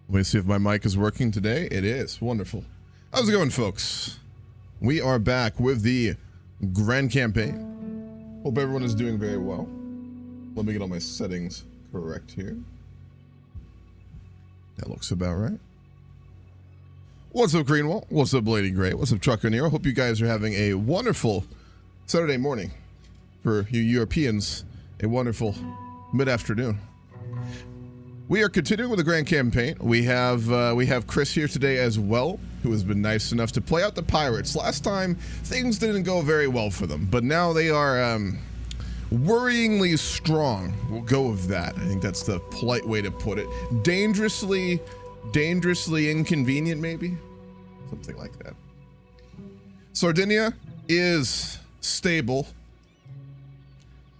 Let me see if my mic is working today. It is. Wonderful. How's it going, folks? We are back with the Grand Campaign. Hope everyone is doing very well. Let me get all my settings correct here. That looks about right. What's up, Greenwall? What's up, Lady Gray? What's up, Trucker Nero? Hope you guys are having a wonderful Saturday morning. For you Europeans, a wonderful mid-afternoon. We are continuing with the Grand Campaign. We have Chris here today as well, who has been nice enough to play out the pirates. Last time, things didn't go very well for them, but now they are worryingly strong. We'll go with that. I think that's the polite way to put it. Dangerously inconvenient, maybe? Something like that. Sardinia is stable.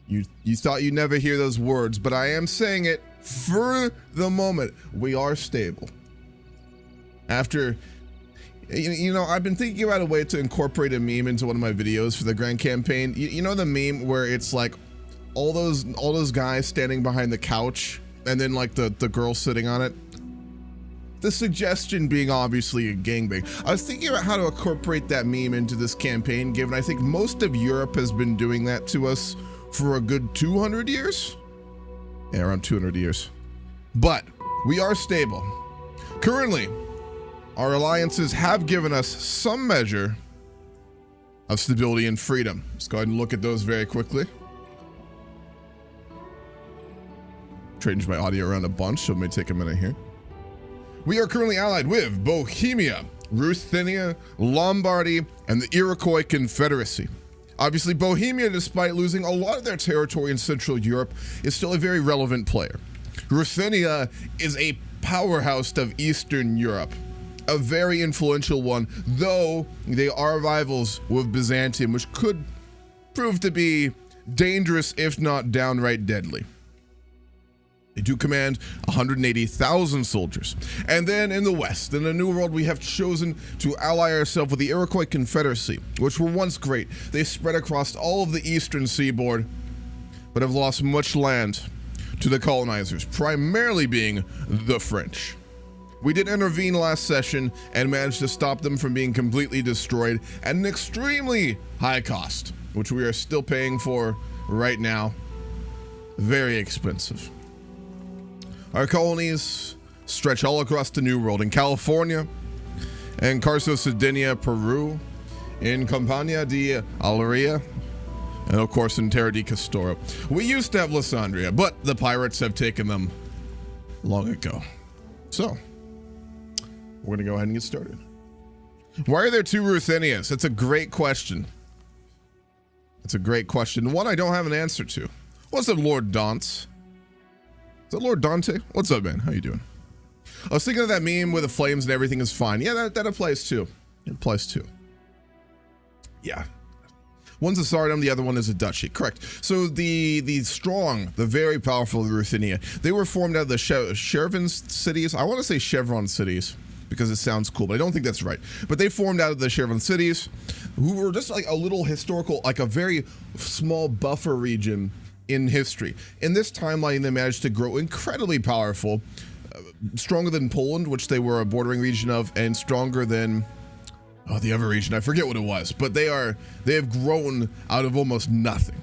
You thought you'd never hear those words, but I am saying it for the moment. We are stable. After, you know, I've been thinking about a way to incorporate a meme into one of my videos for the Grand Campaign. You know the meme where it's like all those guys standing behind the couch and then like the girl sitting on it? The suggestion being obviously a gangbang. I was thinking about how to incorporate that meme into this campaign, given I think most of Europe has been doing that to us for a good 200 years? Yeah, around 200 years. But we are stable. Currently, our alliances have given us some measure of stability and freedom. Let's go ahead and look at those very quickly. Changed my audio around a bunch, so it may take a minute here. We are currently allied with Bohemia, Ruthenia, Lombardy, and the Iroquois Confederacy. Obviously, Bohemia, despite losing a lot of their territory in Central Europe, is still a very relevant player. Ruthenia is a powerhouse of Eastern Europe, a very influential one, though they are rivals with Byzantium, which could prove to be dangerous, if not downright deadly. They do command 180,000 soldiers. And then in the west, in the New World, we have chosen to ally ourselves with the Iroquois Confederacy, which were once great. They spread across all of the eastern seaboard, but have lost much land to the colonizers, primarily being the French. We did intervene last session and managed to stop them from being completely destroyed at an extremely high cost, which we are still paying for right now. Very expensive. Our colonies stretch all across the New World, in California, in Carso, Sardinia, Peru, in Campania di Almeria, and of course in Terra di Castora. We used to have Lysandria, but the pirates have taken them long ago. So, we're going to go ahead and get started. Why are there two Ruthenias? That's a great question. That's a great question. One I don't have an answer to. What's up, Lord Dance? Is that Lord Dante? What's up, man? How you doing? I was thinking of that meme where the flames and everything is fine. Yeah, that applies too. It applies too. Yeah. One's a Tsardom, the other one is a duchy. Correct. So the strong, the very powerful Ruthenia, they were formed out of the Chevron cities. I want to say Chevron cities because it sounds cool, but I don't think that's right. But they formed out of the Chevron cities, who were just like a little historical, like a very small buffer region in history. In this timeline, they managed to grow incredibly powerful, stronger than Poland, which they were a bordering region of, and stronger than the other region. I forget what it was, but they have grown out of almost nothing.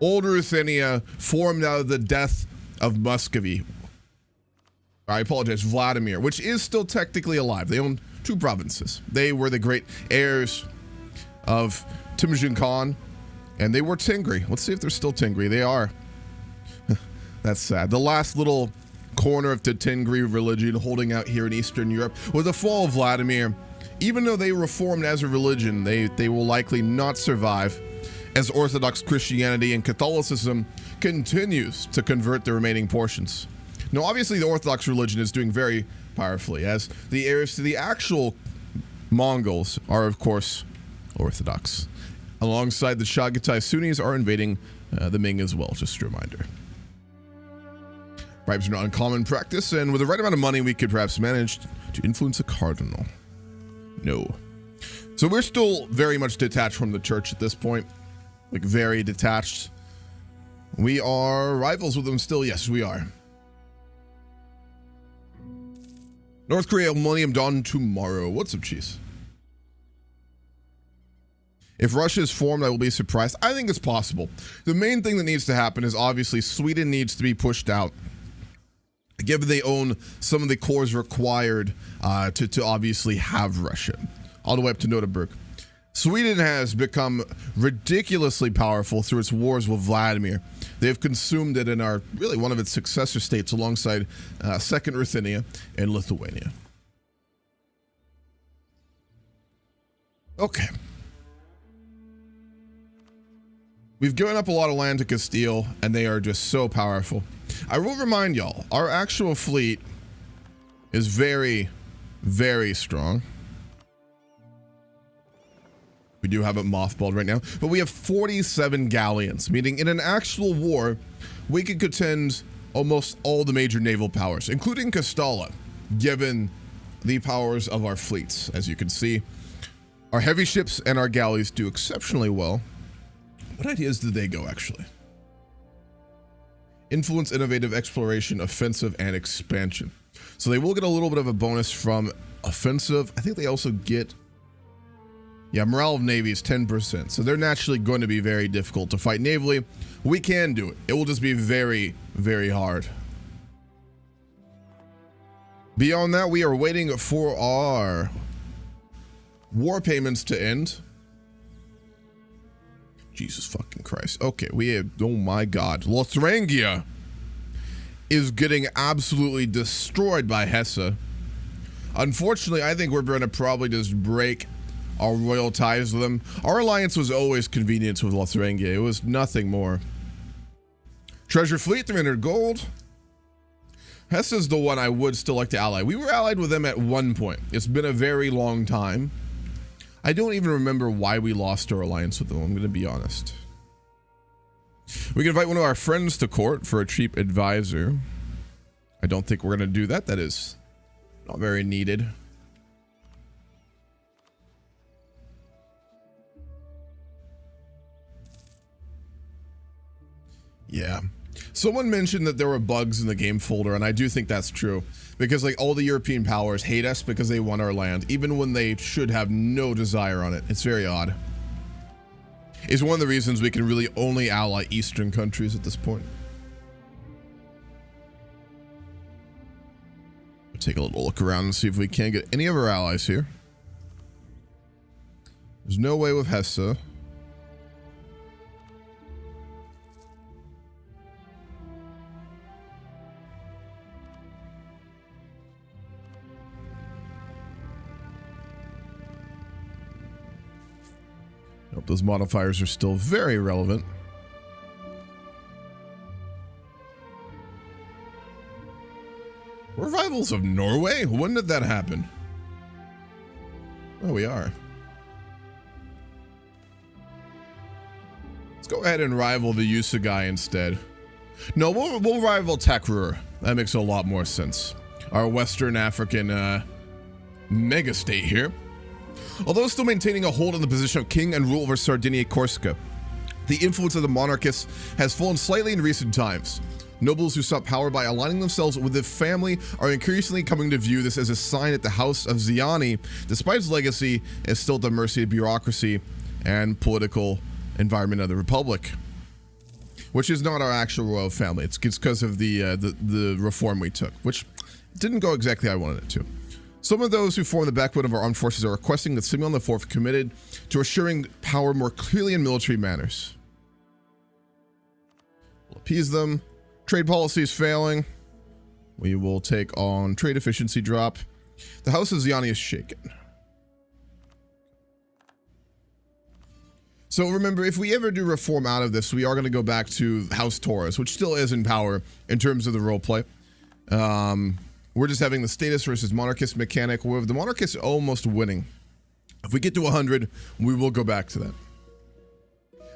Old Ruthenia formed out of the death of Muscovy. I apologize, Vladimir, which is still technically alive. They own two provinces. They were the great heirs of Temujin Khan, and they were Tingri. Let's see if they're still Tingri. They are. That's sad. The last little corner of the Tingri religion holding out here in Eastern Europe. With the fall of Vladimir, even though they reformed as a religion, they will likely not survive, as Orthodox Christianity and Catholicism continues to convert the remaining portions. Now, obviously, the Orthodox religion is doing very powerfully, as the heirs to the actual Mongols are, of course, Orthodox. Alongside the Chagatai Sunnis are invading the Ming as well, just a reminder. Bribes are not uncommon practice, and with the right amount of money, we could perhaps manage to influence a cardinal. No. So we're still very much detached from the church at this point. Like, very detached. We are rivals with them still. Yes, we are. North Korea Millennium Dawn tomorrow. What's up, cheese? If Russia is formed, I will be surprised. I think it's possible. The main thing that needs to happen is obviously Sweden needs to be pushed out, given they own some of the cores required to obviously have Russia, all the way up to Nuremberg. Sweden has become ridiculously powerful through its wars with Vladimir. They've consumed it and are really one of its successor states alongside Second Ruthenia and Lithuania. Okay. We've given up a lot of land to Castile, and they are just so powerful. I will remind y'all, our actual fleet is very, very strong. We do have it mothballed right now, but we have 47 galleons, meaning in an actual war, we could contend almost all the major naval powers, including Castalla, given the powers of our fleets. As you can see, our heavy ships and our galleys do exceptionally well. What ideas did they go, actually? Influence, innovative, exploration, offensive, and expansion. So they will get a little bit of a bonus from offensive. I think they also get, yeah, morale of Navy is 10%. So they're naturally going to be very difficult to fight navally. We can do it. It will just be very, very hard. Beyond that, we are waiting for our war payments to end. Jesus fucking Christ. Okay, we have, oh my God. Lotharingia is getting absolutely destroyed by Hesse. Unfortunately, I think we're going to probably just break our royal ties with them. Our alliance was always convenient with Lotharingia. It was nothing more. Treasure Fleet, 300 gold. Hesse is the one I would still like to ally. We were allied with them at one point. It's been a very long time. I don't even remember why we lost our alliance with them, I'm going to be honest. We can invite one of our friends to court for a cheap advisor. I don't think we're going to do that. That is not very needed. Yeah. Someone mentioned that there were bugs in the game folder, and I do think that's true. Because like all the European powers hate us because they want our land, even when they should have no desire on it. It's very odd. It's one of the reasons we can really only ally Eastern countries at this point. We'll take a little look around and see if we can get any of our allies here. There's no way with Hesse. Nope, those modifiers are still very relevant. Revivals of Norway? When did that happen? Oh, we are. Let's go ahead and rival the Yusa guy instead. No, we'll rival Takrur. That makes a lot more sense. Our Western African mega state here. Although still maintaining a hold on the position of king and rule over Sardinia Corsica, the influence of the monarchists has fallen slightly in recent times. Nobles who sought power by aligning themselves with the family are increasingly coming to view this as a sign that the House of Ziani, despite its legacy, is still at the mercy of bureaucracy and political environment of the Republic. Which is not our actual royal family. It's because of the reform we took, which didn't go exactly how I wanted it to. Some of those who form the backbone of our armed forces are requesting that Simeon IV committed to assuring power more clearly in military manners. We'll appease them. Trade policy is failing. We will take on trade efficiency drop. The House of Ziani is shaken. So remember, if we ever do reform out of this, we are going to go back to House Torres, which still is in power in terms of the roleplay. We're just having the status versus monarchist mechanic, with the monarchists almost winning. If we get to 100, we will go back to that.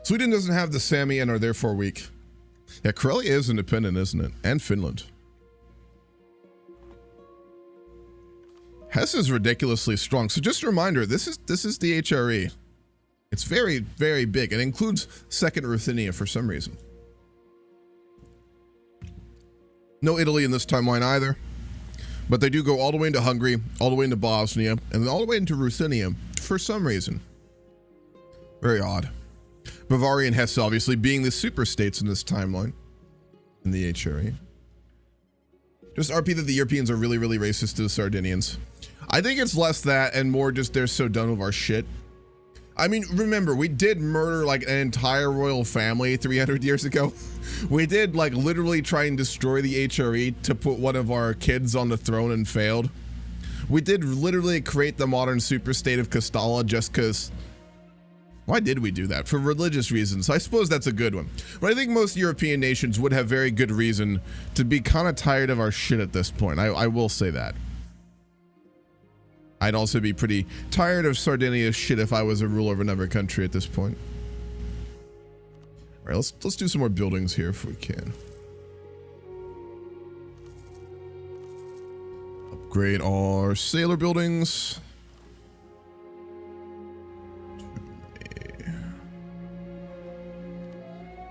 Sweden doesn't have the Sami and are therefore weak. Yeah, Karelia is independent, isn't it? And Finland. Hesse is ridiculously strong. So just a reminder, this is the HRE. It's very, very big. It includes Second Ruthenia for some reason. No Italy in this timeline either. But they do go all the way into Hungary, all the way into Bosnia, and then all the way into Ruthenia for some reason. Very odd. Bavaria and Hesse obviously being the super states in this timeline in the HRE. Just RP that the Europeans are really, really racist to the Sardinians. I think it's less that and more just they're so done with our shit. I mean, remember, we did murder like an entire royal family 300 years ago. We did like literally try and destroy the HRE to put one of our kids on the throne and failed. We did literally create the modern super state of Castalla just because. Why did we do that? For religious reasons. I suppose that's a good one. But I think most European nations would have very good reason to be kind of tired of our shit at this point. I will say that. I'd also be pretty tired of Sardinia's shit if I was a ruler of another country at this point. All right, let's do some more buildings here if we can. Upgrade our sailor buildings.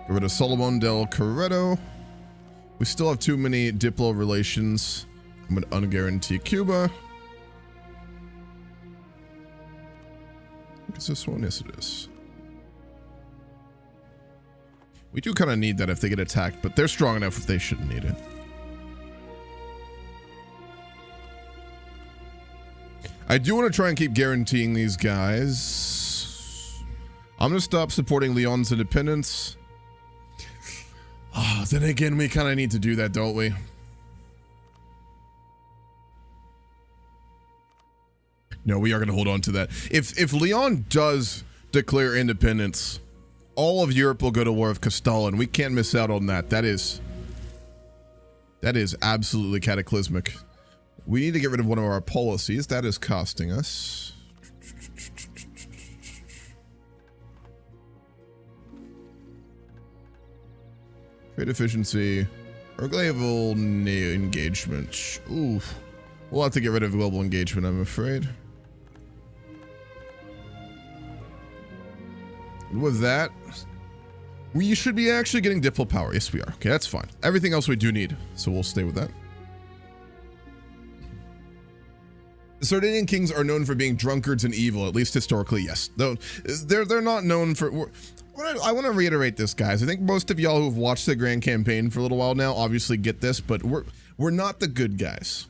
Get rid of Solomon del Corretto. We still have too many Diplo relations. I'm going to unguarantee Cuba. What is this one? Yes, it is. We do kind of need that if they get attacked, but they're strong enough if they shouldn't need it. I do want to try and keep guaranteeing these guys. I'm going to stop supporting Lyon's independence. Oh, then again, we kind of need to do that, don't we? No, we are going to hold on to that. If Leon does declare independence, all of Europe will go to war with Castalla, and we can't miss out on that. That is absolutely cataclysmic. We need to get rid of one of our policies. That is costing us. Trade efficiency. Or global engagement. Ooh. We'll have to get rid of global engagement, I'm afraid. With that, we should be actually getting diplo power. Yes, we are. Okay, that's fine. Everything else we do need, so we'll stay with that. The Sardinian kings are known for being drunkards and evil, at least historically, yes. Though they're not known for. I want to reiterate this, guys. I think most of y'all who've watched the Grand Campaign for a little while now obviously get this, but we're not the good guys.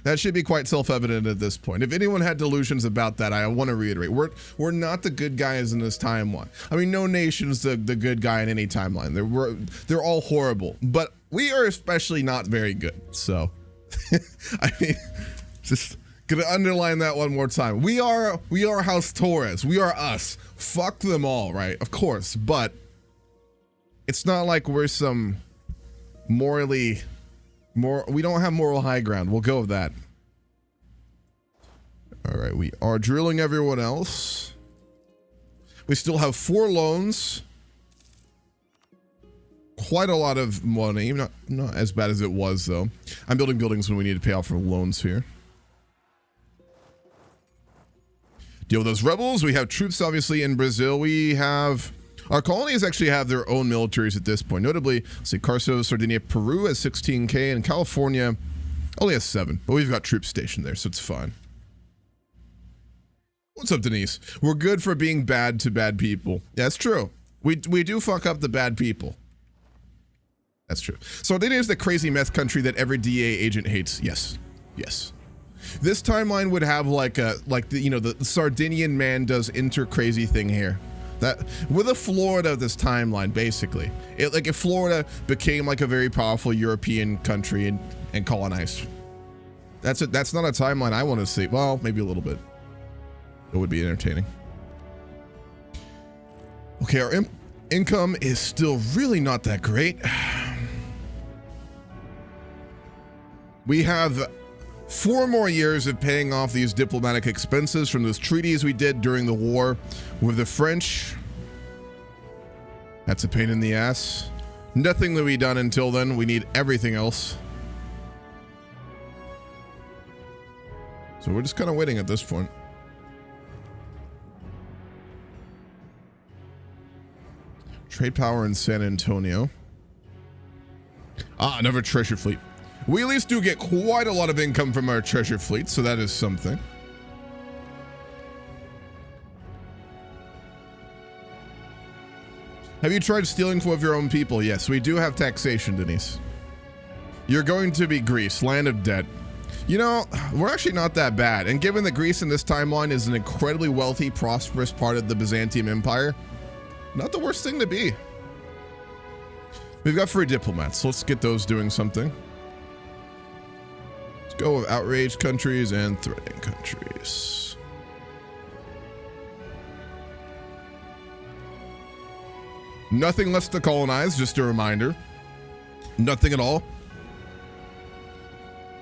That should be quite self-evident at this point. If anyone had delusions about that, I want to reiterate. We're not the good guys in this timeline. I mean, no nation's the good guy in any timeline. They're all horrible, but we are especially not very good. So, I mean, just gonna underline that one more time. We are House Torres. We are us. Fuck them all, right? Of course, but it's not like we're some we don't have moral high ground. We'll go with that. All right, we are drilling everyone else. We still have 4 loans. Quite a lot of money. Not as bad as it was, though. I'm building buildings when we need to pay off for loans here. Deal with those rebels. We have troops, obviously, in Brazil. We have... Our colonies actually have their own militaries at this point. Notably, let's see, Carso, Sardinia, Peru has 16K, and California only has 7. But we've got troops stationed there, so it's fine. What's up, Denise? We're good for being bad to bad people. Yeah, that's true. We do fuck up the bad people. That's true. Sardinia is the crazy meth country that every DA agent hates. Yes. Yes. This timeline would have the Sardinian man does crazy thing here. That with a Florida of this timeline, basically, if Florida became like a very powerful European country and colonized, that's not a timeline I want to see. Well, maybe a little bit. It would be entertaining. Okay, our income is still really not that great. We have 4 more years of paying off these diplomatic expenses from those treaties we did during the war with the French. That's a pain in the ass. Nothing will be done until then. We need everything else. So we're just kind of waiting at this point. Trade power in San Antonio. Ah, another treasure fleet. We at least do get quite a lot of income from our treasure fleet, so that is something. Have you tried stealing from your own people? Yes, we do have taxation, Denise. You're going to be Greece, land of debt. You know, we're actually not that bad. And given that Greece in this timeline is an incredibly wealthy, prosperous part of the Byzantium Empire, not the worst thing to be. We've got free diplomats. Let's get those doing something. Let's go with outraged countries and threatening countries. Nothing less to colonize, just a reminder. Nothing at all.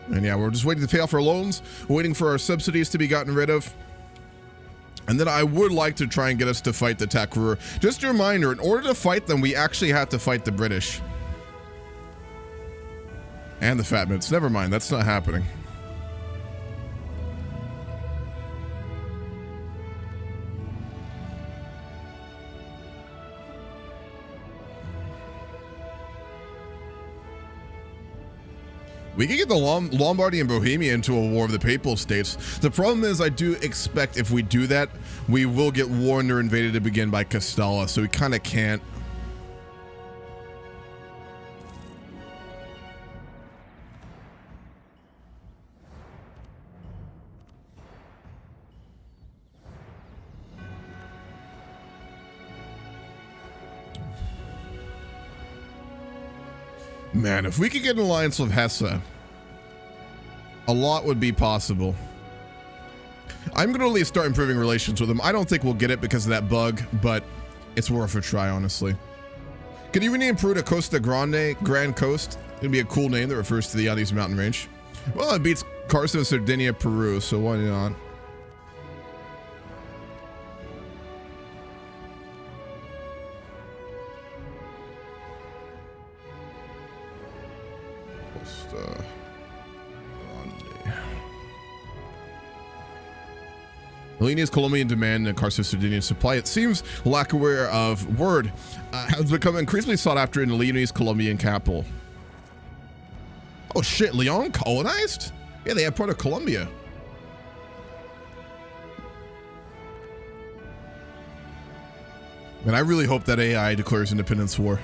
And yeah, we're just waiting to pay off our loans, waiting for our subsidies to be gotten rid of. And then I would like to try and get us to fight the Takrur. Just a reminder, in order to fight them, we actually have to fight the British. And the Fatmids. Never mind, that's not happening. We can get the Lombardy and Bohemia into a war of the Papal States. The problem is I do expect if we do that, we will get warned or invaded to begin by Castalla, so we kind of can't. Man, if we could get an alliance with Hesse, a lot would be possible. I'm going to at least start improving relations with them. I don't think we'll get it because of that bug, but it's worth a try, honestly. Could you rename Peru to Costa Grande, Grand Coast? It'd be a cool name that refers to the Andes mountain range. Well, it beats Carso, Sardinia, Peru, so why not? Molini's Colombian demand and Carso Sardinian supply, it seems, lack aware of word, has become increasingly sought after in Leone's Colombian capital. Oh shit, Leon colonized? Yeah, they have part of Colombia. Man, I really hope that AI declares independence war.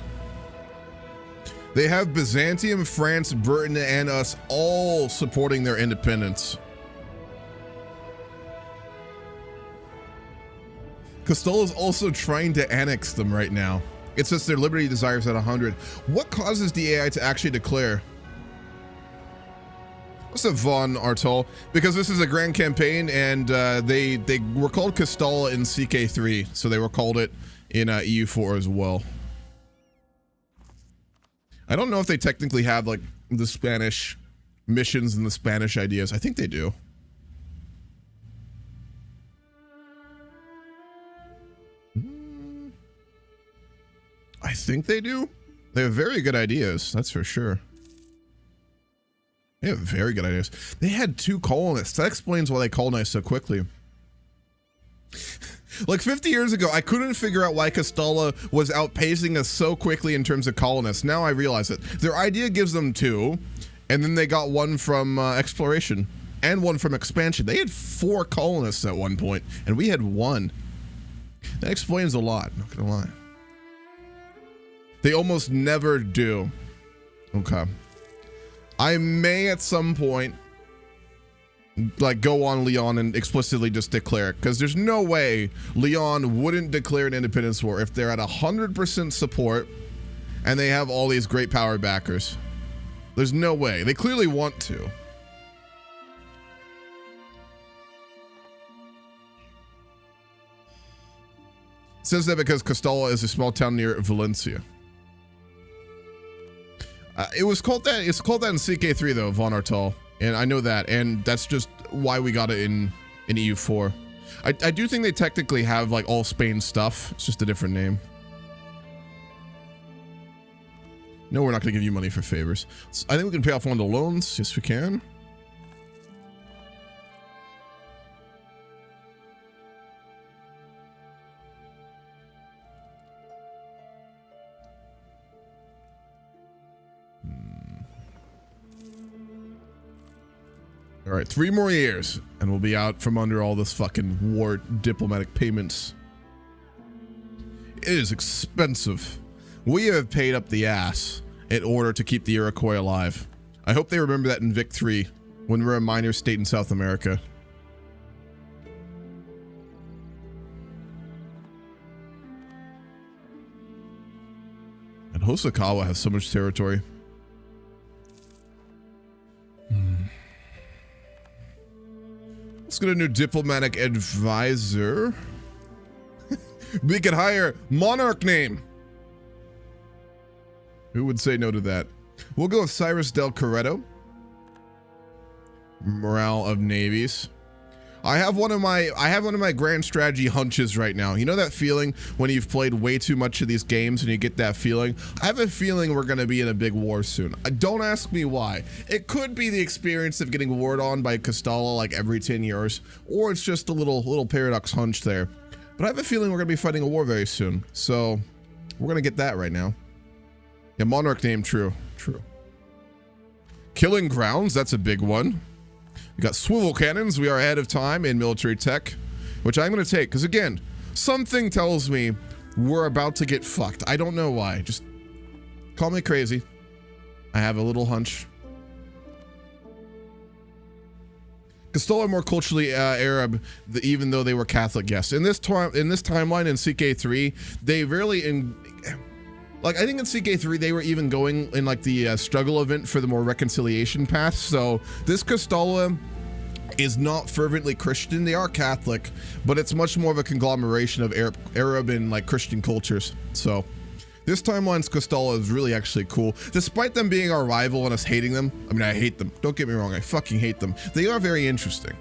They have Byzantium, France, Britain, and us all supporting their independence. Castalla is also trying to annex them right now. It says their liberty desires at 100. What causes the AI to actually declare? What's up, Von Artol? Because this is a grand campaign, and they were called Castalla in CK3, so they were called it in EU4 as well. I don't know if they technically have like the Spanish missions and the Spanish ideas. I think they do. I think they do. They have very good ideas, that's for sure. They have very good ideas. They had 2 colonists. That explains why they colonized so quickly. Like 50 years ago, I couldn't figure out why Castalla was outpacing us so quickly in terms of colonists. Now I realize it. Their idea gives them 2, and then they got 1 from exploration and 1 from expansion. They had 4 colonists at one point, and we had 1. That explains a lot, not gonna lie. They almost never do. Okay. I may at some point like go on Leon and explicitly just declare it, because there's no way Leon wouldn't declare an independence war if they're at 100% support and they have all these great power backers. There's no way. They clearly want to. It says that because Castalla is a small town near Valencia. It was called that. It's called that in CK3 though, Von Artal, and I know that, and that's just why we got it in EU4. I do think they technically have like all Spain stuff. It's just a different name. No, we're not going to give you money for favors. I think we can pay off 1 of the loans. Yes, we can. All right, 3 more years and we'll be out from under all this fucking war diplomatic payments. It is expensive. We have paid up the ass in order to keep the Iroquois alive. I hope they remember that in Vic 3 when we're a minor state in South America. And Hosokawa has so much territory. Let's get a new diplomatic advisor. We could hire monarch name. Who would say no to that? We'll go with Cyrus del Corretto. Morale of navies. I have one of my grand strategy hunches right now. You know that feeling when you've played way too much of these games and you get that feeling? I have a feeling we're gonna be in a big war soon. Don't ask me why. It could be the experience of getting warred on by Castalla like every 10 years, or it's just a little paradox hunch there. But I have a feeling we're gonna be fighting a war very soon. So we're gonna get that right now. Yeah, monarch name, true. Killing grounds, that's a big one. We got swivel cannons. We are ahead of time in military tech, which I'm going to take because, again, something tells me we're about to get fucked. I don't know why. Just call me crazy. I have a little hunch. Castalla are more culturally Arab, even though they were Catholic. Yes, in this timeline in CK3, they really like, I think in CK3 they were even going in like the struggle event for the more reconciliation path. So this Castalla is not fervently Christian. They are Catholic, but it's much more of a conglomeration of Arab and like Christian cultures. So this timeline's Castalla is really actually cool, despite them being our rival and us hating them. I mean, I hate them. Don't get me wrong. I fucking hate them. They are very interesting.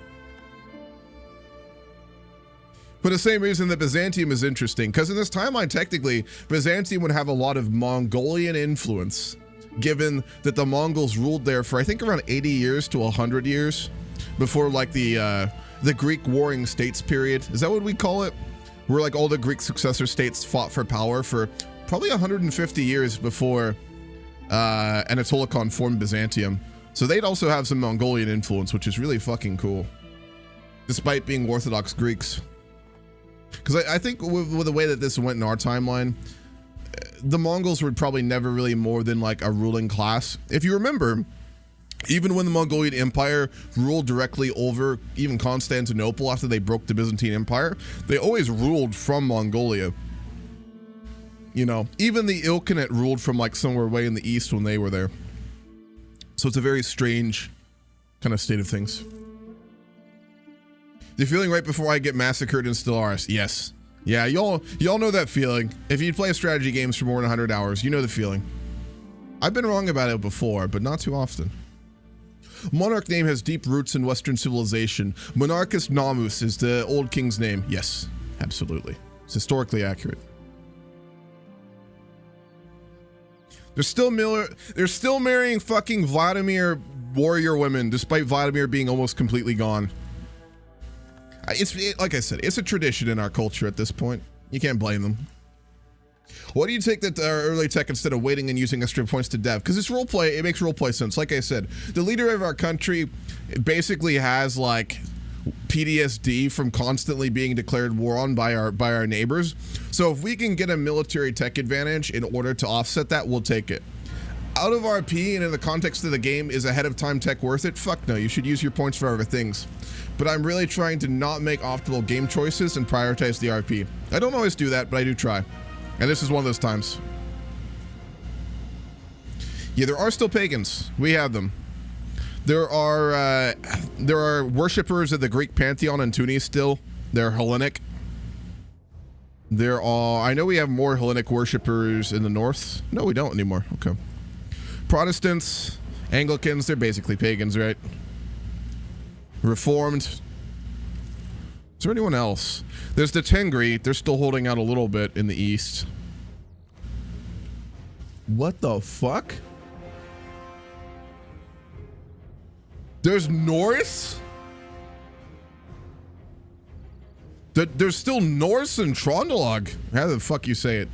For the same reason that Byzantium is interesting, because in this timeline, technically, Byzantium would have a lot of Mongolian influence, given that the Mongols ruled there for, I think, around 80 years to 100 years before, like, the Greek Warring States period. Is that what we call it? Where, like, all the Greek successor states fought for power for probably 150 years before Anatolikon formed Byzantium. So they'd also have some Mongolian influence, which is really fucking cool, despite being Orthodox Greeks. Because I think with the way that this went in our timeline, the Mongols were probably never really more than like a ruling class. If you remember, even when the Mongolian Empire ruled directly over even Constantinople after they broke the Byzantine Empire, they always ruled from Mongolia. You know, even the Ilkhanate ruled from like somewhere way in the east when they were there. So it's a very strange kind of state of things. The feeling right before I get massacred in Stellaris. Yes. Yeah, y'all know that feeling. If you play strategy games for more than 100 hours, you know the feeling. I've been wrong about it before, but not too often. Monarch name has deep roots in Western civilization. Monarchus Namus is the old king's name. Yes, absolutely. It's historically accurate. They're still marrying fucking Vladimir warrior women, despite Vladimir being almost completely gone. Like I said, it's a tradition in our culture at this point. You can't blame them. Why do you take that early tech instead of waiting and using extra points to dev? Because it's roleplay. It makes roleplay sense. Like I said, the leader of our country basically has like PTSD from constantly being declared war on by our neighbors. So if we can get a military tech advantage in order to offset that, we'll take it. Out of RP and in the context of the game, is ahead of time tech worth it? Fuck no. You should use your points for other things. But I'm really trying to not make optimal game choices and prioritize the RP. I don't always do that, but I do try. And this is one of those times. Yeah, there are still pagans. We have them. There are worshippers of the Greek pantheon in Tunis still. They're Hellenic. I know we have more Hellenic worshippers in the north. No, we don't anymore. Okay. Protestants, Anglicans, they're basically pagans, right? Reformed. Is there anyone else? There's the Tengri. They're still holding out a little bit in the east. What the fuck? There's Norse? There's still Norse in Trondelag. How the fuck you say it?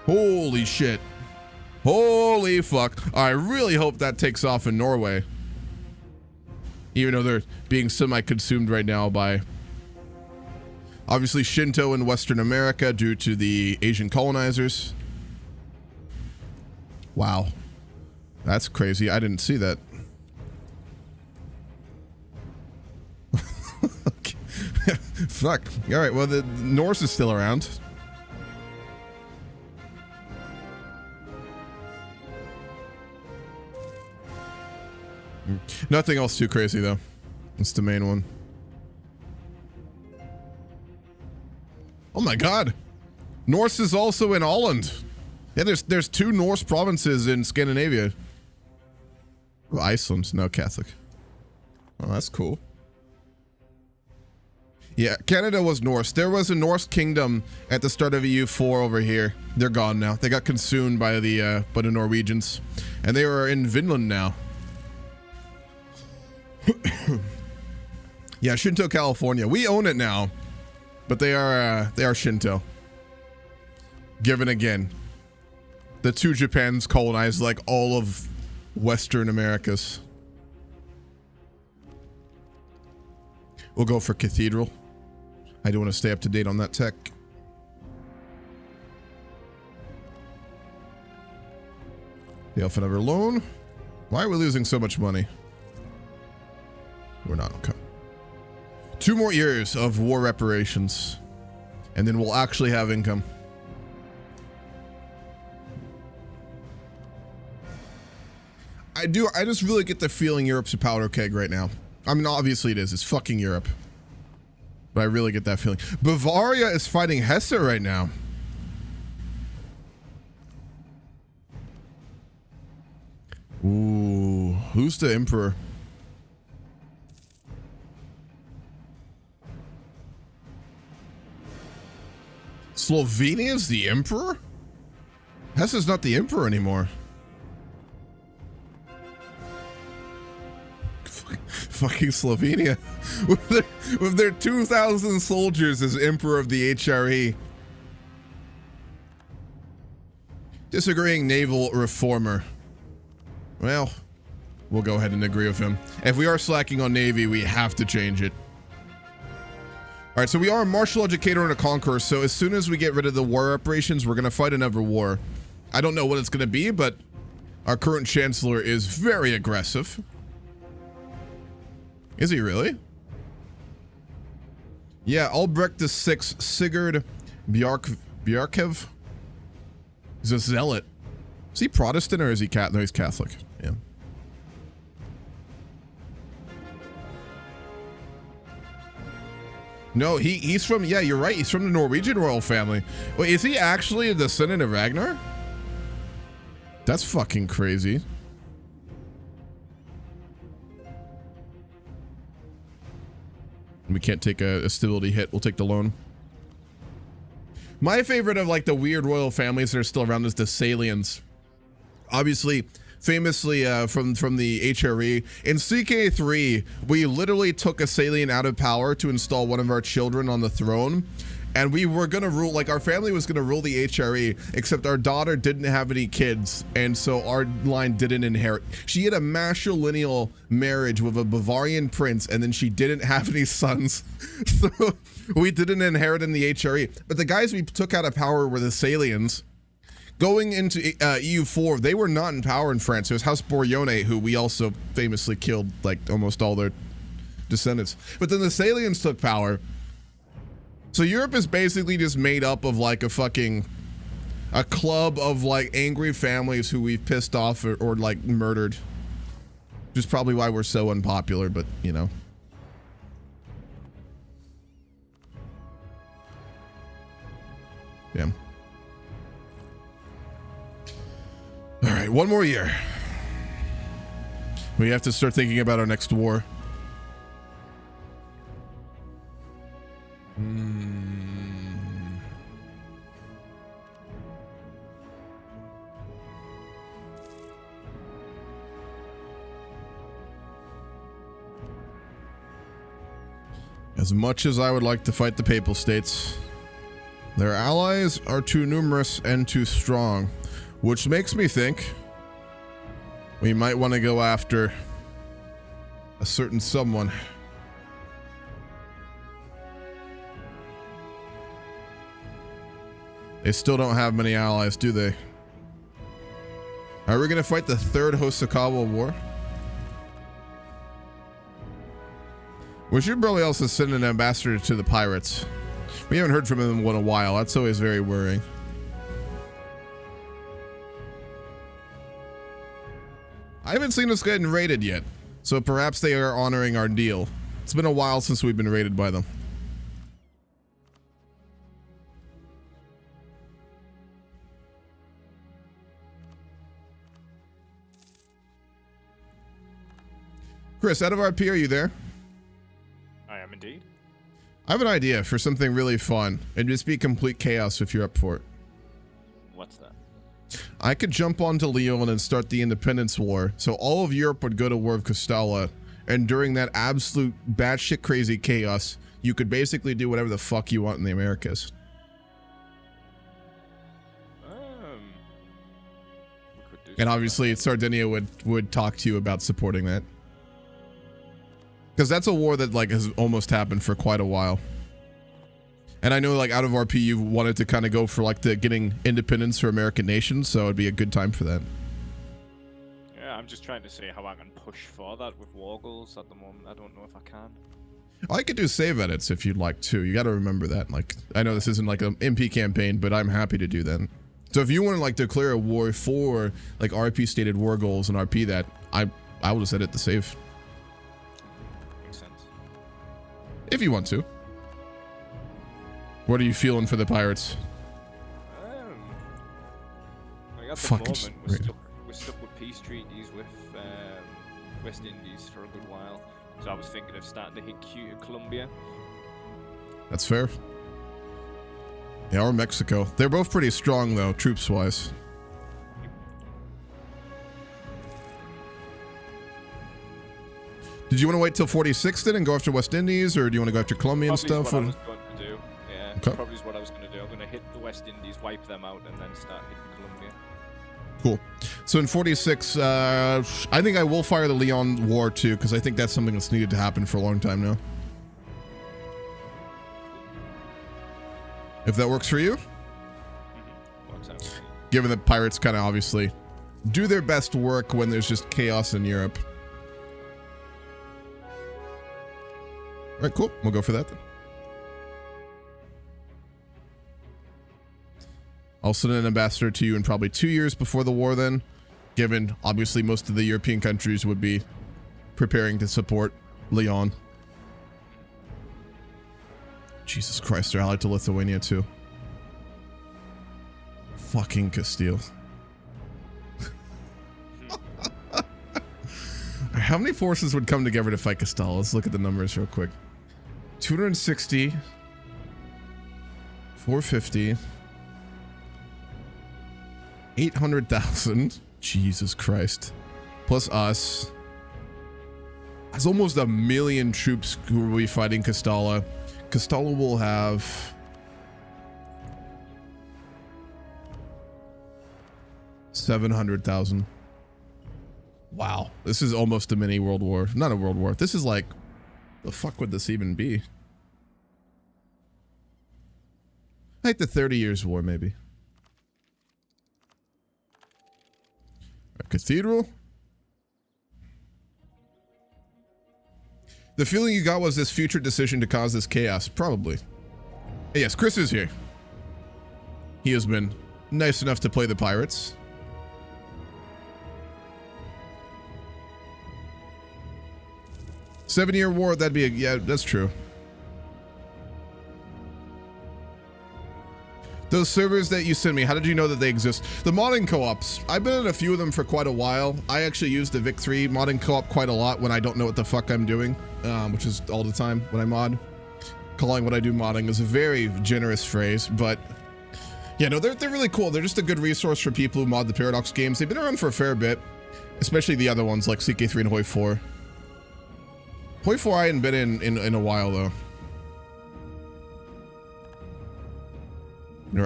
Holy shit. Holy fuck. I really hope that takes off in Norway. Even though they're being semi-consumed right now by obviously Shinto in Western America due to the Asian colonizers. Wow. That's crazy. I didn't see that. Fuck. All right, well, the Norse is still around. Nothing else too crazy, though. It's the main one. Oh my god. Norse is also in Holland. Yeah, there's 2 Norse provinces in Scandinavia. Oh, Iceland's no Catholic. Oh, that's cool. Yeah, Canada was Norse. There was a Norse kingdom at the start of EU4 over here. They're gone now. They got consumed by the Norwegians, and they are in Finland now. Yeah, Shinto, California. We own it now, but they are Shinto. Given again, the 2 Japans colonized like all of Western Americas. We'll go for Cathedral. I do want to stay up to date on that tech. The Alpha Number loan. Why are we losing so much money? We're not. Okay. 2 more years of war reparations, and then we'll actually have income. I just really get the feeling Europe's a powder keg right now. I mean, obviously it is. It's fucking Europe. But I really get that feeling. Bavaria is fighting Hesse right now. Ooh, who's the emperor? Slovenia's the emperor? Hesse's not the emperor anymore. Fucking Slovenia. With their 2,000 soldiers as emperor of the HRE. Disagreeing naval reformer. Well, we'll go ahead and agree with him. If we are slacking on Navy, we have to change it. All right, so we are a martial educator and a conqueror, so as soon as we get rid of the war reparations, we're going to fight another war. I don't know what it's going to be, but our current chancellor is very aggressive. Is he really? Yeah, Albrecht VI, Sigurd Bjarkev. He's a zealot. Is he Protestant or is he Catholic? No, he's Catholic. Yeah. No, he's from, yeah, you're right. He's from the Norwegian royal family. Wait, is he actually a descendant of Ragnar? That's fucking crazy. We can't take a stability hit. We'll take the loan. My favorite of like the weird royal families that are still around is the Salians. Obviously, famously from the HRE. In CK3, we literally took a Salian out of power to install one of our children on the throne. And we were going to rule, like our family was going to rule the HRE, except our daughter didn't have any kids. And so our line didn't inherit. She had a matrilineal marriage with a Bavarian prince, and then she didn't have any sons. So we didn't inherit in the HRE. But the guys we took out of power were the Salians. Going into EU4, they were not in power in France. It was House Bourgogne, who we also famously killed like almost all their descendants. But then the Salians took power. So Europe is basically just made up of like a club of like angry families who we've pissed off or like murdered. Which is probably why we're so unpopular, but you know. Yeah. All right, one more year. We have to start thinking about our next war. As much as I would like to fight the Papal States, their allies are too numerous and too strong. Which makes me think we might want to go after a certain someone. They still don't have many allies, do they? Are we gonna fight the third Hosokawa War? We should probably also send an ambassador to the pirates. We haven't heard from them in a while. That's always very worrying. I haven't seen us getting raided yet, so perhaps they are honoring our deal. It's been a while since we've been raided by them. Chris, out of RP, are you there? I am indeed. I have an idea for something really fun. It'd just be complete chaos if you're up for it. What's that? I could jump onto Leon and start the Independence War, so all of Europe would go to war of Castalla, and during that absolute batshit crazy chaos, you could basically do whatever the fuck you want in the Americas. We could do And obviously Sardinia would talk to you about supporting that. Because that's a war that like has almost happened for quite a while. And I know like out of RP you wanted to kind of go for like the getting independence for American nations, so it'd be a good time for that. Yeah, I'm just trying to see how I can push for that with war goals at the moment. I don't know if I can. I could do save edits if you'd like to. You got to remember that. Like, I know this isn't like an MP campaign, but I'm happy to do that. So if you want to like declare a war for like RP stated war goals and RP that, I will just edit the save. Makes sense. If you want to. What are you feeling for the pirates? Like at the Fucking moment, we're stuck with peace treaties with West Indies for a good while. So I was thinking of starting to hit Colombia. That's fair. Yeah, or Mexico. They're both pretty strong though, troops-wise. Did you want to wait till 46 then and go after West Indies, or do you want to go after Colombia and stuff? Probably is what I was going to do. Yeah, Okay. probably is what I was going to do. I'm going to hit the West Indies, wipe them out, and then start hitting Colombia. Cool. So in 46, I think I will fire the Leon War too, because I think that's something that's needed to happen for a long time now. If that works for you? Works out. Given that pirates kind of obviously do their best work when there's just chaos in Europe. All right, cool. We'll go for that then. I'll send an ambassador to you in probably 2 years before the war then, given obviously most of the European countries would be preparing to support Leon. Jesus Christ, they're allied to Lithuania too. Fucking Castile. How many forces would come together to fight Castalla? Let's look at the numbers real quick. 260, 450, 800,000. Jesus Christ. Plus us. That's almost 1 million troops who will be fighting Castalla. Castalla will have 700,000. Wow. This is almost a mini world war. Not a world war. This is like, the fuck would this even be? Like the 30 Years' War, maybe. A cathedral. The feeling you got was this future decision to cause this chaos. Probably. Hey, yes, Chris is here. He has been nice enough to play the pirates. Seven-year war, that'd be a, yeah, that's true. Those servers that you sent me, how did you know that they exist? The modding co-ops, I've been in a few of them for quite a while. I actually use the Vic3 modding co-op quite a lot when I don't know what the fuck I'm doing, which is all the time when I mod. Calling what I do modding is a very generous phrase, but yeah, no, they're really cool. They're just a good resource for people who mod the Paradox games. They've been around for a fair bit, especially the other ones like CK3 and Hoi4. Hoi4 I hadn't been in a while though. All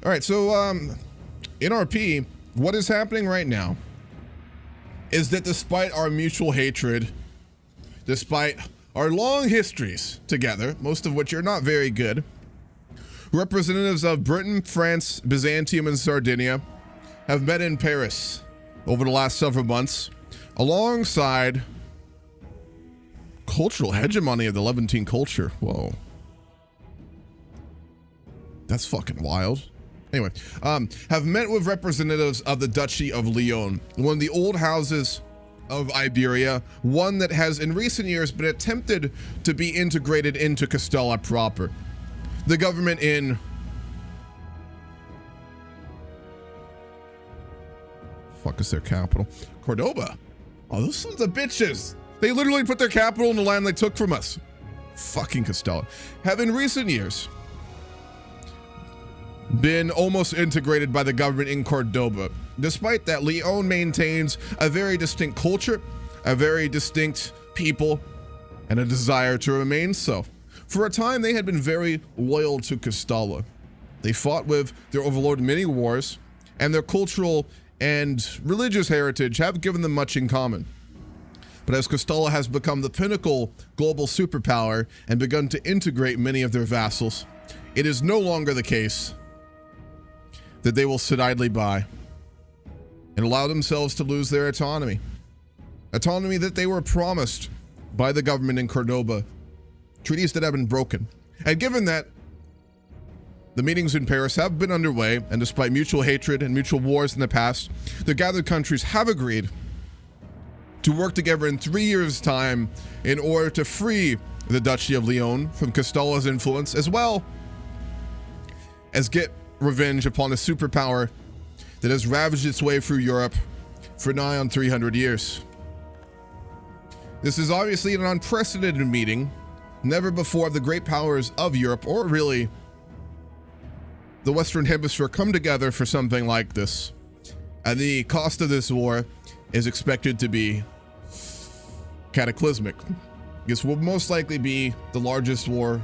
right, so in RP, what is happening right now is that despite our mutual hatred, despite our long histories together, most of which are not very good, representatives of Britain, France, Byzantium, and Sardinia have met in Paris over the last several months alongside cultural hegemony of the Levantine culture. Whoa. That's fucking wild. Anyway, have met with representatives of the Duchy of Leon, one of the old houses of Iberia, one that has in recent years been attempted to be integrated into Castalla proper. The government in fuck is their capital? Cordoba. Oh, those sons of bitches. They literally put their capital in the land they took from us. Fucking Castalla. Have in recent years been almost integrated by the government in Cordoba. Despite that, Leon maintains a very distinct culture, a very distinct people, and a desire to remain so. For a time, they had been very loyal to Castalla. They fought with their overlord in many wars, and their cultural and religious heritage have given them much in common. But as Castalla has become the pinnacle global superpower and begun to integrate many of their vassals, it is no longer the case that they will sit idly by and allow themselves to lose their autonomy. Autonomy that they were promised by the government in Cordoba. Treaties that have been broken. And given that the meetings in Paris have been underway, and despite mutual hatred and mutual wars in the past, the gathered countries have agreed to work together in 3 years' time in order to free the Duchy of Leon from Castalla's influence, as well as get revenge upon a superpower that has ravaged its way through Europe for nigh on 300 years. This is obviously an unprecedented meeting. Never before have the great powers of Europe, or really the Western Hemisphere, come together for something like this. And the cost of this war is expected to be cataclysmic. This will most likely be the largest war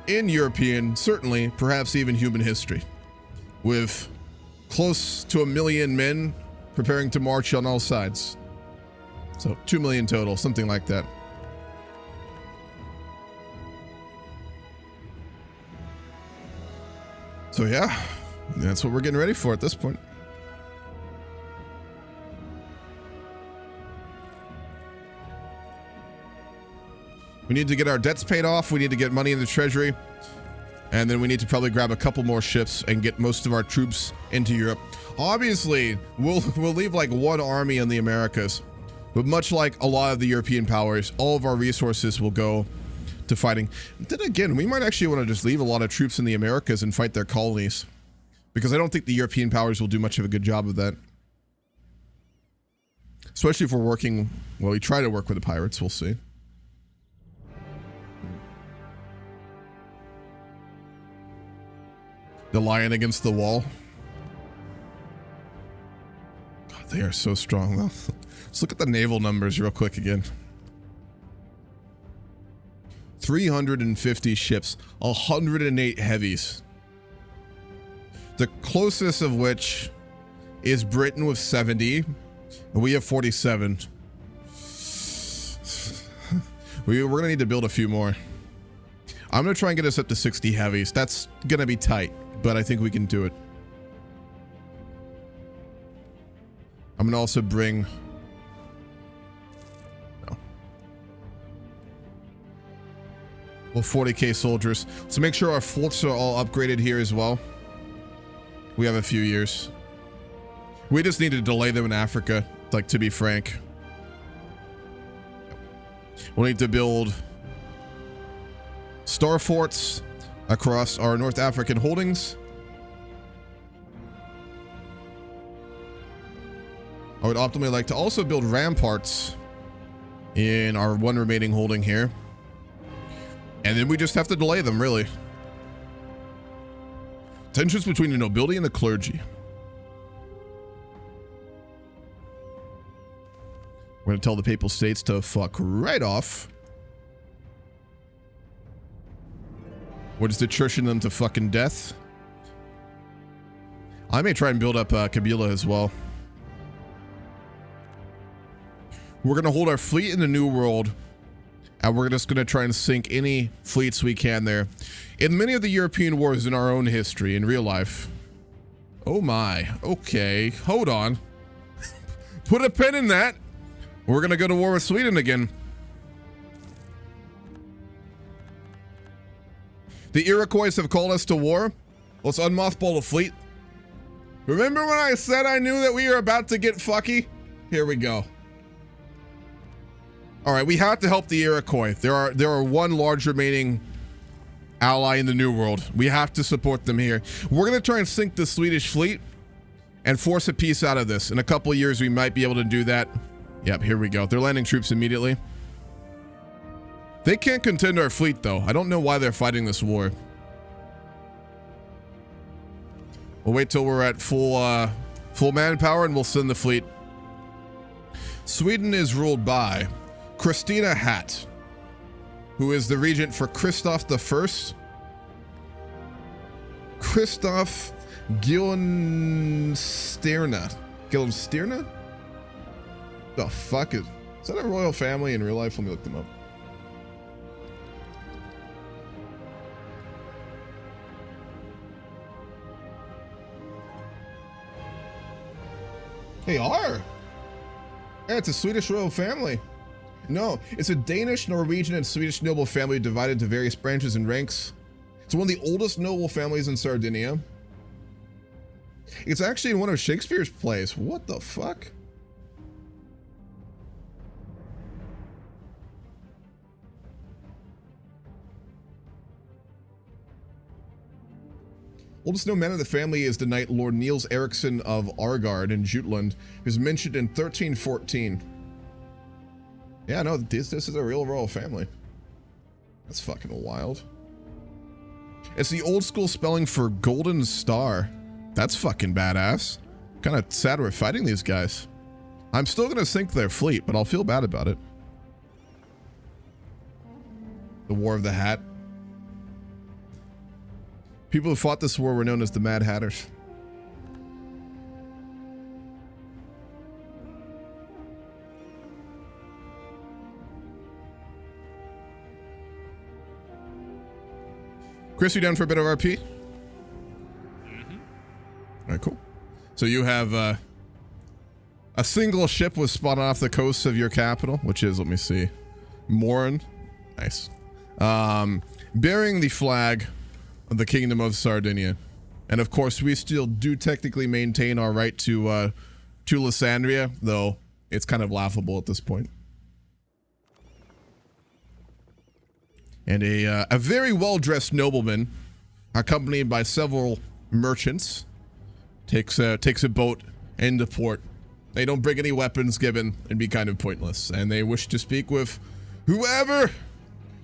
in European, certainly, perhaps even human history, with close to 1 million men preparing to march on all sides. So 2 million total, something like that. So yeah, that's what we're getting ready for at this point. We need to get our debts paid off. We need to get money in the treasury. And then we need to probably grab a couple more ships and get most of our troops into Europe. Obviously, we'll leave like one army in the Americas. But much like a lot of the European powers, all of our resources will go to fighting. Then again, we might actually want to just leave a lot of troops in the Americas and fight their colonies. Because I don't think the European powers will do much of a good job of that. Especially if we're working, well, we try to work with the pirates, we'll see. The lion against the wall. God, they are so strong though. Let's look at the naval numbers real quick again. 350 ships, 108 heavies. The closest of which is Britain with 70, and we have 47. We're gonna need to build a few more. I'm gonna try and get us up to 60 heavies. That's gonna be tight, but I think we can do it. I'm gonna also bring... no. Well, 40k soldiers. So make sure our forts are all upgraded here as well. We have a few years. We just need to delay them in Africa, like, to be frank. We'll need to build star forts across our North African holdings. I would optimally like to also build ramparts in our one remaining holding here. And then we just have to delay them, really. Tensions between the nobility and the clergy. We're gonna tell the Papal States to fuck right off. We're just attrition them to fucking death. I may try and build up Kabila as well. We're going to hold our fleet in the New World, and we're just going to try and sink any fleets we can there. In many of the European wars in our own history, in real life. Oh my, okay, hold on. Put a pin in that. We're going to go to war with Sweden again. The Iroquois have called us to war. Let's unmothball the fleet. Remember when I said I knew that we were about to get fucky? Here we go. All right, we have to help the Iroquois. There are one large remaining ally in the New World. We have to support them here. We're going to try and sink the Swedish fleet and force a peace out of this. In a couple of years, we might be able to do that. Yep, here we go. They're landing troops immediately. They can't contend our fleet, though. I don't know why they're fighting this war. We'll wait till we're at full manpower, and we'll send the fleet. Sweden is ruled by Christina Hatt, who is the regent for Christoph I. Christoph Gyllenstierna. Gyllenstierna? The fuck is that a royal family in real life? Let me look them up. They are. Yeah, it's a Swedish royal family. No, it's a Danish, Norwegian, and Swedish noble family divided into various branches and ranks. It's one of the oldest noble families in Sardinia. It's actually in one of Shakespeare's plays. What the fuck? Oldest known man of the family is the knight Lord Niels Eriksson of Argard in Jutland, who's mentioned in 1314. Yeah, no, this is a real royal family. That's fucking wild. It's the old school spelling for Golden Star. That's fucking badass. Kind of sad we're fighting these guys. I'm still gonna sink their fleet, but I'll feel bad about it. The War of the Hat. People who fought this war were known as the Mad Hatters. Chris, you down for a bit of RP? Mm-hmm. All right, cool. So you have a single ship was spotted off the coast of your capital, which is, let me see, Morin. Nice. Bearing the flag of the Kingdom of Sardinia. And of course, we still do technically maintain our right to Lysandria, though it's kind of laughable at this point. And a very well-dressed nobleman, accompanied by several merchants, takes a boat into port. They don't bring any weapons, given it'd be kind of pointless, and they wish to speak with whoever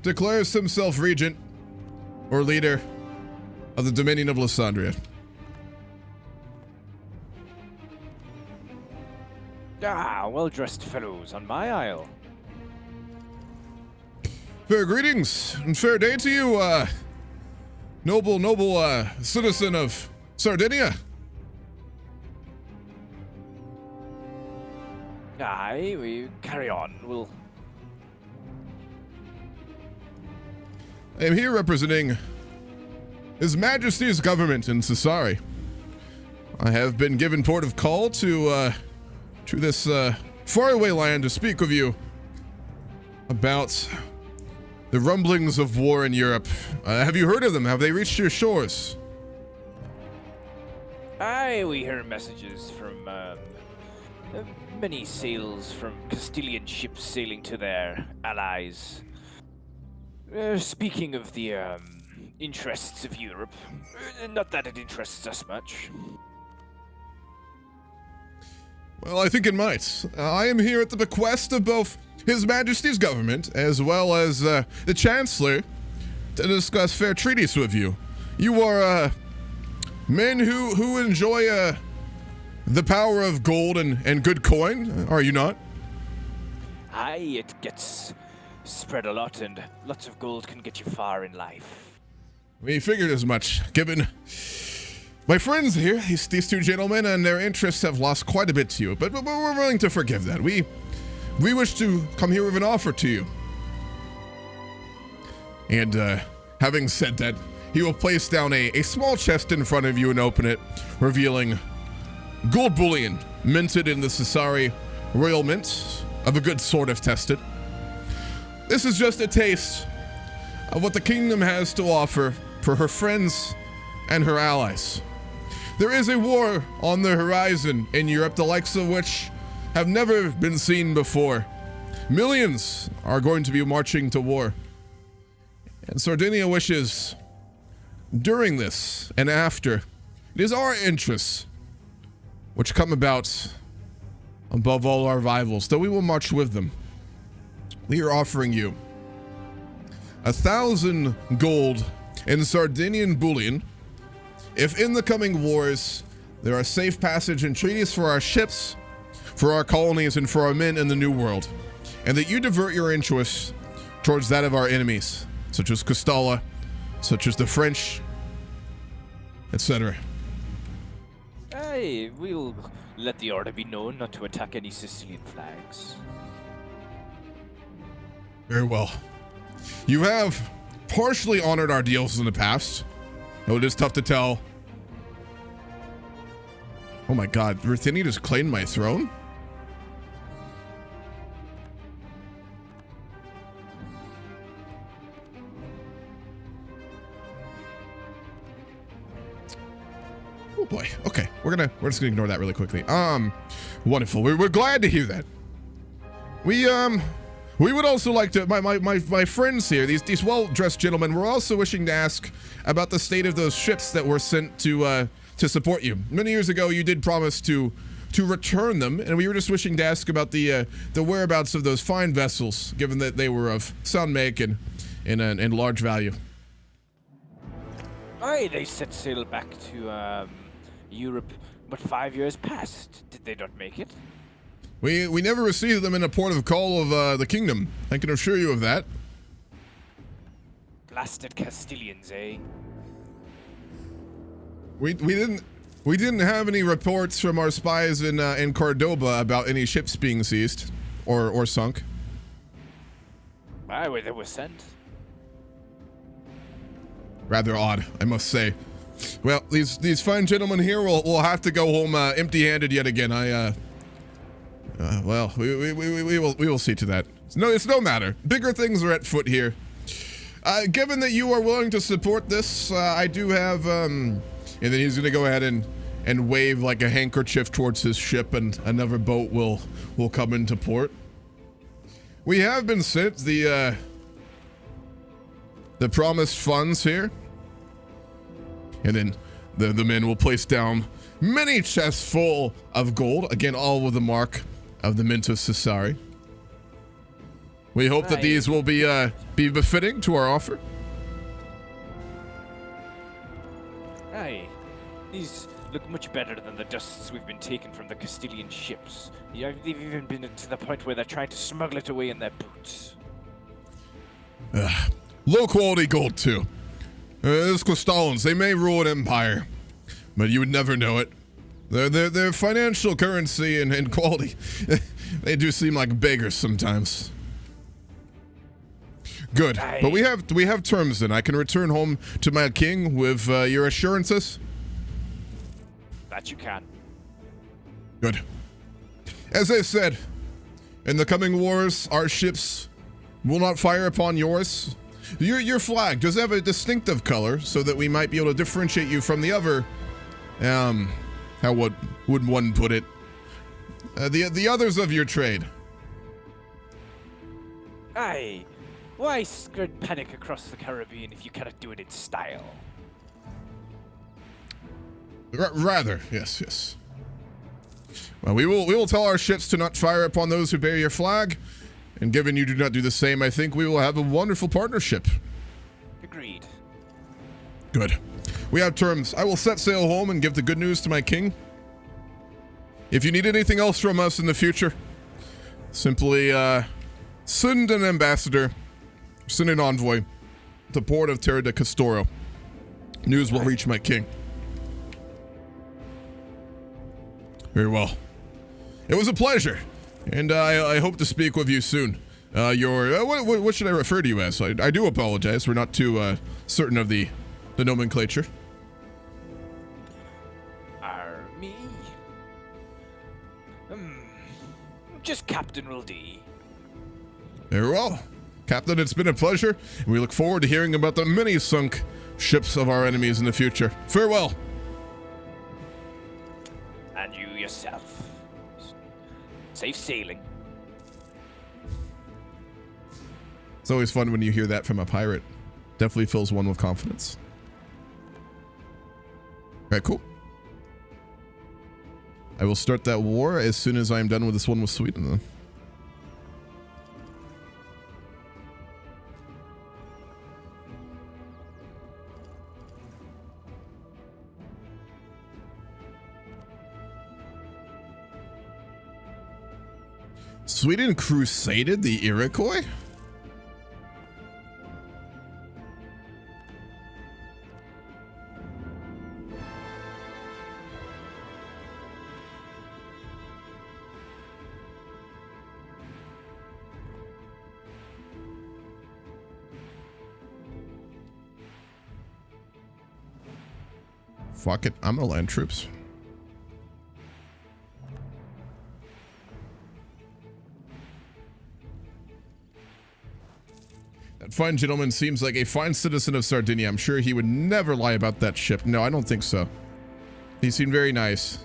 declares himself regent or leader of the Dominion of Lysandria. Ah, well-dressed fellows on my isle. Fair greetings and fair day to you, noble citizen of Sardinia. Aye, we carry on. We'll. I am here representing His Majesty's government in Sassari. I have been given port of call to this faraway land to speak with you about the rumblings of war in Europe. Have you heard of them? Have they reached your shores? Aye, we hear messages from many sails from Castilian ships sailing to their allies. Speaking of the interests of Europe, not that it interests us much. Well, I think it might. I am here at the bequest of both His Majesty's government as well as the Chancellor to discuss fair treaties with you. You are men who enjoy the power of gold and good coin, are you not? Aye, it gets spread a lot, and lots of gold can get you far in life. We figured as much, given My friends here, these two gentlemen and their interests have lost quite a bit to you, but we're willing to forgive that. We wish to come here with an offer to you. And having said that, he will place down a small chest in front of you and open it, revealing gold bullion minted in the Sassari Royal Mint of a good sort if tested. This is just a taste of what the kingdom has to offer for her friends and her allies. There is a war on the horizon in Europe, the likes of which have never been seen before. Millions are going to be marching to war. And Sardinia wishes, during this and after, it is our interests which come about above all our rivals, that we will march with them. We are offering you 1,000 gold in Sardinian bullion if in the coming wars there are safe passage and treaties for our ships, for our colonies, and for our men in the New World, and that you divert your interests towards that of our enemies, such as Castalla, such as the French, etc. Aye, we'll let the order be known not to attack any Sicilian flags. Very well. You have partially honored our deals in the past, though it is tough to tell. Oh my god, Ruthini just claimed my throne? Oh boy. Okay, we're just gonna ignore that really quickly. Wonderful. We're glad to hear that. We would also like to, my friends here, these well-dressed gentlemen, were also wishing to ask about the state of those ships that were sent to support you. Many years ago, you did promise to return them, and we were just wishing to ask about the whereabouts of those fine vessels, given that they were of sound make and large value. Aye, they set sail back to Europe, but 5 years passed. Did they not make it? We never received them in a port of call of the kingdom. I can assure you of that. Blasted Castilians, eh? We didn't have any reports from our spies in Cordoba about any ships being seized or sunk. Aye, where they were sent. Rather odd, I must say. Well, these fine gentlemen here will have to go home empty-handed yet again. Well, we will see to that. It's no matter. Bigger things are at foot here. Given that you are willing to support this, I do have and then he's gonna go ahead and wave like a handkerchief towards his ship, and another boat will come into port. We have been sent the promised funds here, and then the men will place down many chests full of gold, again all with the mark of the Mint of Sassari. We hope that these will be befitting to our offer. Aye, these look much better than the dusts we've been taking from the Castilian ships. Yeah, they've even been to the point where they're trying to smuggle it away in their boots. Low quality gold too. Those Castallans, they may rule an empire, but you would never know it. Their financial currency and quality, they do seem like beggars sometimes. Good, but we have terms then. I can return home to my king with your assurances. That you can. Good. As I said, in the coming wars, our ships will not fire upon yours. Your flag does have a distinctive color, so that we might be able to differentiate you from the other. How would one put it? The others of your trade. Aye. Why spread panic across the Caribbean if you cannot do it in style? Rather, yes. Well, we will tell our ships to not fire upon those who bear your flag, and given you do not do the same, I think we will have a wonderful partnership. Agreed. Good. We have terms. I will set sail home and give the good news to my king. If you need anything else from us in the future, simply send an ambassador, send an envoy to port of Terra de Castoro. News will reach my king. Very well. It was a pleasure, and I hope to speak with you soon. What should I refer to you as? I do apologize. We're not too certain of the nomenclature. Me? Just Captain will do. Very well. Captain, it's been a pleasure, and we look forward to hearing about the many sunk ships of our enemies in the future. Farewell. And you yourself. Safe sailing. It's always fun when you hear that from a pirate. Definitely fills one with confidence. Alright, cool. I will start that war as soon as I am done with this one with Sweden, then. Sweden crusaded the Iroquois? Fuck it, I'm gonna land troops. That fine gentleman seems like a fine citizen of Sardinia. I'm sure he would never lie about that ship. No, I don't think so. He seemed very nice.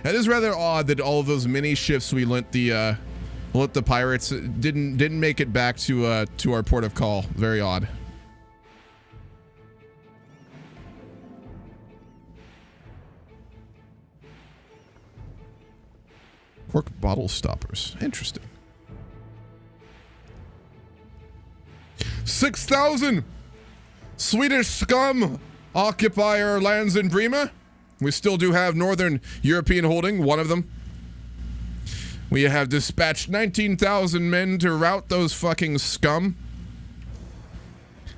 That is rather odd that all of those mini ships we lent the pirates didn't make it back to our port of call. Very odd. Cork bottle stoppers. Interesting. 6,000 Swedish scum occupy our lands in Brima. We still do have Northern European holding, one of them. We have dispatched 19,000 men to rout those fucking scum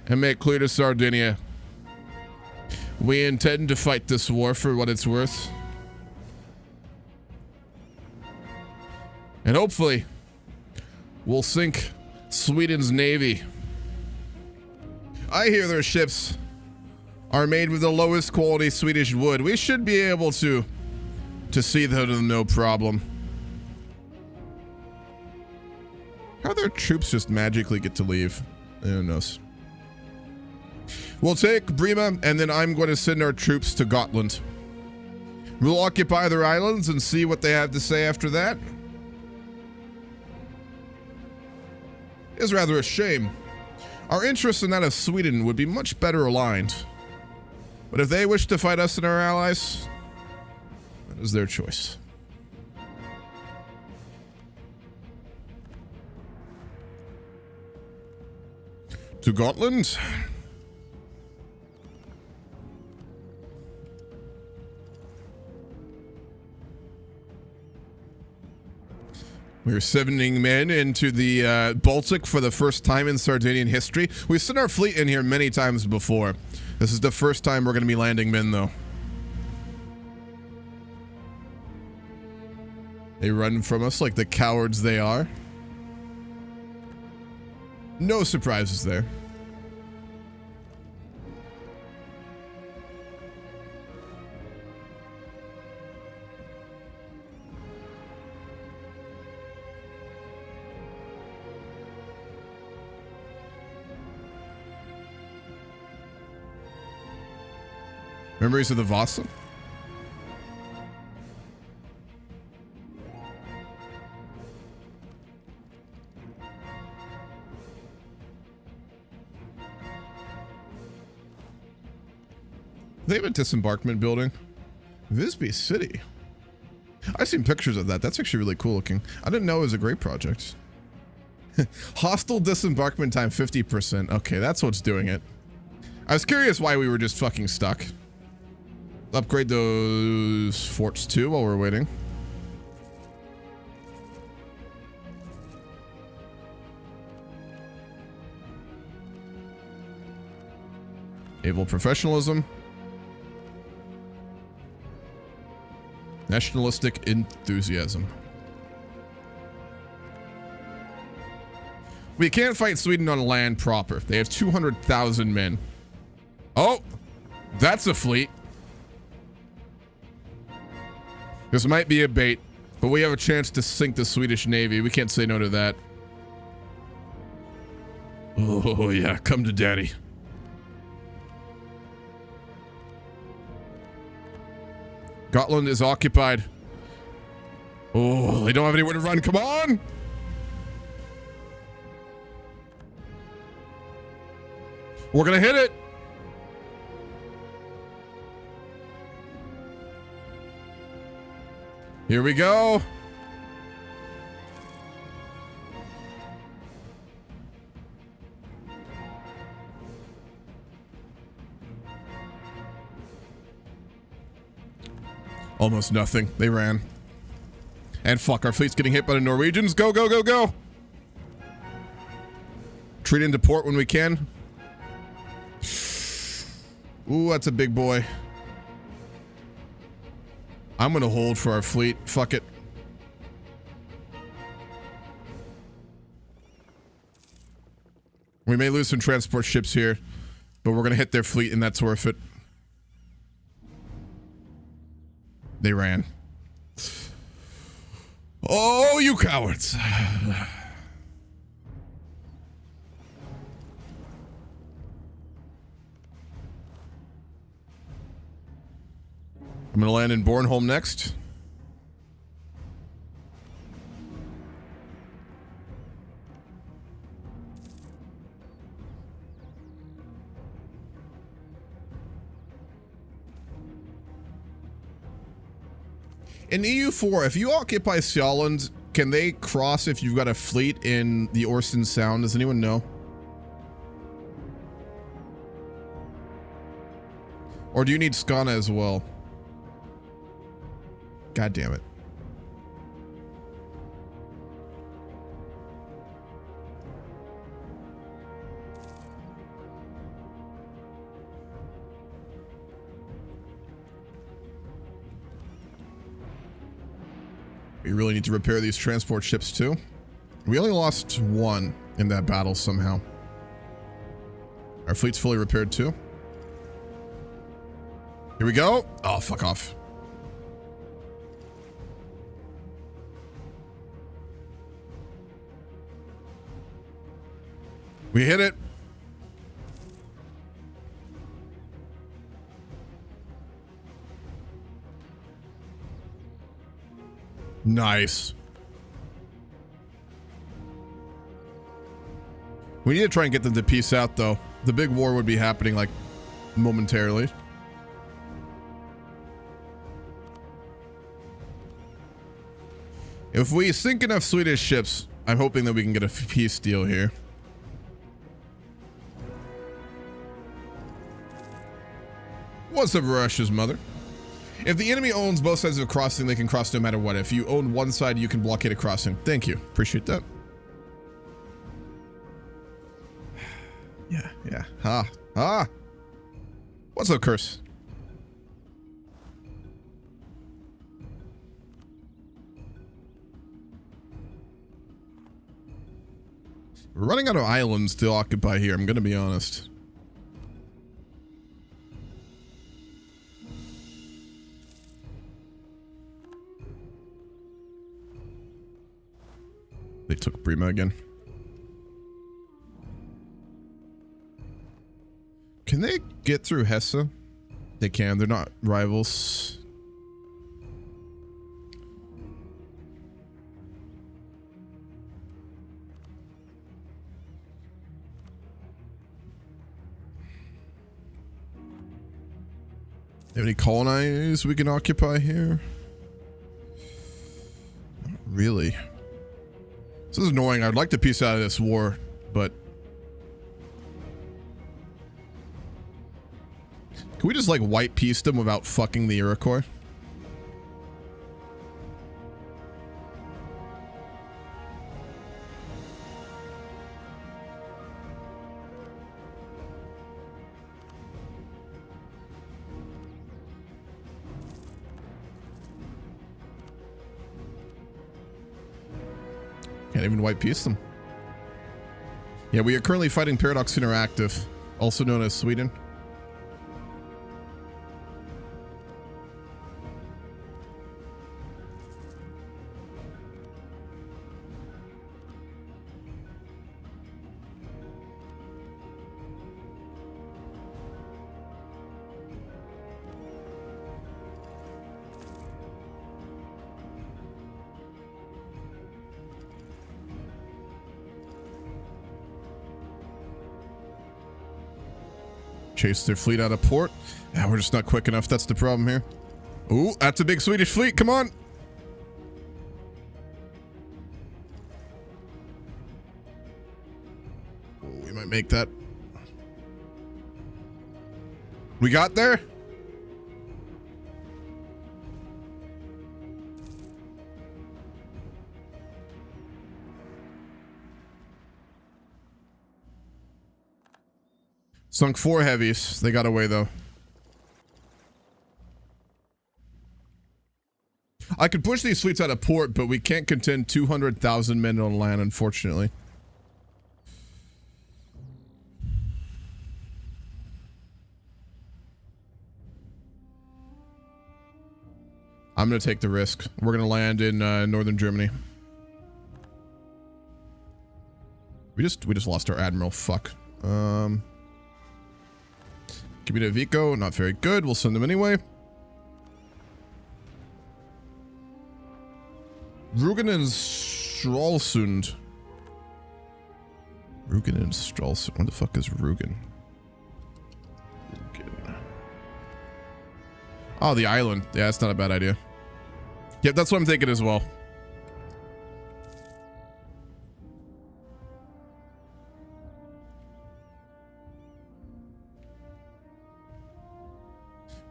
and make clear to Sardinia. We intend to fight this war for what it's worth. And hopefully, we'll sink Sweden's navy. I hear their ships are made with the lowest quality Swedish wood. We should be able to see them no problem. How their troops just magically get to leave? Who knows? We'll take Brima, and then I'm going to send our troops to Gotland. We'll occupy their islands and see what they have to say after that. It's rather a shame. Our interests and that of Sweden would be much better aligned. But if they wish to fight us and our allies, that is their choice. To Gotland. We're sending men into the Baltic for the first time in Sardinian history. We've sent our fleet in here many times before. This is the first time we're going to be landing men, though. They run from us like the cowards they are. No surprises there. Memories of the Vasa? They have a disembarkment building. Visby City. I've seen pictures of that. That's actually really cool looking. I didn't know it was a great project. Hostile disembarkment time 50%. Okay, that's what's doing it. I was curious why we were just fucking stuck. Upgrade those forts too while we're waiting. Naval professionalism. Nationalistic enthusiasm. We can't fight Sweden on land proper. They have 200,000 men. Oh, that's a fleet. This might be a bait, but we have a chance to sink the Swedish Navy. We can't say no to that. Oh, yeah, come to daddy. Gotland is occupied. Oh, they don't have anywhere to run. Come on! We're gonna hit it! Here we go! Almost nothing. They ran. And fuck, our fleet's getting hit by the Norwegians. Go, go, go, go! Retreat into port when we can. Ooh, that's a big boy. I'm gonna hold for our fleet. Fuck it. We may lose some transport ships here, but we're gonna hit their fleet and that's worth it. They ran. Oh, you cowards. I'm gonna land in Bornholm next. In EU4, if you occupy Sjælland, can they cross if you've got a fleet in the Øresund Sound? Does anyone know? Or do you need Skåne as well? God damn it. We really need to repair these transport ships too. We only lost one in that battle somehow. Our fleet's fully repaired too. Here we go. Oh, fuck off. We hit it. Nice. We need to try and get them to peace out, though. The big war would be happening, like, momentarily. If we sink enough Swedish ships, I'm hoping that we can get a peace deal here. What's up, Russia's mother? If the enemy owns both sides of a crossing, they can cross no matter what. If you own one side, you can blockade a crossing. Thank you. Appreciate that. Yeah, yeah. Ha. What's up, Curse? We're running out of islands to occupy here, I'm gonna be honest. They took Prima again. Can they get through Hesse? They can. They're not rivals. Have any colonies we can occupy here? Not really. This is annoying. I'd like to peace out of this war, but can we just like white peace them without fucking the Iroquois? Can't even white piece them. Yeah, we are currently fighting Paradox Interactive, also known as Sweden. Chase their fleet out of port. Yeah, we're just not quick enough. That's the problem here. Ooh, that's a big Swedish fleet. Come on. Ooh, we might make that. We got there? Sunk 4 heavies. They got away, though. I could push these fleets out of port, but we can't contend 200,000 men on land, unfortunately. I'm going to take the risk. We're going to land in northern Germany. We just lost our admiral. Fuck. Community Vico, not very good. We'll send them anyway. Rugen and Stralsund. Rugen and Stralsund. What the fuck is Rugen? Oh, the island. Yeah, that's not a bad idea. Yep, that's what I'm thinking as well.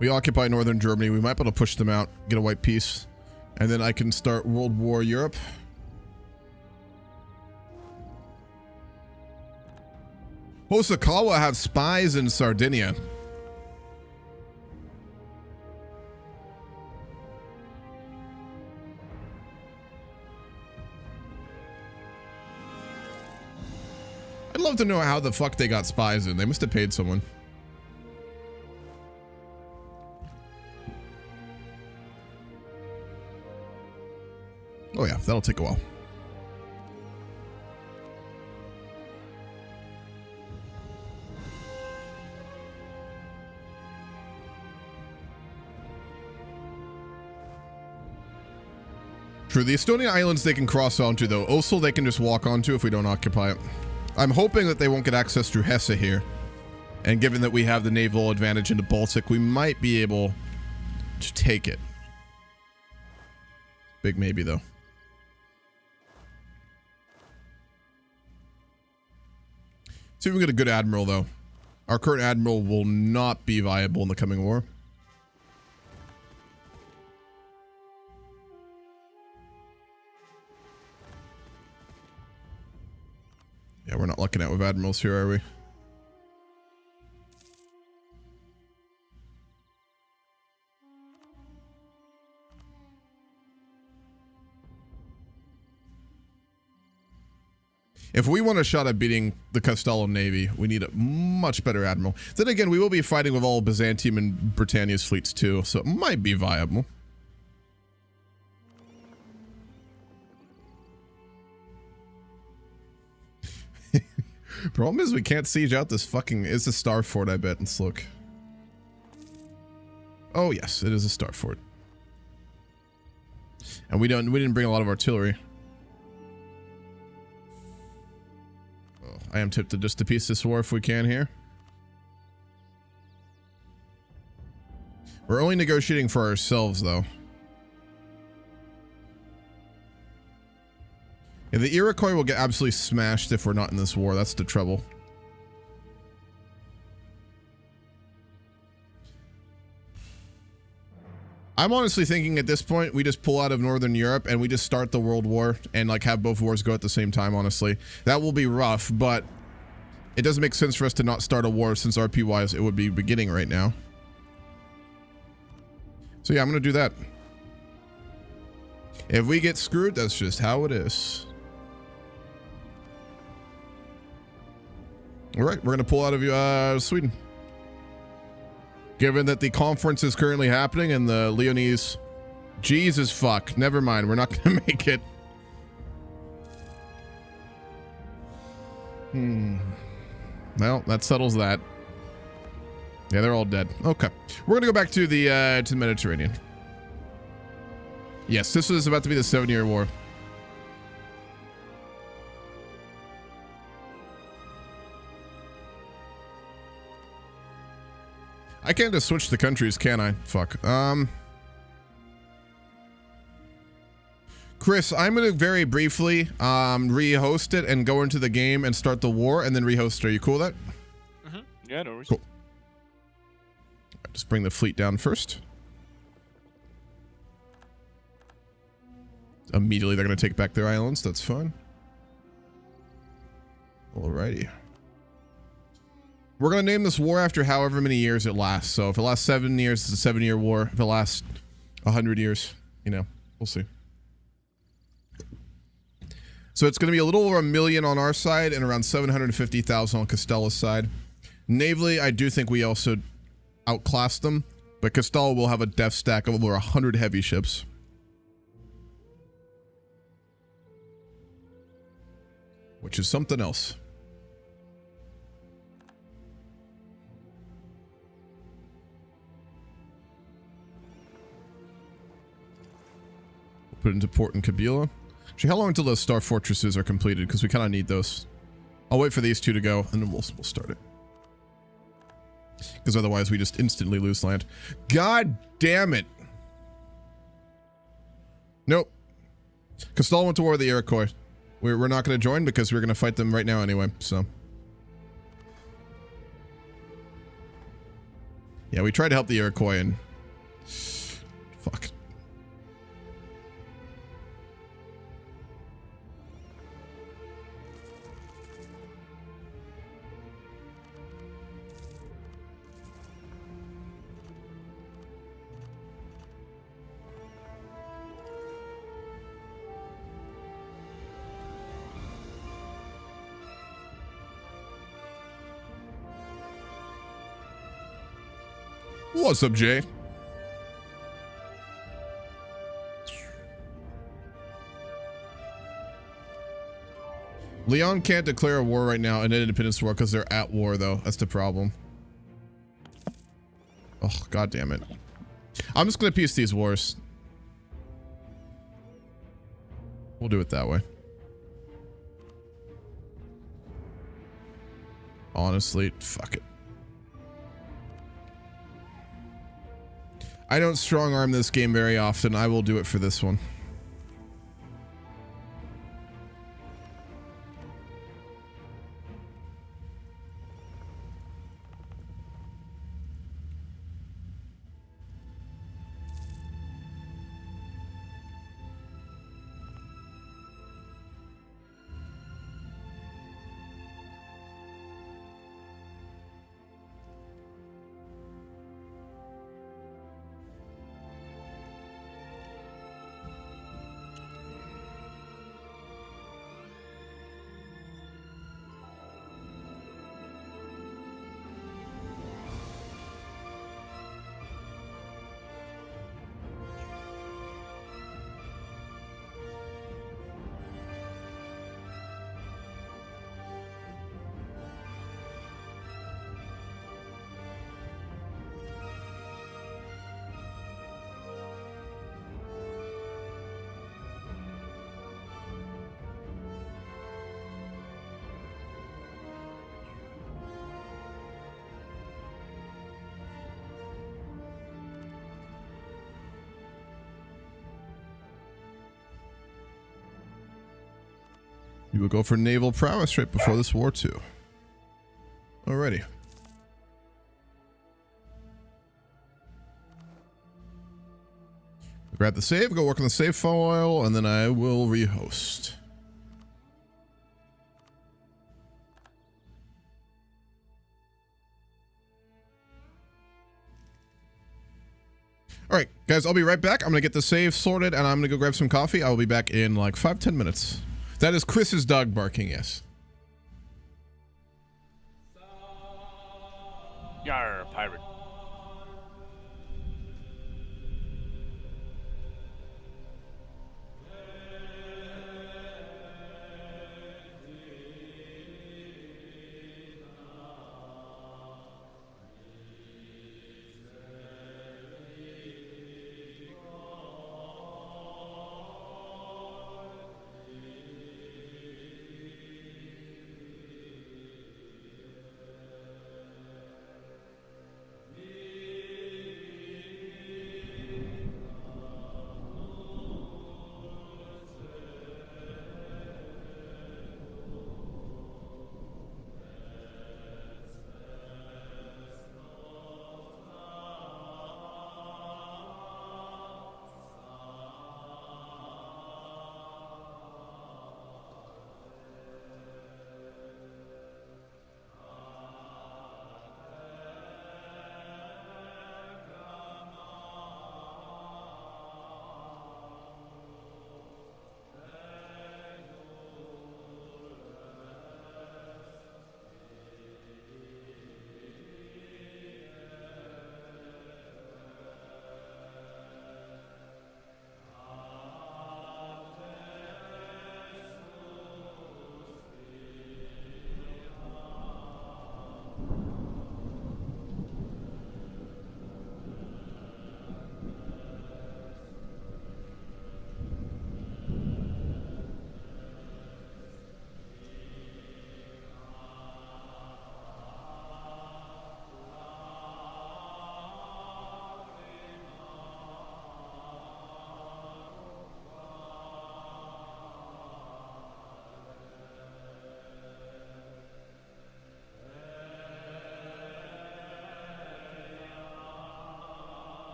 We occupy northern Germany. We might be able to push them out, get a white peace, and then I can start World War Europe. Hosokawa have spies in Sardinia. I'd love to know how the fuck they got spies in. They must have paid someone. Oh yeah, that'll take a while. True, the Estonia Islands they can cross onto though. Oslo they can just walk onto if we don't occupy it. I'm hoping that they won't get access through Hesse here. And given that we have the naval advantage into Baltic, we might be able to take it. Big maybe though. See if we get a good admiral, though. Our current admiral will not be viable in the coming war. Yeah, we're not looking out with admirals here, are we? If we want a shot at beating the Castalla Navy, we need a much better admiral. Then again, we will be fighting with all Byzantium and Britannia's fleets too, so it might be viable. Problem is we can't siege out this fucking... It's a star fort, I bet. Let's look. Oh yes, it is a star fort. And we didn't bring a lot of artillery. I am tempted just to piece this war if we can here. We're only negotiating for ourselves, though. Yeah, the Iroquois will get absolutely smashed if we're not in this war. That's the trouble. I'm honestly thinking at this point, we just pull out of Northern Europe and we just start the World War and like have both wars go at the same time, honestly. That will be rough, but it doesn't make sense for us to not start a war since RP-wise it would be beginning right now. So yeah, I'm going to do that. If we get screwed, that's just how it is. All right, we're gonna pull out of Sweden. Given that the conference is currently happening and the Leonese, Jesus fuck, never mind, we're not gonna make it. Well, that settles that. Yeah, they're all dead. Okay, we're gonna go back to the Mediterranean. Yes, this is about to be the 7-year war. I can't just switch the countries, can I? Fuck. Chris, I'm gonna very briefly re-host it and go into the game and start the war and then re-host it. Are you cool with that? Mm-hmm. Yeah, no worries. Cool. Just bring the fleet down first. Immediately they're gonna take back their islands. That's fine. Alrighty. We're gonna name this war after however many years it lasts. So if it lasts 7 years, it's a 7-year war. If it lasts 100 years, you know, we'll see. So it's gonna be a little over 1 million on our side and around 750,000 on Castella's side. Navally, I do think we also outclassed them, but Castalla will have a death stack of over 100 heavy ships. Which is something else. Put it into port in Kabila. Actually, how long until those star fortresses are completed? Because we kind of need those. I'll wait for these two to go, and then we'll start it. Because otherwise, we just instantly lose land. God damn it! Nope. Castalla went to war with the Iroquois. We're not going to join because we're going to fight them right now anyway. So, yeah, we tried to help the Iroquois and fuck. What's up, Jay? Leon can't declare a war right now, an independence war, because they're at war, though. That's the problem. Oh, god damn it. I'm just gonna piece these wars. We'll do it that way. Honestly, fuck it. I don't strong arm this game very often. I will do it for this one. You will go for naval prowess right before this war too. Alrighty. Grab the save, go work on the save file, and then I will rehost. Alright, guys, I'll be right back. I'm gonna get the save sorted, and I'm gonna go grab some coffee. I'll be back in like 5-10 minutes. That is Chris's dog barking, yes. Yar, pirate.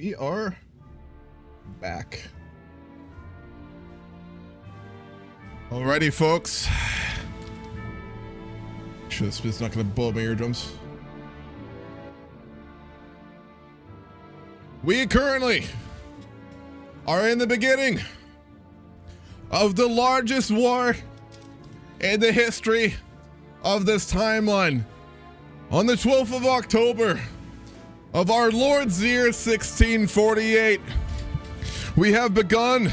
We are back. Alrighty, folks. Sure, this is not gonna blow my eardrums. We currently are in the beginning of the largest war in the history of this timeline. On the 12th of October of our Lord's year 1648, we have begun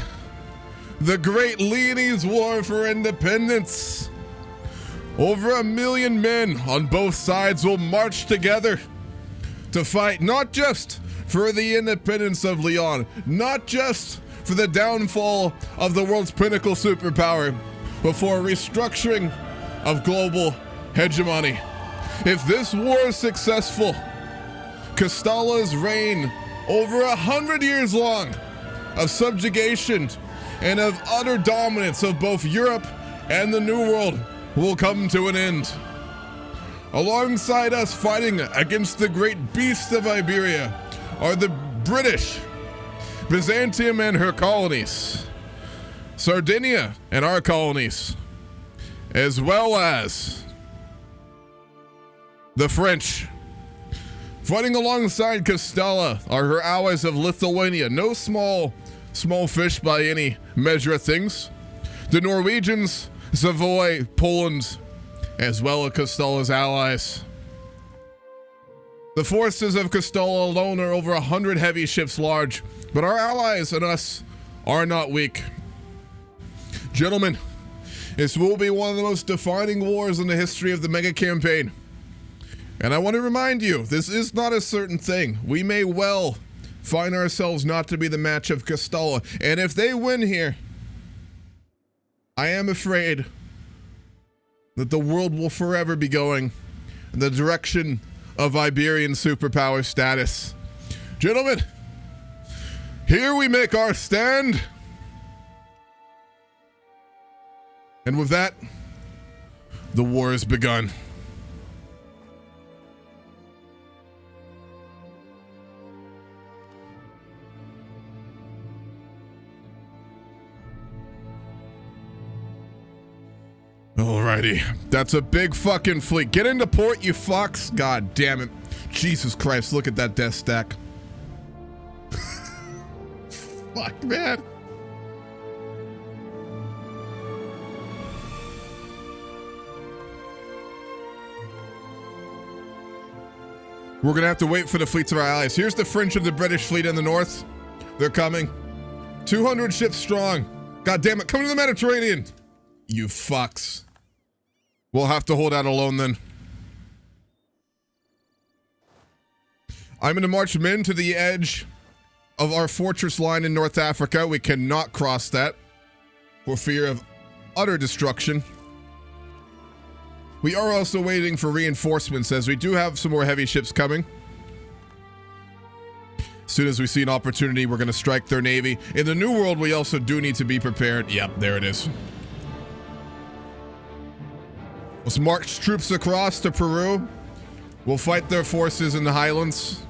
the Great Leonese War for Independence. Over 1 million men on both sides will march together to fight not just for the independence of Leon, not just for the downfall of the world's pinnacle superpower, but for restructuring of global hegemony. If this war is successful, Castalla's reign, over 100 years long of subjugation and of utter dominance of both Europe and the New World, will come to an end. Alongside us fighting against the great beast of Iberia are the British, Byzantium and her colonies, Sardinia and our colonies, as well as the French. Fighting alongside Castalla are her allies of Lithuania, no small fish by any measure of things, the Norwegians, Savoy, Poland, as well as Castalla's allies. The forces of Castalla alone are over 100 heavy ships large, but our allies and us are not weak. Gentlemen, this will be one of the most defining wars in the history of the mega campaign. And I want to remind you, this is not a certain thing. We may well find ourselves not to be the match of Castalla. And if they win here, I am afraid that the world will forever be going in the direction of Iberian superpower status. Gentlemen, here we make our stand. And with that, the war has begun. Alrighty, that's a big fucking fleet. Get into port, you fucks. God damn it. Jesus Christ, look at that death stack. Fuck, man. We're gonna have to wait for the fleets of our allies. Here's the French and the British fleet in the north. They're coming. 200 ships strong. God damn it, come to the Mediterranean. You fucks. We'll have to hold out alone then. I'm gonna march men to the edge of our fortress line in North Africa. We cannot cross that for fear of utter destruction. We are also waiting for reinforcements, as we do have some more heavy ships coming. As soon as we see an opportunity, we're gonna strike their navy. In the New World, we also do need to be prepared. Yep, there it is. Let's march troops across to Peru. We'll fight their forces in the highlands.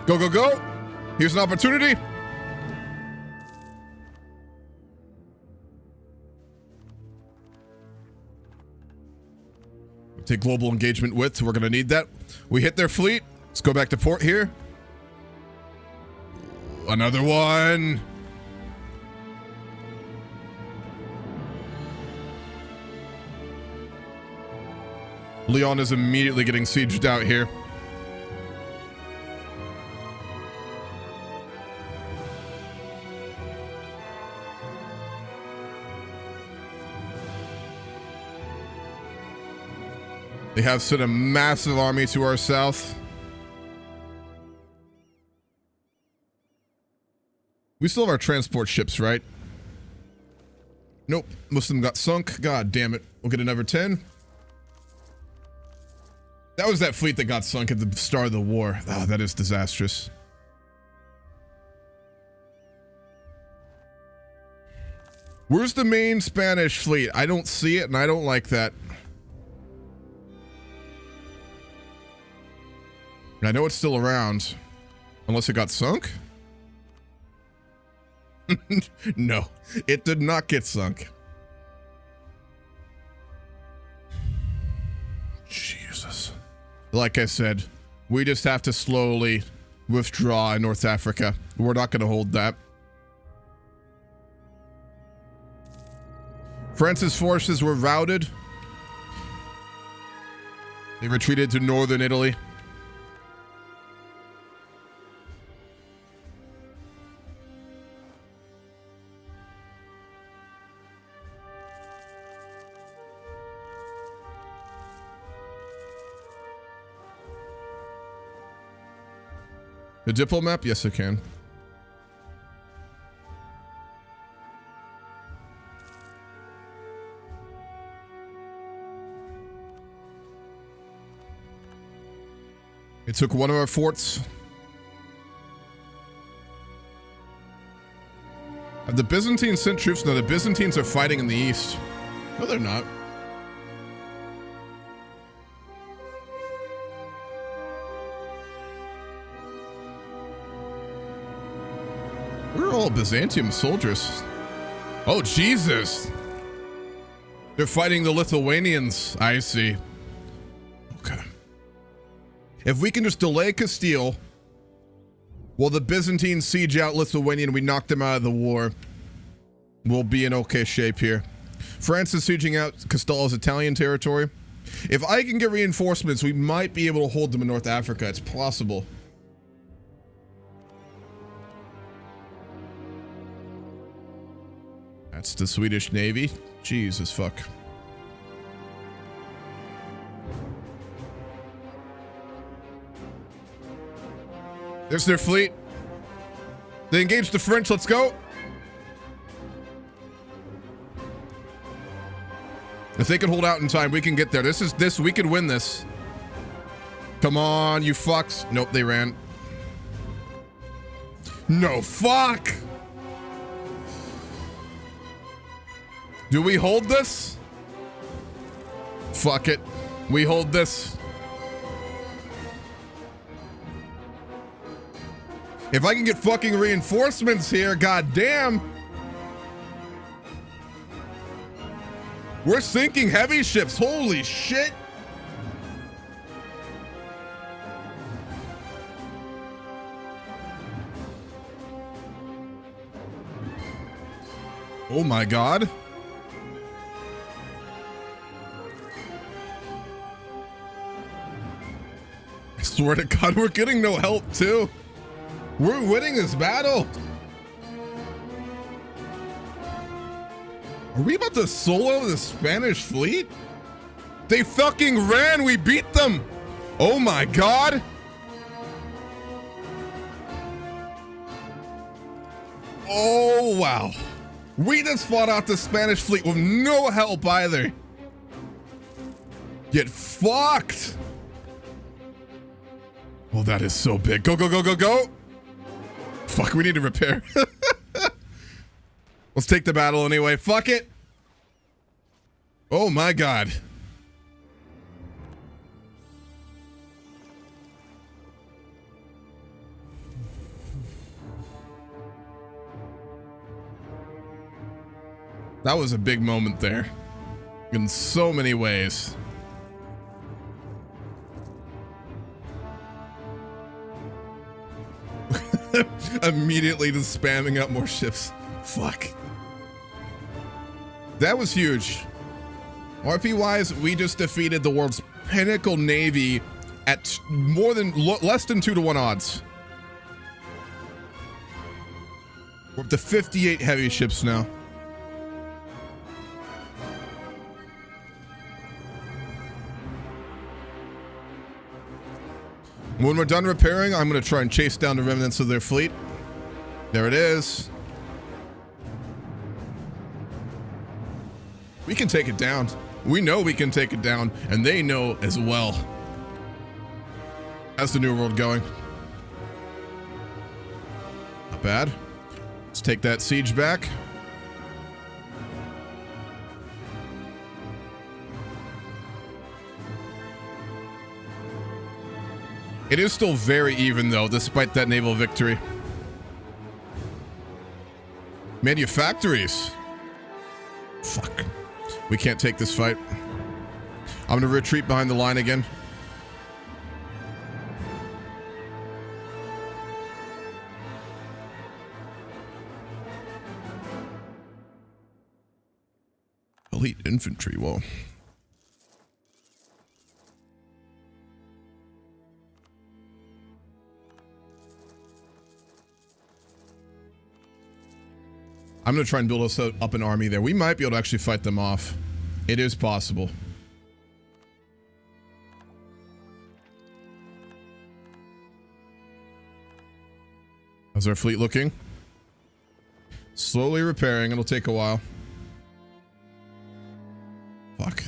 Go, go, go. Here's an opportunity. Take global engagement width. We're going to need that. We hit their fleet. Let's go back to port here. Another one. Leon is immediately getting sieged out here. They have sent a massive army to our south. We still have our transport ships, right? Nope. Most of them got sunk. God damn it. We'll get another 10. That was that fleet that got sunk at the start of the war. Oh, that is disastrous. Where's the main Spanish fleet? I don't see it, and I don't like that. I know it's still around. Unless it got sunk? No, it did not get sunk. Jesus. Like I said, we just have to slowly withdraw in North Africa. We're not going to hold that. France's forces were routed. They retreated to northern Italy. The diplomat? Yes, I can. It took one of our forts. Have the Byzantines sent troops? No, the Byzantines are fighting in the east. No, they're not. We're all Byzantium soldiers. Oh, Jesus. They're fighting the Lithuanians. I see. Okay. If we can just delay Castile while the Byzantines siege out Lithuania and we knock them out of the war, we'll be in okay shape here. France is sieging out Castalla's Italian territory. If I can get reinforcements, we might be able to hold them in North Africa. It's possible. That's the Swedish Navy. Jesus fuck. There's their fleet. They engaged the French. Let's go. If they can hold out in time, we can get there. We could win this. Come on, you fucks. Nope, they ran. No, fuck. Do we hold this? Fuck it. We hold this. If I can get fucking reinforcements here, goddamn. We're sinking heavy ships. Holy shit. Oh my God. I swear to God, we're getting no help too. We're winning this battle. Are we about to solo the Spanish fleet? They fucking ran. We beat them. Oh my God. Oh, wow. We just fought out the Spanish fleet with no help either. Get fucked. Oh, that is so big. Go, go, go, go, go. Fuck, we need to repair. Let's take the battle anyway. Fuck it. Oh my God. That was a big moment there. In so many ways. Immediately just spamming up more ships. Fuck. That was huge. RP wise, we just defeated the world's pinnacle navy at less than 2-to-1 odds. We're up to 58 heavy ships now. When we're done repairing, I'm going to try and chase down the remnants of their fleet. There it is. We can take it down. We know we can take it down, and they know as well. How's the New World going? Not bad. Let's take that siege back. It is still very even, though, despite that naval victory. Manufactories. Fuck. We can't take this fight. I'm gonna retreat behind the line again. Elite infantry, whoa. I'm going to try and build us up an army there. We might be able to actually fight them off. It is possible. How's our fleet looking? Slowly repairing. It'll take a while. Fuck.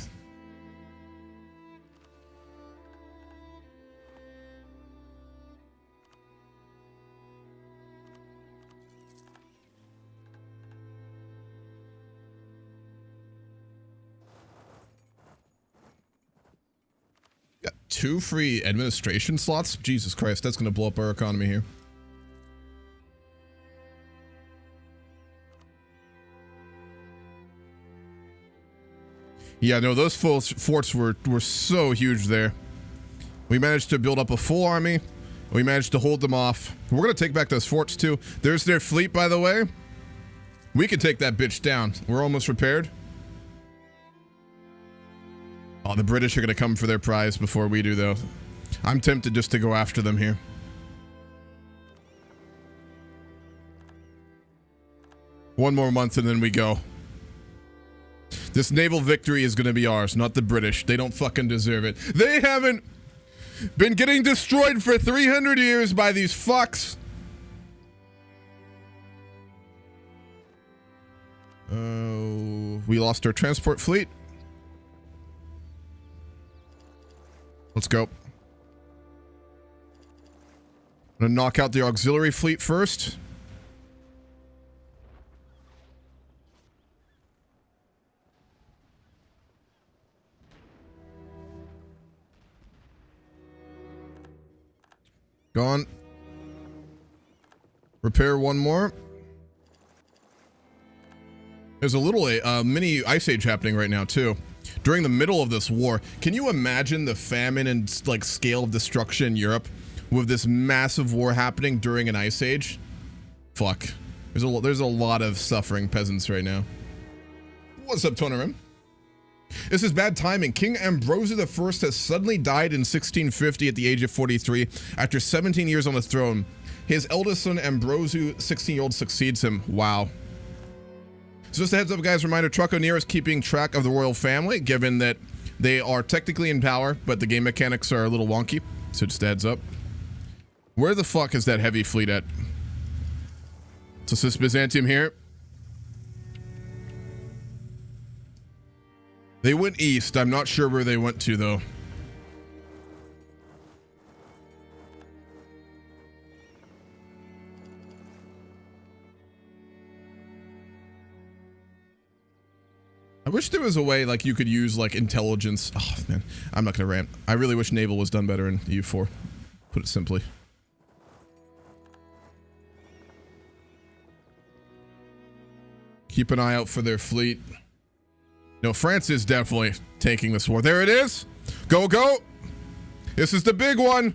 Got 2 free administration slots? Jesus Christ, that's gonna blow up our economy here. Yeah, no, those forts were so huge there. We managed to build up a full army. We managed to hold them off. We're gonna take back those forts too. There's their fleet, by the way. We could take that bitch down. We're almost repaired. Oh, the British are gonna come for their prize before we do, though. I'm tempted just to go after them here. One more month and then we go. This naval victory is gonna be ours, not the British. They don't fucking deserve it. They haven't been getting destroyed for 300 years by these fucks. We lost our transport fleet. Let's go. I'm gonna knock out the auxiliary fleet first. Gone. Repair one more. There's a little mini ice age happening right now too. During the middle of this war, can you imagine the famine and like scale of destruction in Europe with this massive war happening during an ice age? Fuck. There's a lot of suffering peasants right now. What's up, Tonerim? This is bad timing. King Ambrosio I has suddenly died in 1650 at the age of 43 after 17 years on the throne. His eldest son, Ambrosio, 16-year-old, succeeds him. Wow. So just a heads up, guys, reminder, Truckoneer is keeping track of the royal family, given that they are technically in power, but the game mechanics are a little wonky. So just a heads up. Where the fuck is that heavy fleet at? So this Byzantium here. They went east. I'm not sure where they went to, though. I wish there was a way, like, you could use, like, intelligence. Oh, man. I'm not gonna rant. I really wish naval was done better in EU4. Put it simply. Keep an eye out for their fleet. No, France is definitely taking this war. There it is. Go, go. This is the big one.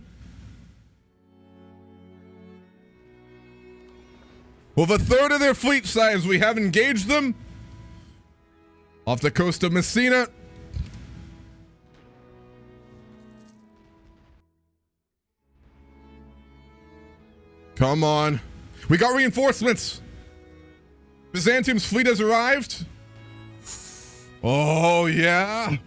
With a third of their fleet size, we have engaged them off the coast of Messina. Come on. We got reinforcements. Byzantium's fleet has arrived. Oh, yeah.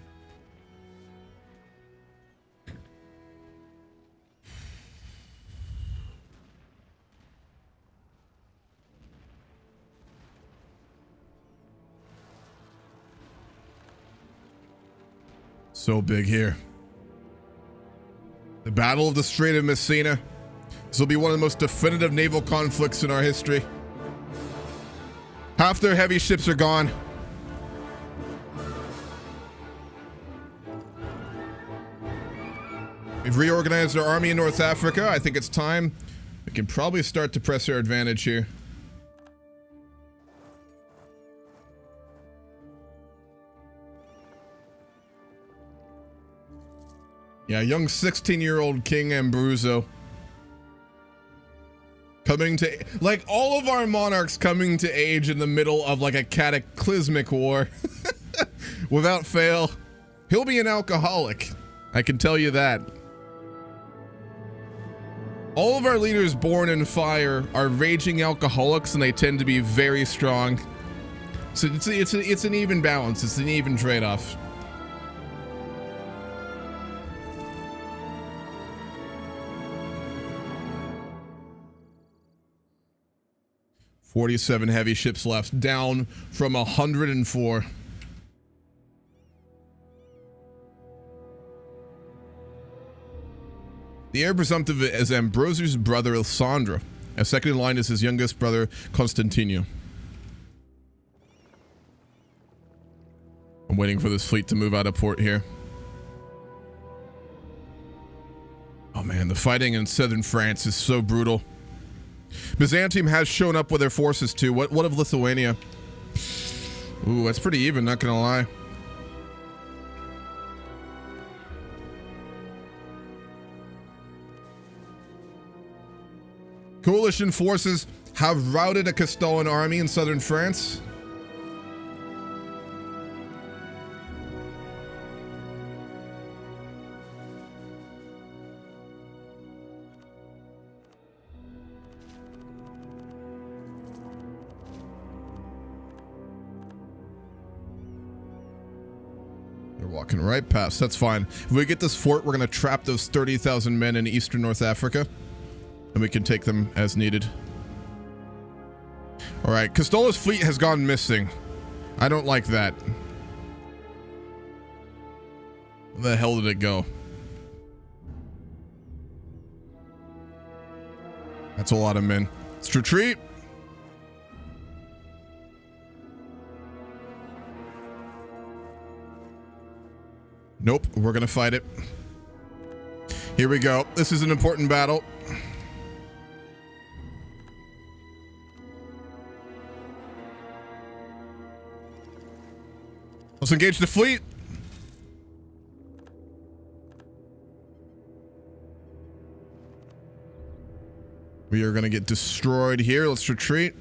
So big here. The Battle of the Strait of Messina. This will be one of the most definitive naval conflicts in our history. Half their heavy ships are gone. We've reorganized our army in North Africa. I think it's time. We can probably start to press our advantage here. Yeah, young 16-year-old King Abruzzo. Coming to, like, all of our monarchs coming to age in the middle of, like, a cataclysmic war. Without fail. He'll be an alcoholic. I can tell you that. All of our leaders born in fire are raging alcoholics, and they tend to be very strong. So it's an even balance. It's an even trade-off. $47 heavy ships left, down from 104. The heir presumptive is Ambrosio's brother Alessandro. As second in line is his youngest brother Constantino. I'm waiting for this fleet to move out of port here. Oh man, the fighting in southern France is so brutal. Byzantium has shown up with their forces too. What of Lithuania? Ooh, that's pretty even, not gonna lie. Coalition forces have routed a Castallan army in southern France. They're walking right past. That's fine. If we get this fort, we're going to trap those 30,000 men in eastern North Africa. And we can take them as needed. All right, Castalla's fleet has gone missing. I don't like that. Where the hell did it go? That's a lot of men. Let's retreat. Nope, we're gonna fight it. Here we go. This is an important battle. Let's engage the fleet. We are going to get destroyed here. Let's retreat.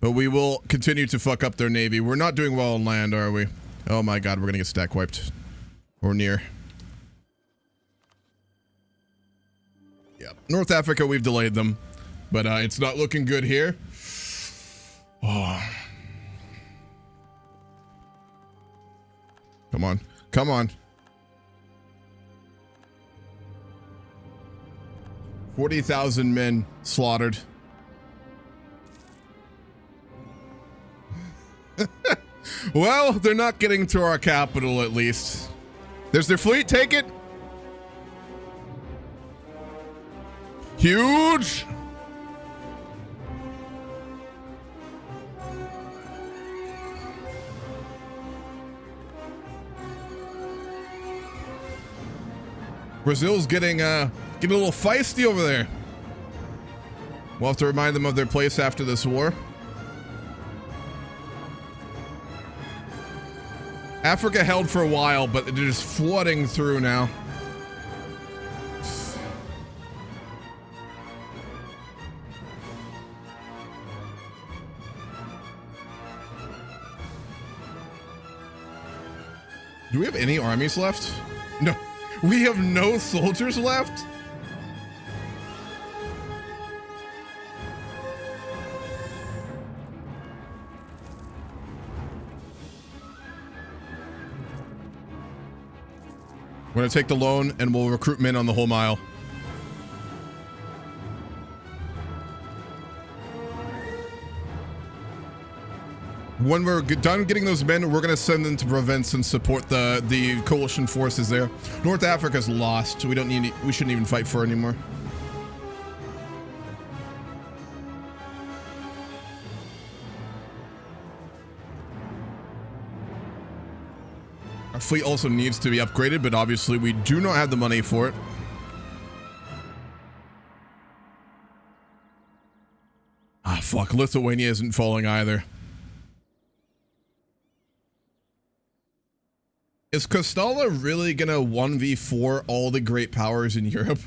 But we will continue to fuck up their navy. We're not doing well on land, are we? Oh my god, we're going to get stack wiped. Or near. Yeah. North Africa, we've delayed them. But it's not looking good here. Oh. Come on. Come on. 40,000 men slaughtered. Well, they're not getting to our capital at least. There's their fleet. Take it. Huge. Brazil's getting a little feisty over there. We'll have to remind them of their place after this war. Africa held for a while, but they're just flooding through now. Do we have any armies left? No. We have no soldiers left? We're gonna take the loan and we'll recruit men on the whole mile. When we're done getting those men, we're gonna send them to Provence and support the coalition forces there. North Africa's lost. We shouldn't even fight for it anymore. Our fleet also needs to be upgraded, but obviously we do not have the money for it. Ah, fuck. Lithuania isn't falling either. Is Castalla really gonna 1v4 all the great powers in Europe?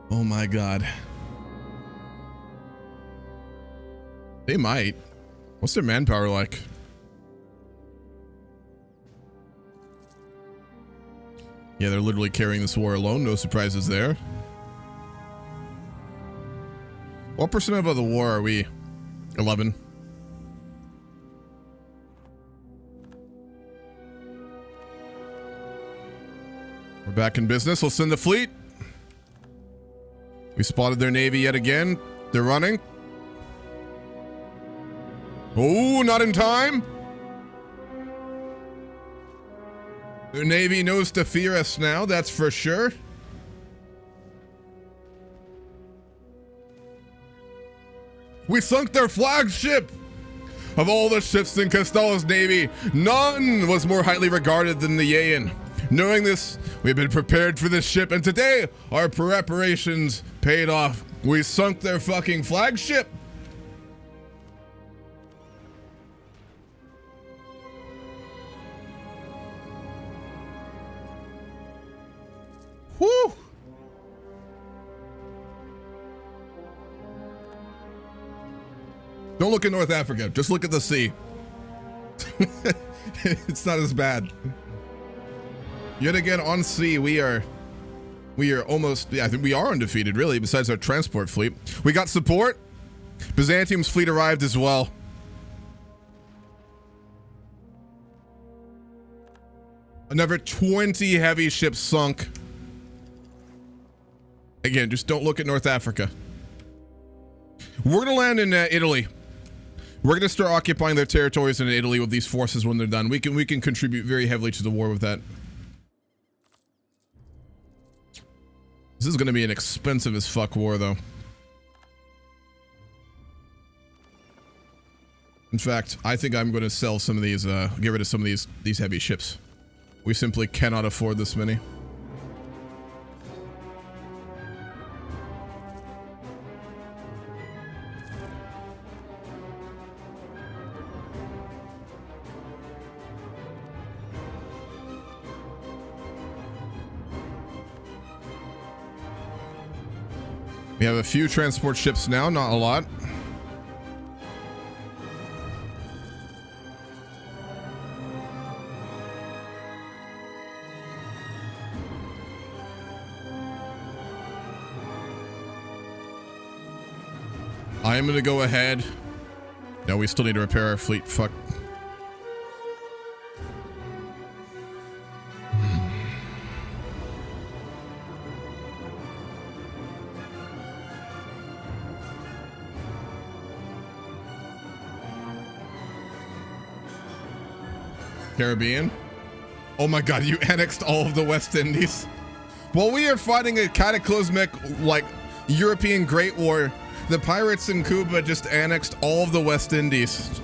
Oh my god. They might. What's their manpower like? Yeah, they're literally carrying this war alone. No surprises there. What percent of the war are we? 11. We're back in business. We'll send the fleet. We spotted their navy yet again. They're running. Oh, not in time. Their navy knows to fear us now, that's for sure. We sunk their flagship! Of all the ships in Castalla's navy, none was more highly regarded than the Aegean. Knowing this, we've been prepared for this ship, and today, our preparations paid off. We sunk their fucking flagship! Whew! Don't look at North Africa, just look at the sea. It's not as bad. Yet again, on sea, we are almost, yeah, I think we are undefeated, really, besides our transport fleet. We got support. Byzantium's fleet arrived as well. Another 20 heavy ships sunk. Again, just don't look at North Africa. We're gonna land in Italy. We're gonna start occupying their territories in Italy with these forces when they're done. We can contribute very heavily to the war with that. This is gonna be an expensive as fuck war, though. In fact, I think I'm gonna sell some of these, get rid of some of these heavy ships. We simply cannot afford this many. We have a few transport ships now, not a lot. I am gonna go ahead. No, we still need to repair our fleet. Fuck. Caribbean. Oh my god, you annexed all of the West Indies. While we are fighting a cataclysmic, like, European Great War, the pirates in Cuba just annexed all of the West Indies.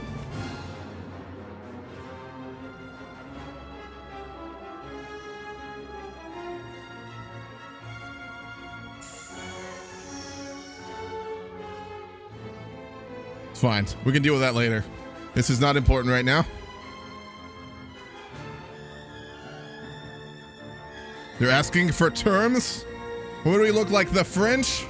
It's fine. We can deal with that later. This is not important right now. They're asking for terms? What do we look like, the French?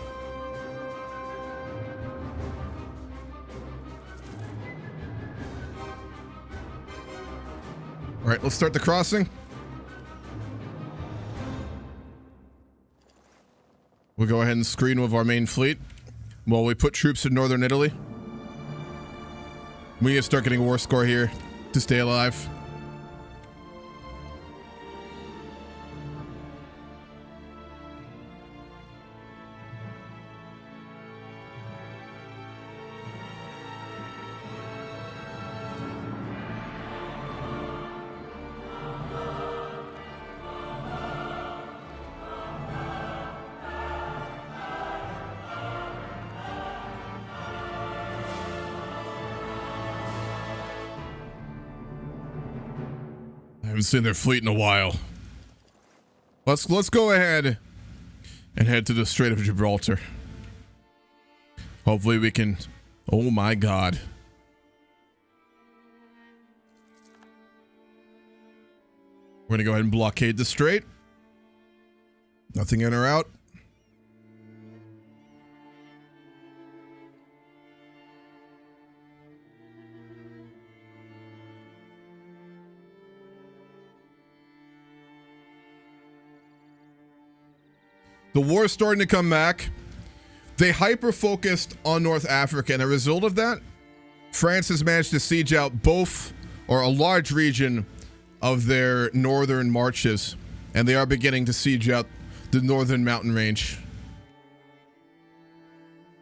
All right, let's start the crossing. We'll go ahead and screen with our main fleet while we put troops in northern Italy. We need to start getting a war score here to stay alive. haven't seen their fleet in a while. Let's go ahead and head to the Strait of Gibraltar. Hopefully we can... Oh my god. We're gonna go ahead and blockade the strait. Nothing in or out. The war's starting to come back. They hyper-focused on North Africa, and a result of that, France has managed to siege out both, or a large region, of their northern marches, and they are beginning to siege out the northern mountain range.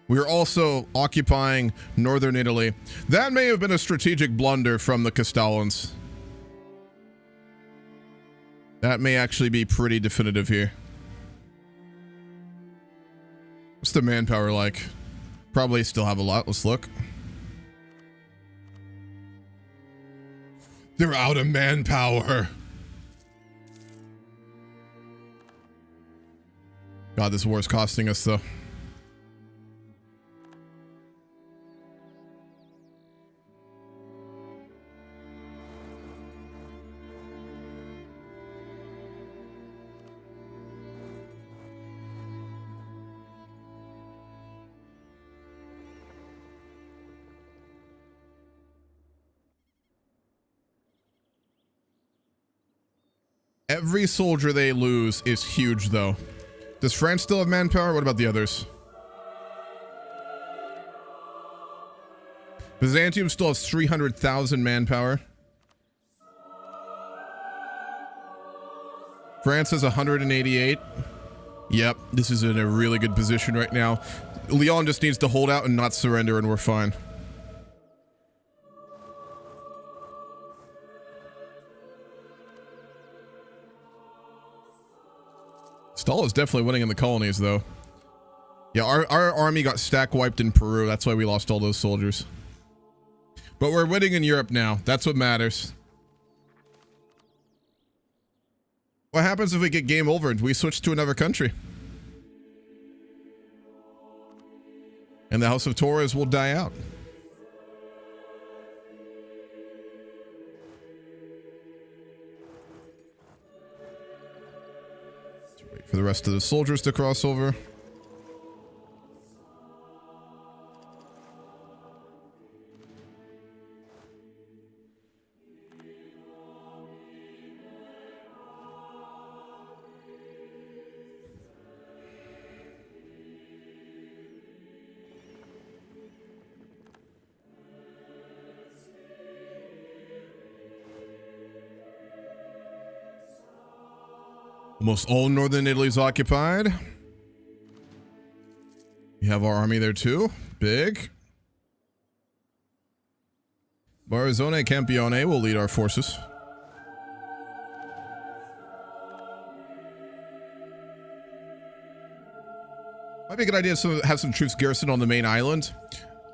We are also occupying northern Italy. That may have been a strategic blunder from the Castallans. That may actually be pretty definitive here. What's the manpower like? Probably still have a lot. Let's look. They're out of manpower. God, this war is costing us, though. Every soldier they lose is huge, though. Does France still have manpower? What about the others? Byzantium still has 300,000 manpower. France has 188. Yep, this is in a really good position right now. Lyon just needs to hold out and not surrender, and we're fine. Castalla is definitely winning in the colonies, though. Yeah, our army got stack wiped in Peru. That's why we lost all those soldiers. But we're winning in Europe now. That's what matters. What happens if we get game over and we switch to another country? And the House of Torres will die out. For the rest of the soldiers to cross over. Almost all northern Italy is occupied. We have our army there too. Big. Barzone Campione will lead our forces. Might be a good idea to have some troops garrisoned on the main island.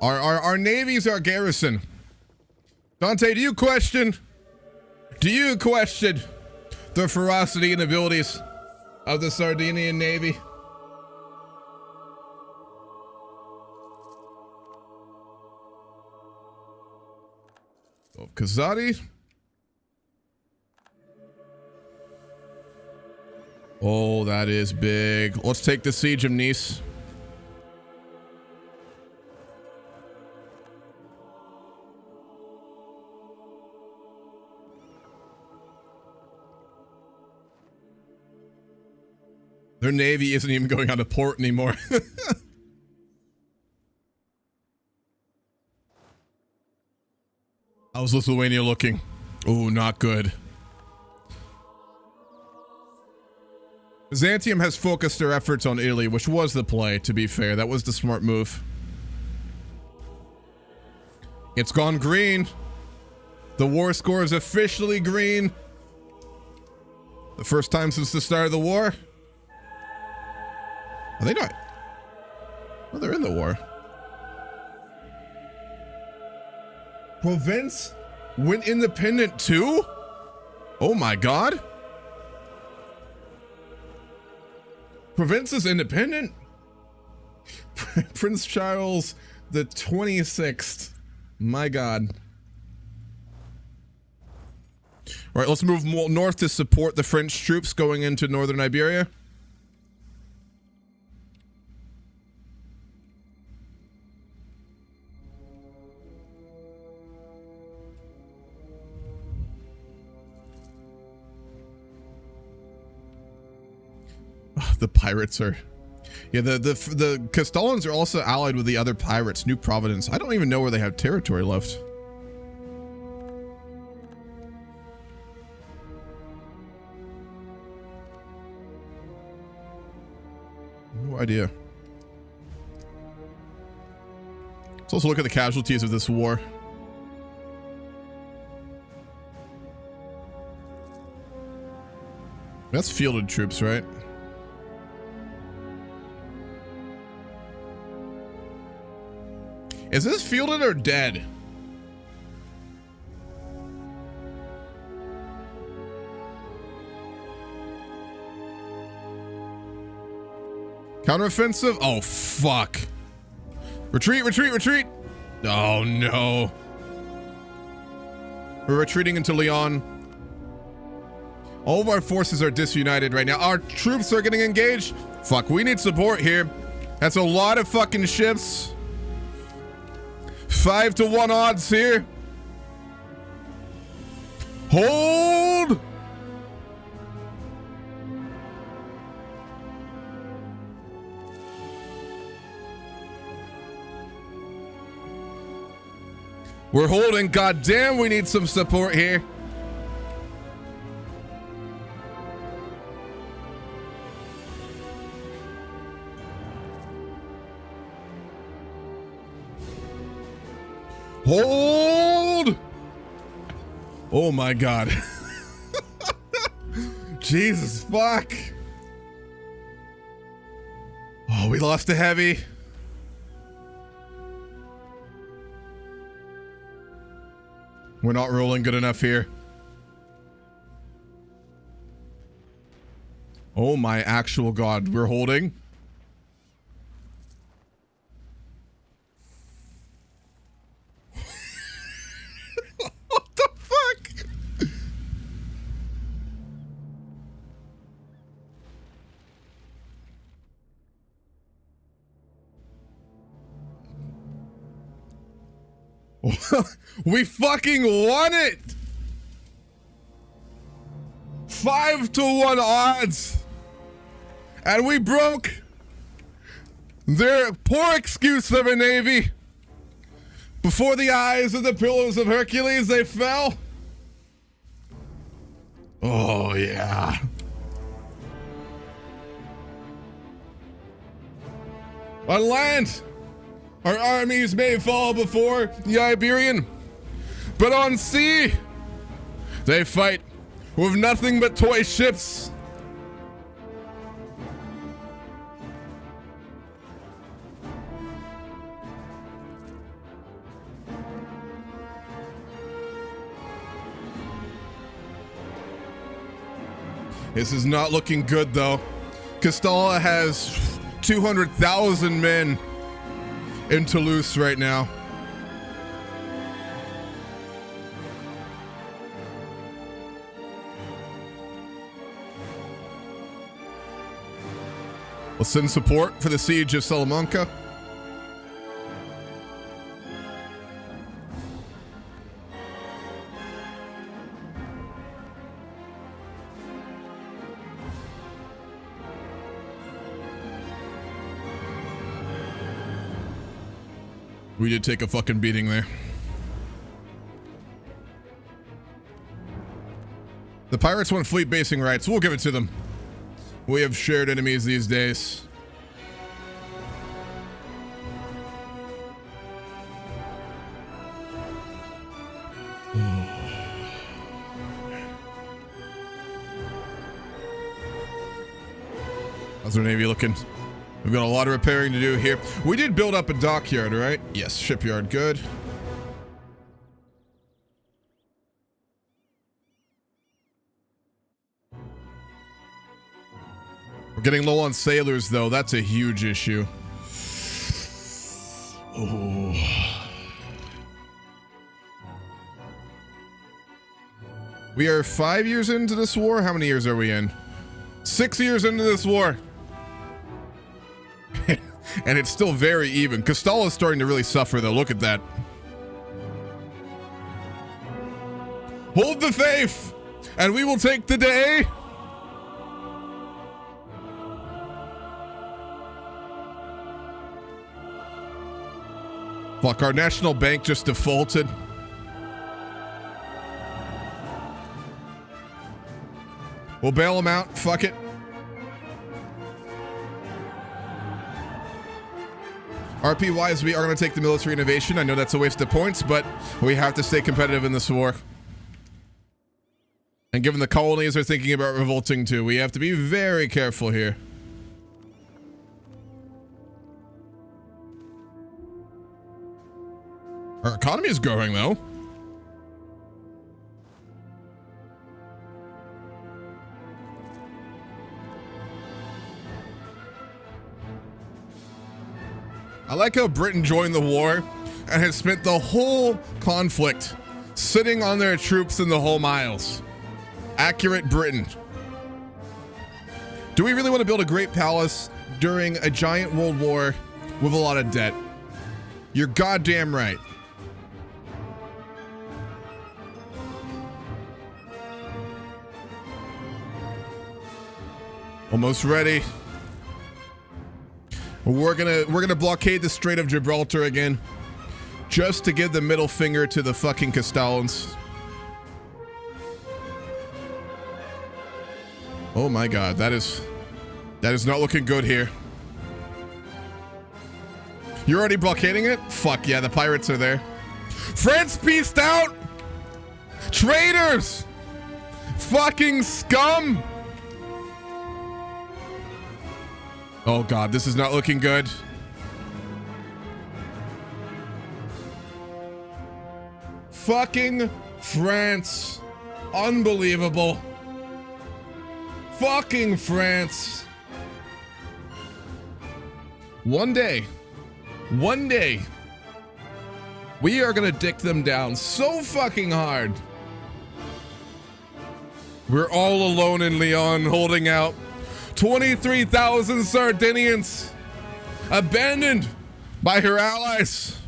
Our navy's our garrison. Dante, do you question the ferocity and abilities of the Sardinian Navy? Oh, Kazadi. Oh, that is big. Let's take the siege of Nice. Their navy isn't even going out of port anymore. How's Lithuania looking? Oh, not good. Byzantium has focused their efforts on Italy, which was the play, to be fair. That was the smart move. It's gone green. The war score is officially green. The first time since the start of the war. Are they not? Oh, they're in the war. Provence went independent too? Oh my god. Province is independent. Prince Charles the 26th. My god. All right, let's move more north to support the French troops going into northern Iberia. The pirates are... Yeah, the Castallans are also allied with the other pirates, New Providence. I don't even know where they have territory left. No idea. Let's also look at the casualties of this war. That's fielded troops, right? Is this fielded or dead? Counteroffensive? Oh, fuck. Retreat, retreat, retreat. Oh, no. We're retreating into Lyon. All of our forces are disunited right now. Our troops are getting engaged. Fuck, we need support here. That's a lot of fucking ships. 5-to-1 odds here. Hold. We're holding. Goddamn, we need some support here. Hold! Oh my god. Jesus fuck. Oh, we lost a heavy. We're not rolling good enough here. Oh my actual god, we're holding. What the fuck? We fucking won it! 5-to-1 odds! And we broke their poor excuse of a navy. Before the eyes of the pillars of Hercules, they fell. Oh, yeah. On land, our armies may fall before the Iberian, but on sea, they fight with nothing but toy ships. This is not looking good, though. Castalla has 200,000 men in Toulouse right now. Let's send support for the siege of Salamanca. We did take a fucking beating there. The pirates want fleet basing rights. We'll give it to them. We have shared enemies these days. How's our navy looking? We've got a lot of repairing to do here. We did build up a dockyard, right? Yes, shipyard, good. We're getting low on sailors, though. That's a huge issue. Oh. We are 5 years into this war. How many years are we in? 6 years into this war. And it's still very even. Castalla is starting to really suffer, though. Look at that. Hold the faith, and we will take the day. Fuck, our national bank just defaulted. We'll bail them out. Fuck it. RP-wise, we are going to take the military innovation. I know that's a waste of points, but we have to stay competitive in this war. And given the colonies are thinking about revolting too, we have to be very careful here. Our economy is growing, though. I like how Britain joined the war and has spent the whole conflict sitting on their troops in the home isles. Accurate Britain. Do we really want to build a great palace during a giant world war with a lot of debt? You're goddamn right. Almost ready. We're gonna blockade the Strait of Gibraltar again, just to give the middle finger to the fucking Castallans. Oh my god, that is not looking good here. You're already blockading it? Fuck yeah, the pirates are there. France pieced out! Traitors! Fucking scum! Oh god, this is not looking good. Fucking France. Unbelievable. Fucking France. One day, we are gonna dick them down so fucking hard. We're all alone in Leon, holding out. 23,000 Sardinians abandoned by her allies.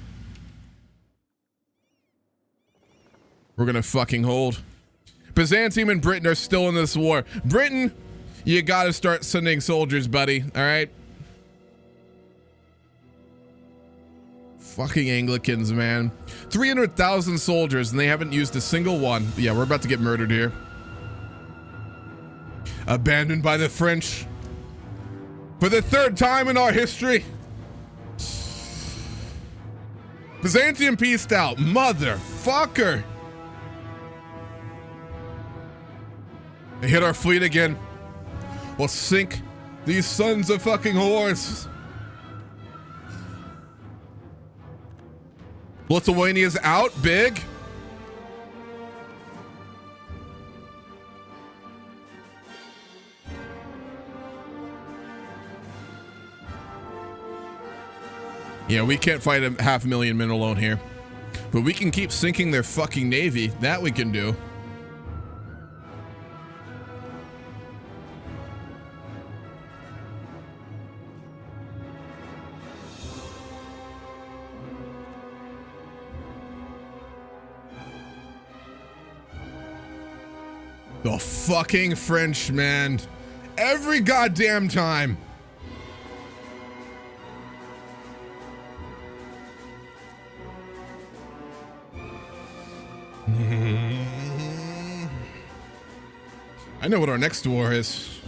We're gonna fucking hold. Byzantium and Britain are still in this war. Britain, you gotta start sending soldiers, buddy, all right? Fucking Anglicans, man. 300,000 soldiers and they haven't used a single one. Yeah, we're about to get murdered here. Abandoned by the French for the third time in our history. Byzantium pieced out, motherfucker. They hit our fleet again. We'll sink these sons of fucking whores. Lithuania's out, big. Yeah, we can't fight 500,000 men alone here. But we can keep sinking their fucking navy. That we can do. The fucking French, man. Every goddamn time. I know what our next war is.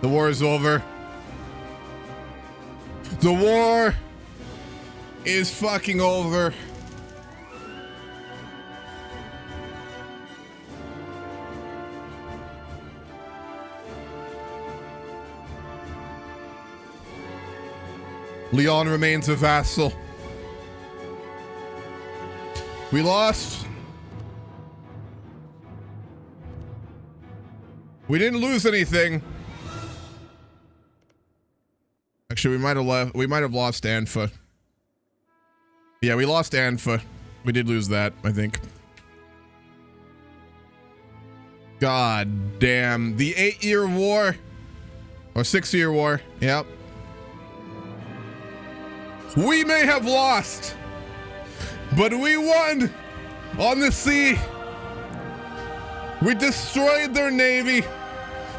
The war is over. The war is fucking over. Leon remains a vassal. We lost. We didn't lose anything. Actually, we might have lost Anfa. Yeah, we lost Anfa. We did lose that, I think. God damn. The 8-year war. Or 6-year war. Yep. We may have lost, but we won on the sea. We destroyed their navy.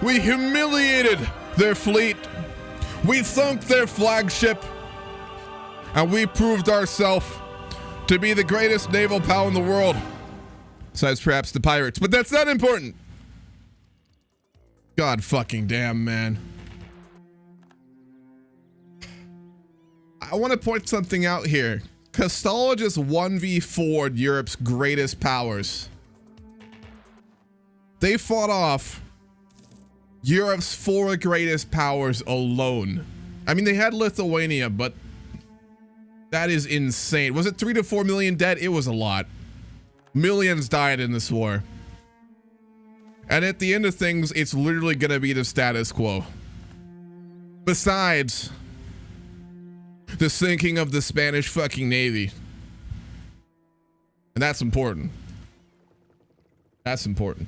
We humiliated their fleet. We sunk their flagship. And we proved ourselves to be the greatest naval power in the world. Besides perhaps the pirates, but that's not important. God fucking damn, man. I want to point something out here. Castalla just 1v4'd Europe's greatest powers. They fought off Europe's 4 greatest powers alone. I mean, they had Lithuania, but that is insane. Was it 3 to 4 million dead? It was a lot. Millions died in this war. And at the end of things, it's literally gonna be the status quo. Besides the sinking of the Spanish fucking Navy. And that's important. That's important.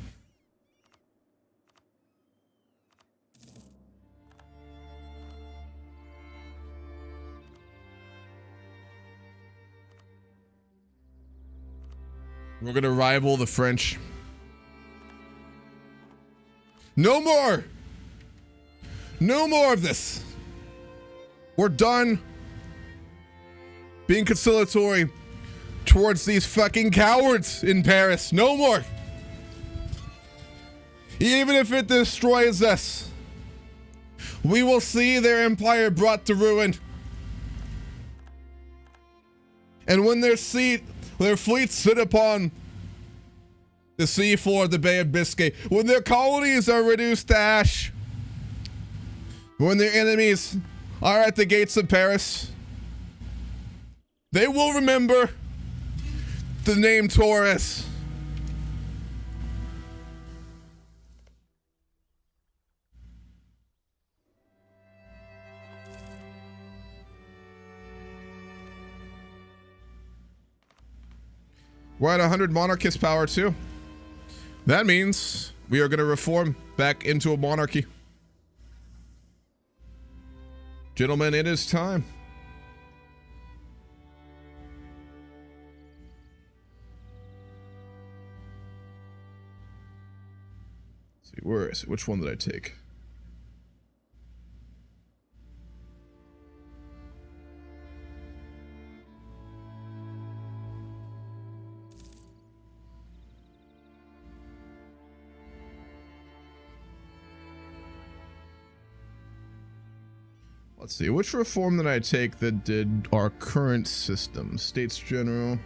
We're gonna rival the French. No more! No more of this! We're done being conciliatory towards these fucking cowards in Paris. No more! Even if it destroys us, we will see their empire brought to ruin. And when their fleets sit upon the sea floor of the Bay of Biscay, when their colonies are reduced to ash, when their enemies are at the gates of Paris, they will remember the name Torres. We're at 100 monarchist power too. That means we are going to reform back into a monarchy. Gentlemen, it is time. Let's see, where is it? Which one did I take? Let's see, which reform did I take that did our current system? States General.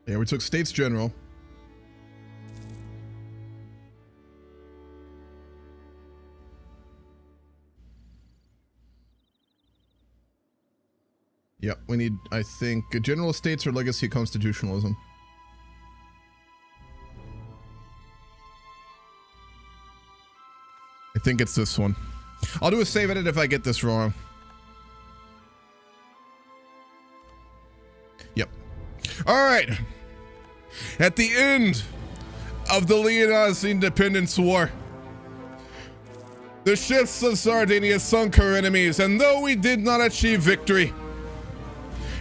Yeah, we took States General. Yep, we need, I think, general estates or legacy constitutionalism. I think it's this one. I'll do a save edit if I get this wrong. Yep. All right. At the end of the Leonese Independence War, the ships of Sardinia sunk her enemies, and though we did not achieve victory,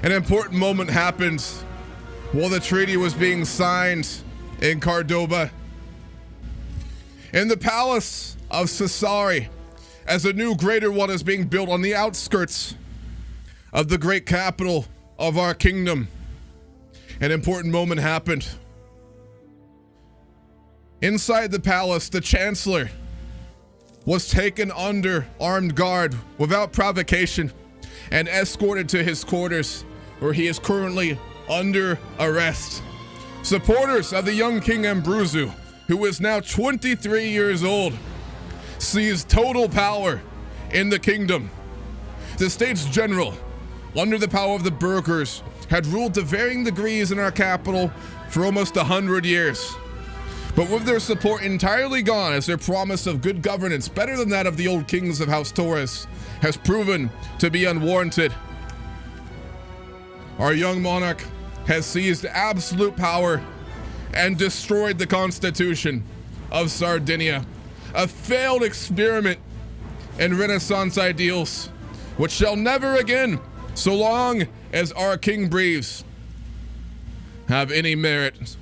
an important moment happened while the treaty was being signed in Cordoba. In the palace of Sassari, as a new greater one is being built on the outskirts of the great capital of our kingdom, an important moment happened. Inside the palace, the chancellor was taken under armed guard without provocation and escorted to his quarters, where he is currently under arrest. Supporters of the young King Abruzzo, who is now 23 years old, seized total power in the kingdom. The States General under the power of the burghers, had ruled to varying degrees in our capital for almost 100 years. But with their support entirely gone, as their promise of good governance, better than that of the old kings of House Torres, has proven to be unwarranted. Our young monarch has seized absolute power and destroyed the Constitution of Sardinia, a failed experiment in Renaissance ideals, which shall never again, so long as our king breathes, have any merit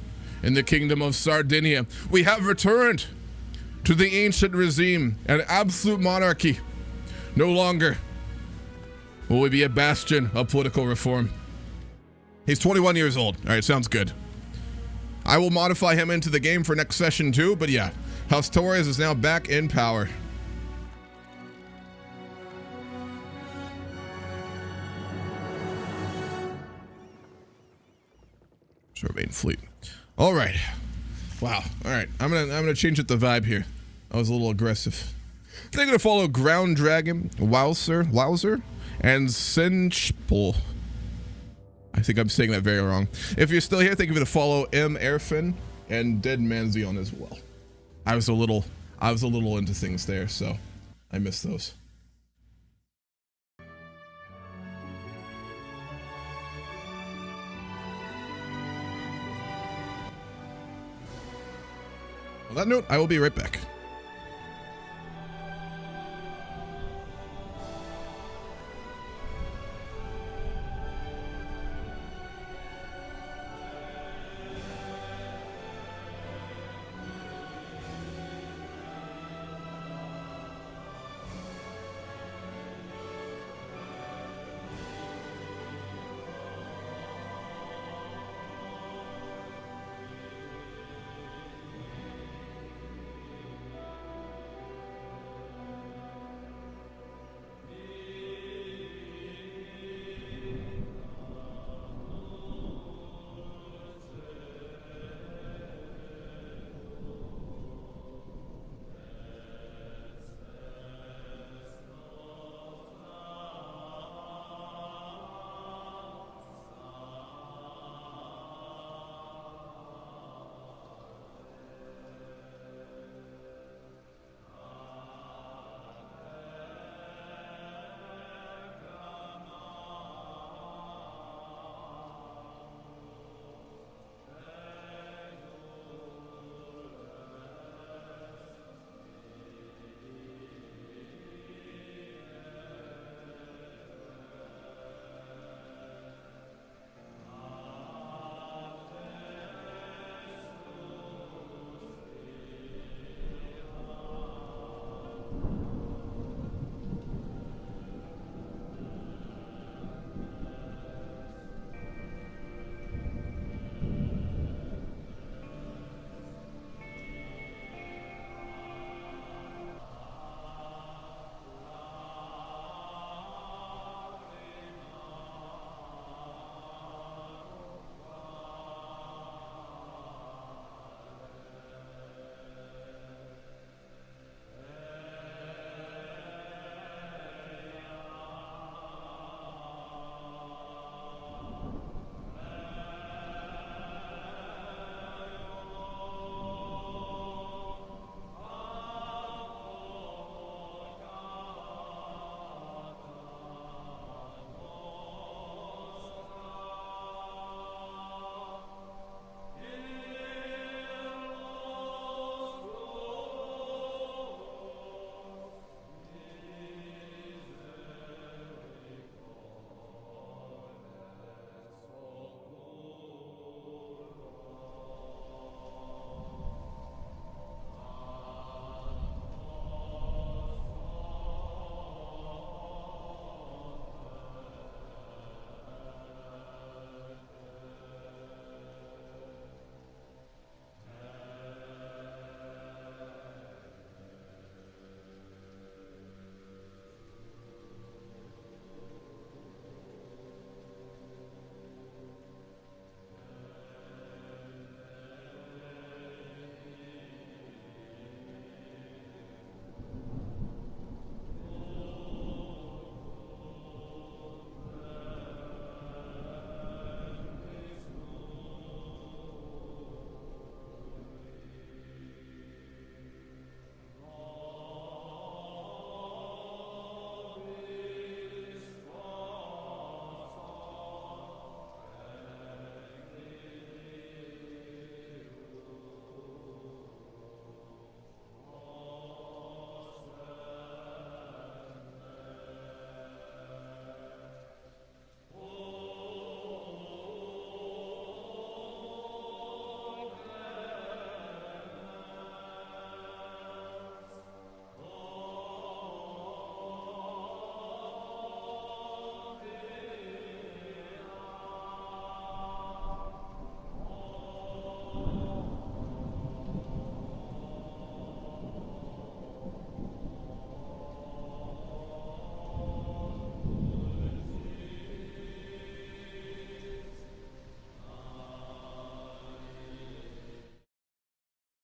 in the kingdom of Sardinia. We have returned to the ancient regime and absolute monarchy. No longer will we be a bastion of political reform. He's 21 years old. All right, sounds good. I will modify him into the game for next session too, but yeah, House Torres is now back in power. Surveying fleet. All right. Wow. All right. I'm gonna change up the vibe here. I was a little aggressive. They're gonna follow Ground Dragon, Wowzer, and Senchpul. I think I'm saying that very wrong. If you're still here, thank you for the follow, M. Airfin and Dead Manzion as well. I was a little into things there, so I missed those. On that note, I will be right back.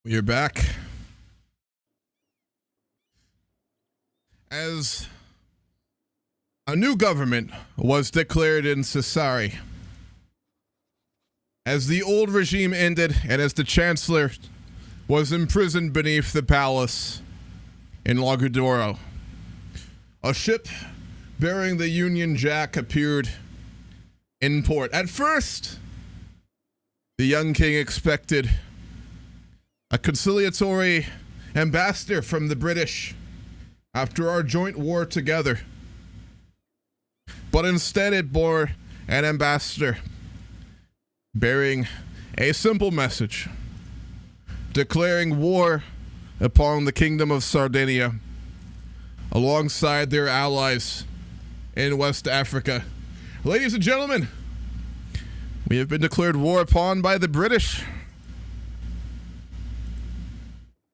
We're back. As a new government was declared in Sassari, as the old regime ended and as the chancellor was imprisoned beneath the palace in Lagudoro, a ship bearing the Union Jack appeared in port. At first, the young king expected a conciliatory ambassador from the British after our joint war together. But instead it bore an ambassador bearing a simple message, declaring war upon the kingdom of Sardinia alongside their allies in West Africa. Ladies and gentlemen, we have been declared war upon by the British.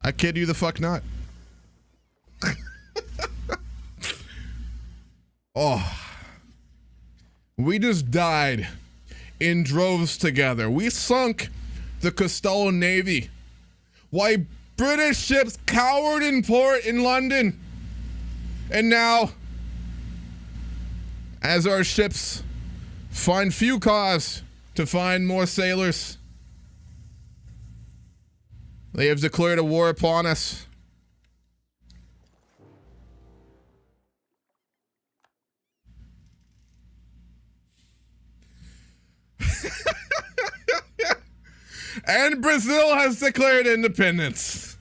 I kid you the fuck not. Oh, we just died in droves together. We sunk the Castalla Navy. Why, British ships cowered in port in London. And now, as our ships find few cause to find more sailors, they have declared a war upon us. And Brazil has declared independence.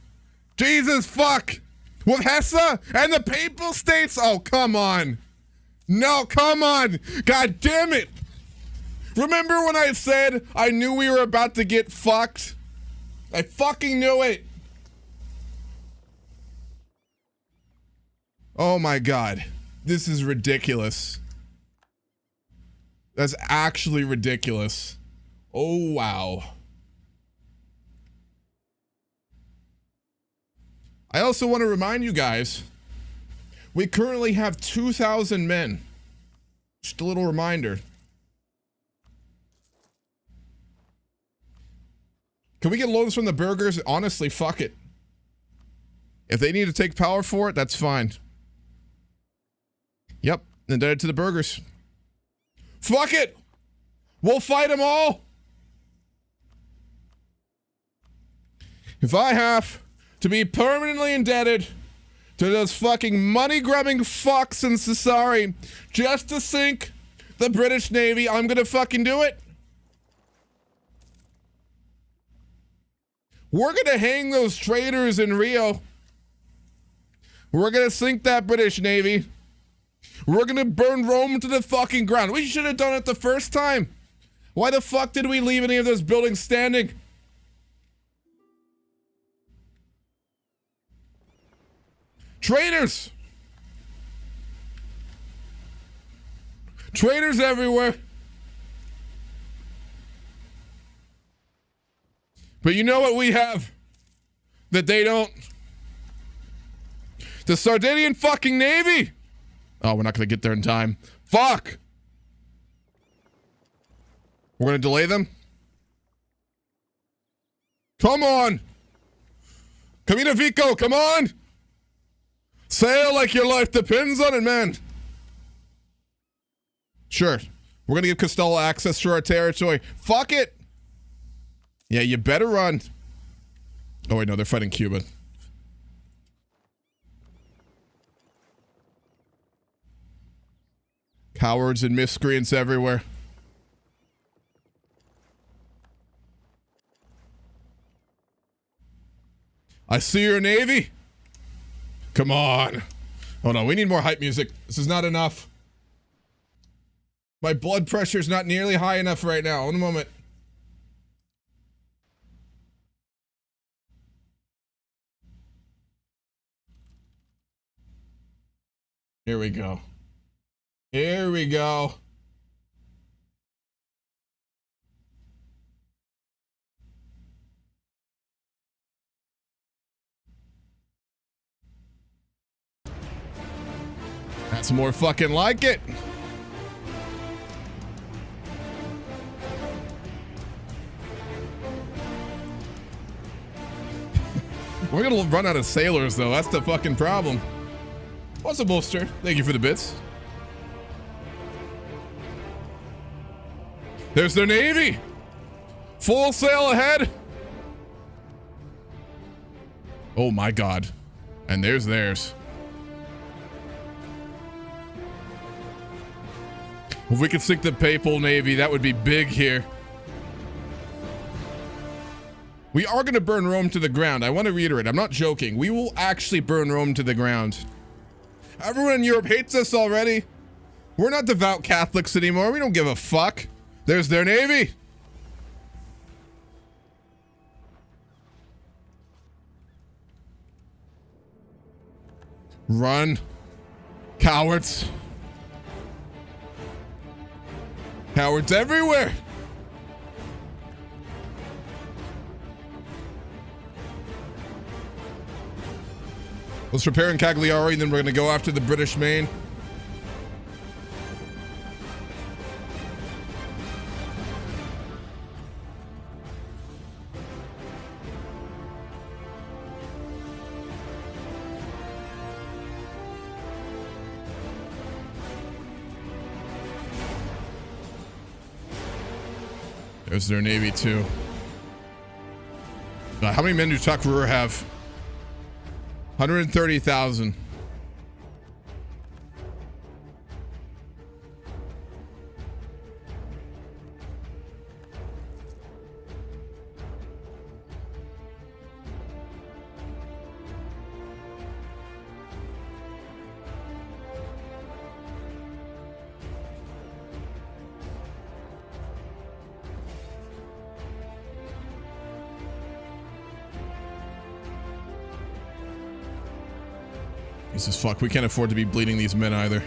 Jesus fuck. With Hesse and the Papal States? Oh, come on. No, come on. God damn it. Remember when I said I knew we were about to get fucked? I fucking knew it. Oh my God. This is ridiculous. That's actually ridiculous. Oh, wow. I also want to remind you guys, we currently have 2,000 men. Just a little reminder. Can we get loans from the burgers? Honestly, fuck it. If they need to take power for it, that's fine. Yep, indebted to the burgers. Fuck it! We'll fight them all! If I have to be permanently indebted to those fucking money-grubbing fucks in Sassari just to sink the British Navy, I'm gonna fucking do it. We're gonna hang those traitors in Rio. We're gonna sink that British Navy. We're gonna burn Rome to the fucking ground. We should have done it the first time. Why the fuck did we leave any of those buildings standing? Traitors! Traitors everywhere. But you know what we have that they don't? The Sardinian fucking Navy! Oh, we're not gonna get there in time. Fuck! We're gonna delay them? Come on! Camino Vico, come on! Sail like your life depends on it, man. Sure. We're gonna give Castalla access to our territory. Fuck it! Yeah, you better run. Oh wait, no, they're fighting Cuba. Cowards and miscreants everywhere. I see your navy. Come on. Oh no, we need more hype music. This is not enough. My blood pressure's not nearly high enough right now. In a moment. Here we go. Here we go. That's more fucking like it. We're gonna run out of sailors, though. That's the fucking problem. What's a bolster? Thank you for the bits. There's their navy. Full sail ahead. Oh my god. And there's theirs. If we could sink the Papal Navy, that would be big here. We are going to burn Rome to the ground. I want to reiterate, I'm not joking. We will actually burn Rome to the ground. Everyone in Europe hates us already. We're not devout Catholics anymore. We don't give a fuck. There's their navy. Run. Cowards. Cowards everywhere. Let's repair in Cagliari, and then we're going to go after the British Main. There's their navy, too. How many men do Takrur have? 130,000. Jesus fuck, we can't afford to be bleeding these men either.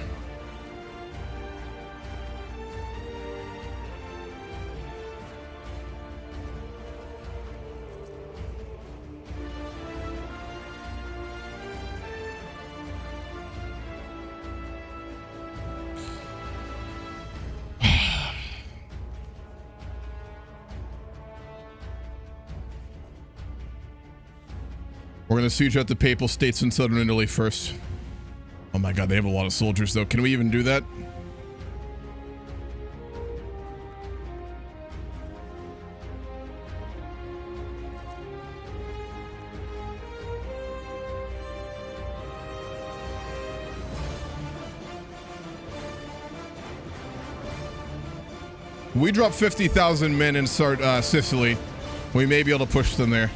We're going to siege out the Papal States in southern Italy first. Oh my god, they have a lot of soldiers though. Can we even do that? We drop 50,000 men in Sicily. We may be able to push them there.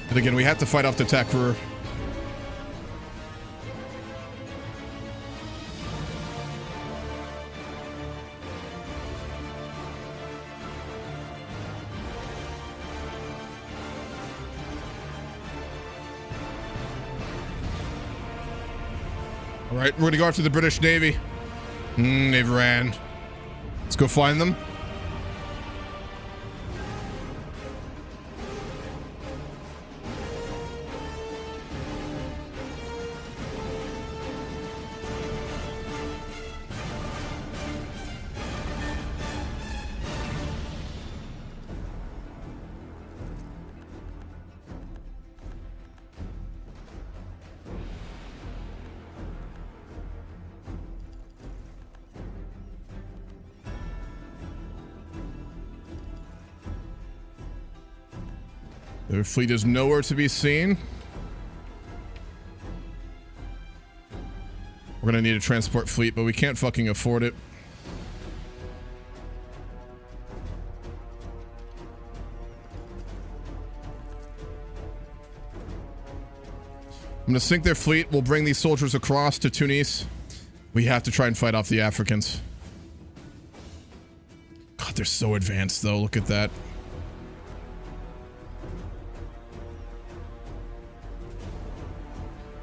But again, we have to fight off the Takrur. All right, we're going to go after the British Navy. They've ran. Let's go find them. Their fleet is nowhere to be seen. We're gonna need a transport fleet, but we can't fucking afford it. I'm gonna sink their fleet. We'll bring these soldiers across to Tunis. We have to try and fight off the Africans. God, they're so advanced though. Look at that.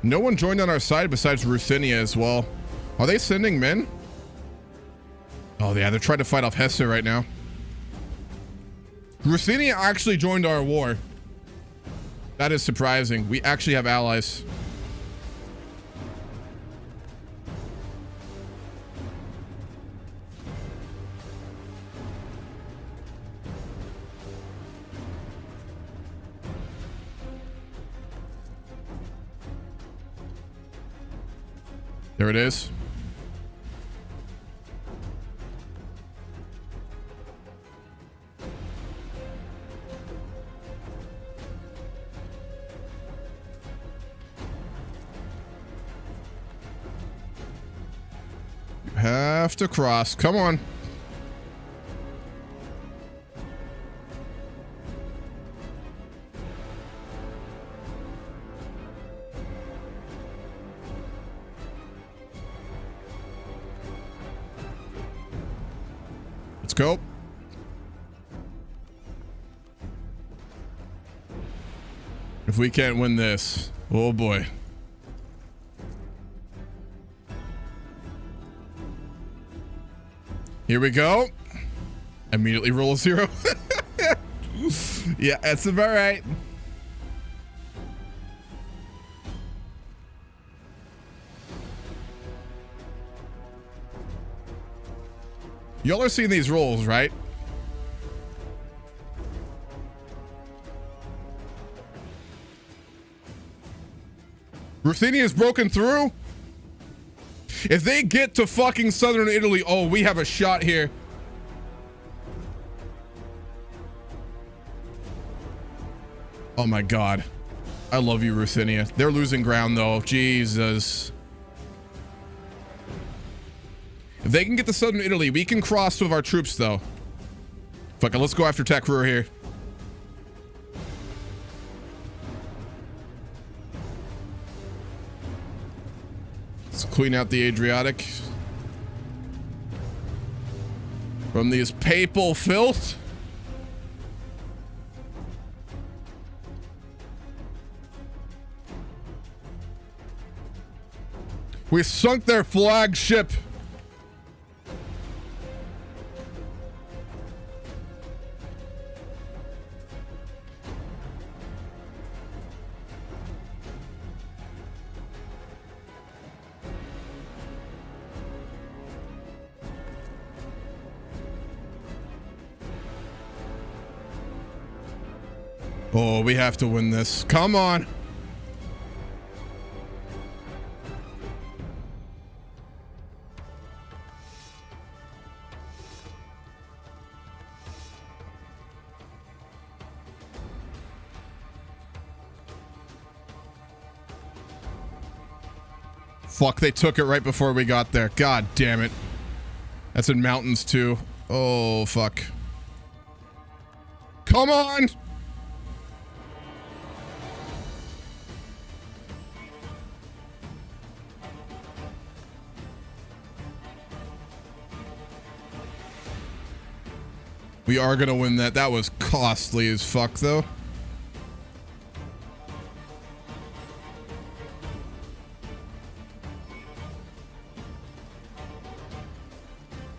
No one joined on our side besides Ruthenia as well. Are they sending men? Oh yeah, they're trying to fight off Hesse right now. Ruthenia actually joined our war. That is surprising. We actually have allies. There it is. You have to cross. Come on. Let's go. If we can't win this, oh boy. Here we go. Immediately roll a 0. Yeah, that's about right. Y'all are seeing these rolls, right? Ruthenia's broken through. If they get to fucking southern Italy, oh, we have a shot here. Oh my god. I love you, Ruthenia. They're losing ground though. Jesus. If they can get to southern Italy, we can cross with our troops though. Fuck it, let's go after Takrur here. Let's clean out the Adriatic from these papal filth. We sunk their flagship. Oh, we have to win this. Come on. Fuck, they took it right before we got there. God damn it. That's in mountains too. Oh, fuck. Come on! We are gonna win that. That was costly as fuck, though.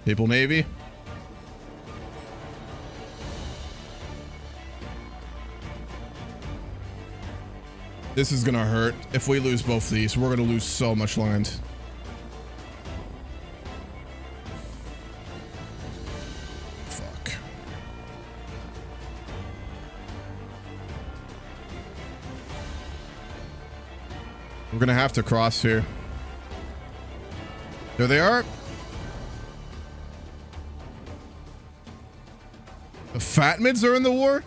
Papal Navy. This is gonna hurt. If we lose both these, we're gonna lose so much land. Fuck. We're gonna have to cross here. There they are. The Fatmids are in the war?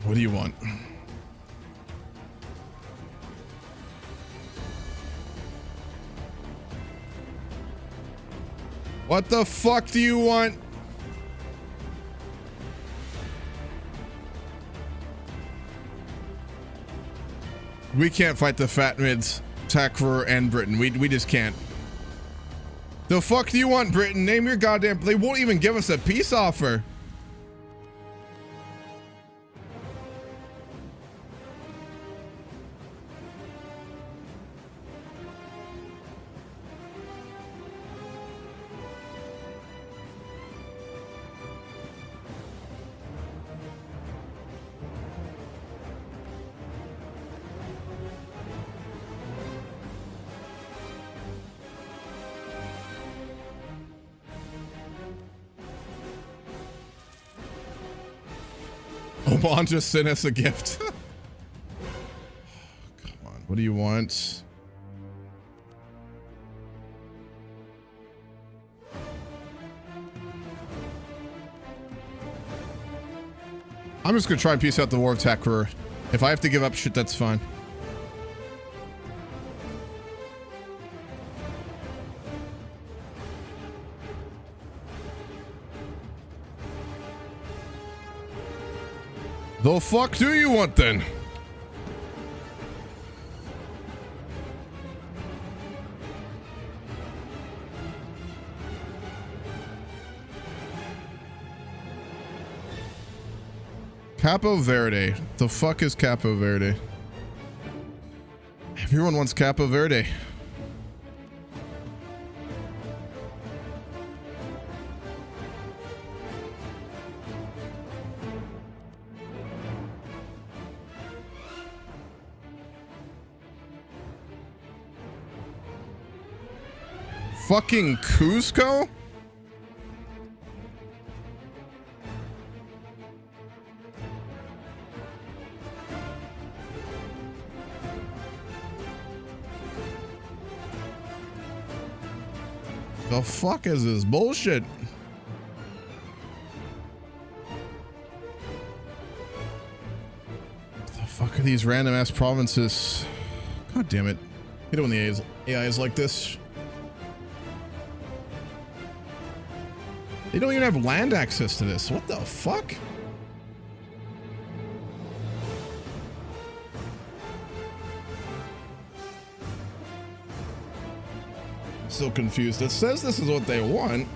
What do you want? What the fuck do you want? We can't fight the Fatmids, Takrur, and Britain. We just can't. The fuck do you want, Britain? Name your goddamn... They won't even give us a peace offer. Vagabond just sent us a gift. Come on, what do you want? I'm just gonna try and piece out the War of Takrur. If I have to give up shit, that's fine. The fuck do you want then? Capo Verde. The fuck is Capo Verde? Everyone wants Capo Verde. Fucking Cusco? The fuck is this bullshit? The fuck are these random ass provinces? God damn it. You know when the AI is like this. They don't even have land access to this. What the fuck? So confused. It says this is what they want.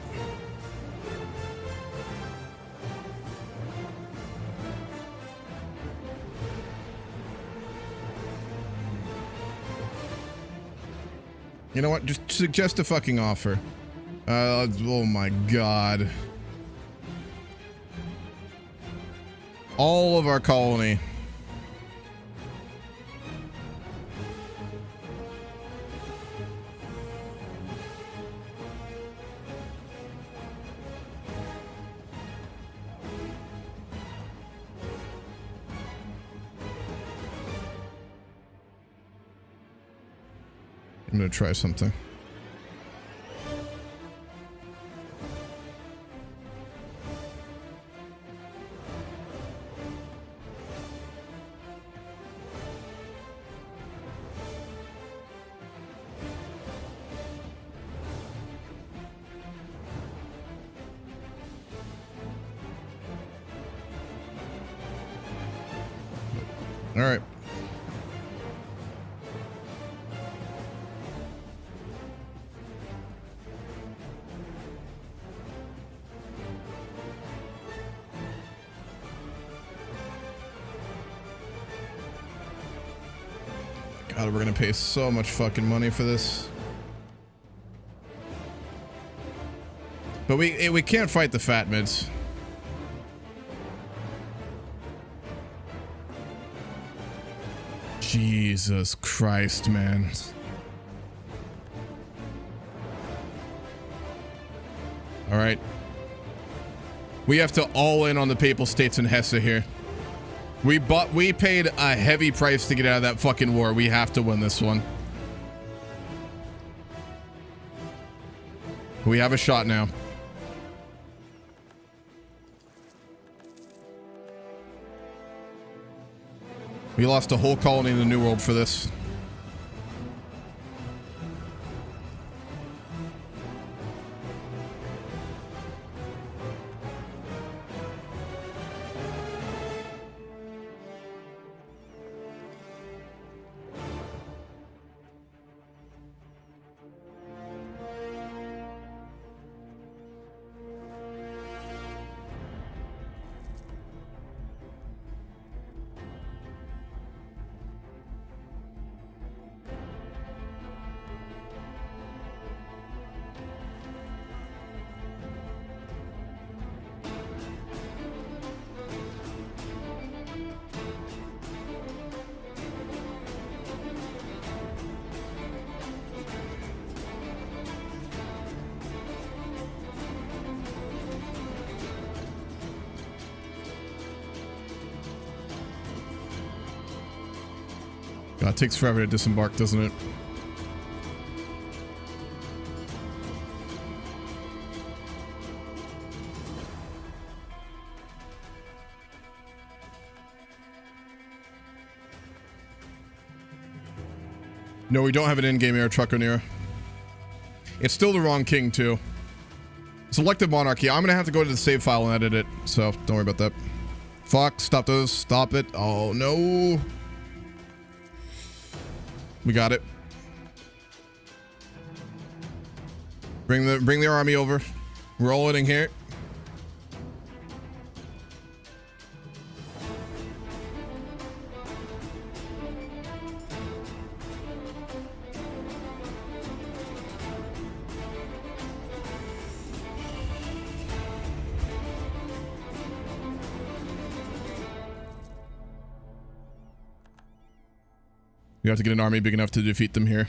You know what? Just suggest a fucking offer. Oh my god. All of our colony. I'm gonna try something. All right. God, we're gonna pay so much fucking money for this. But we can't fight the fat mids. Jesus Christ, man. All right. We have to all in on the Papal States and Hesse here. We paid a heavy price to get out of that fucking war. We have to win this one. We have a shot now. We lost a whole colony in the New World for this. God, it takes forever to disembark, doesn't it? No, we don't have an in-game air truck near. It's still the wrong king, too. Selective monarchy. I'm gonna have to go to the save file and edit it, so don't worry about that. Fuck, stop those. Stop it. Oh, no. We got it. Bring the army over. We're all in here. We have to get an army big enough to defeat them here.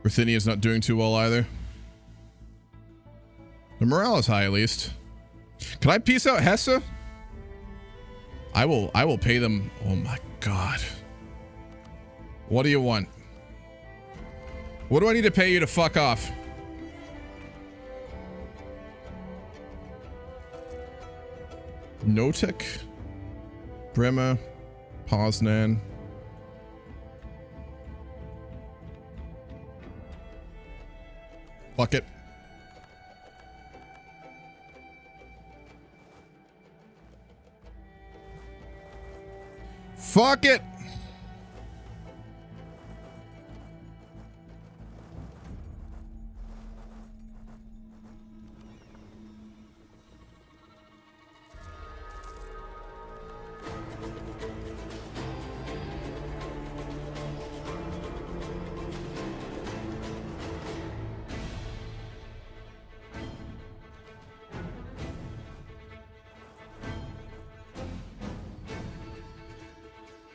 Ruthenia's not doing too well either. The morale is high at least. Can I peace out Hesse? I will pay them. Oh my god. What do you want? What do I need to pay you to fuck off? Notek, Bremer, Poznan. Fuck it. Fuck it.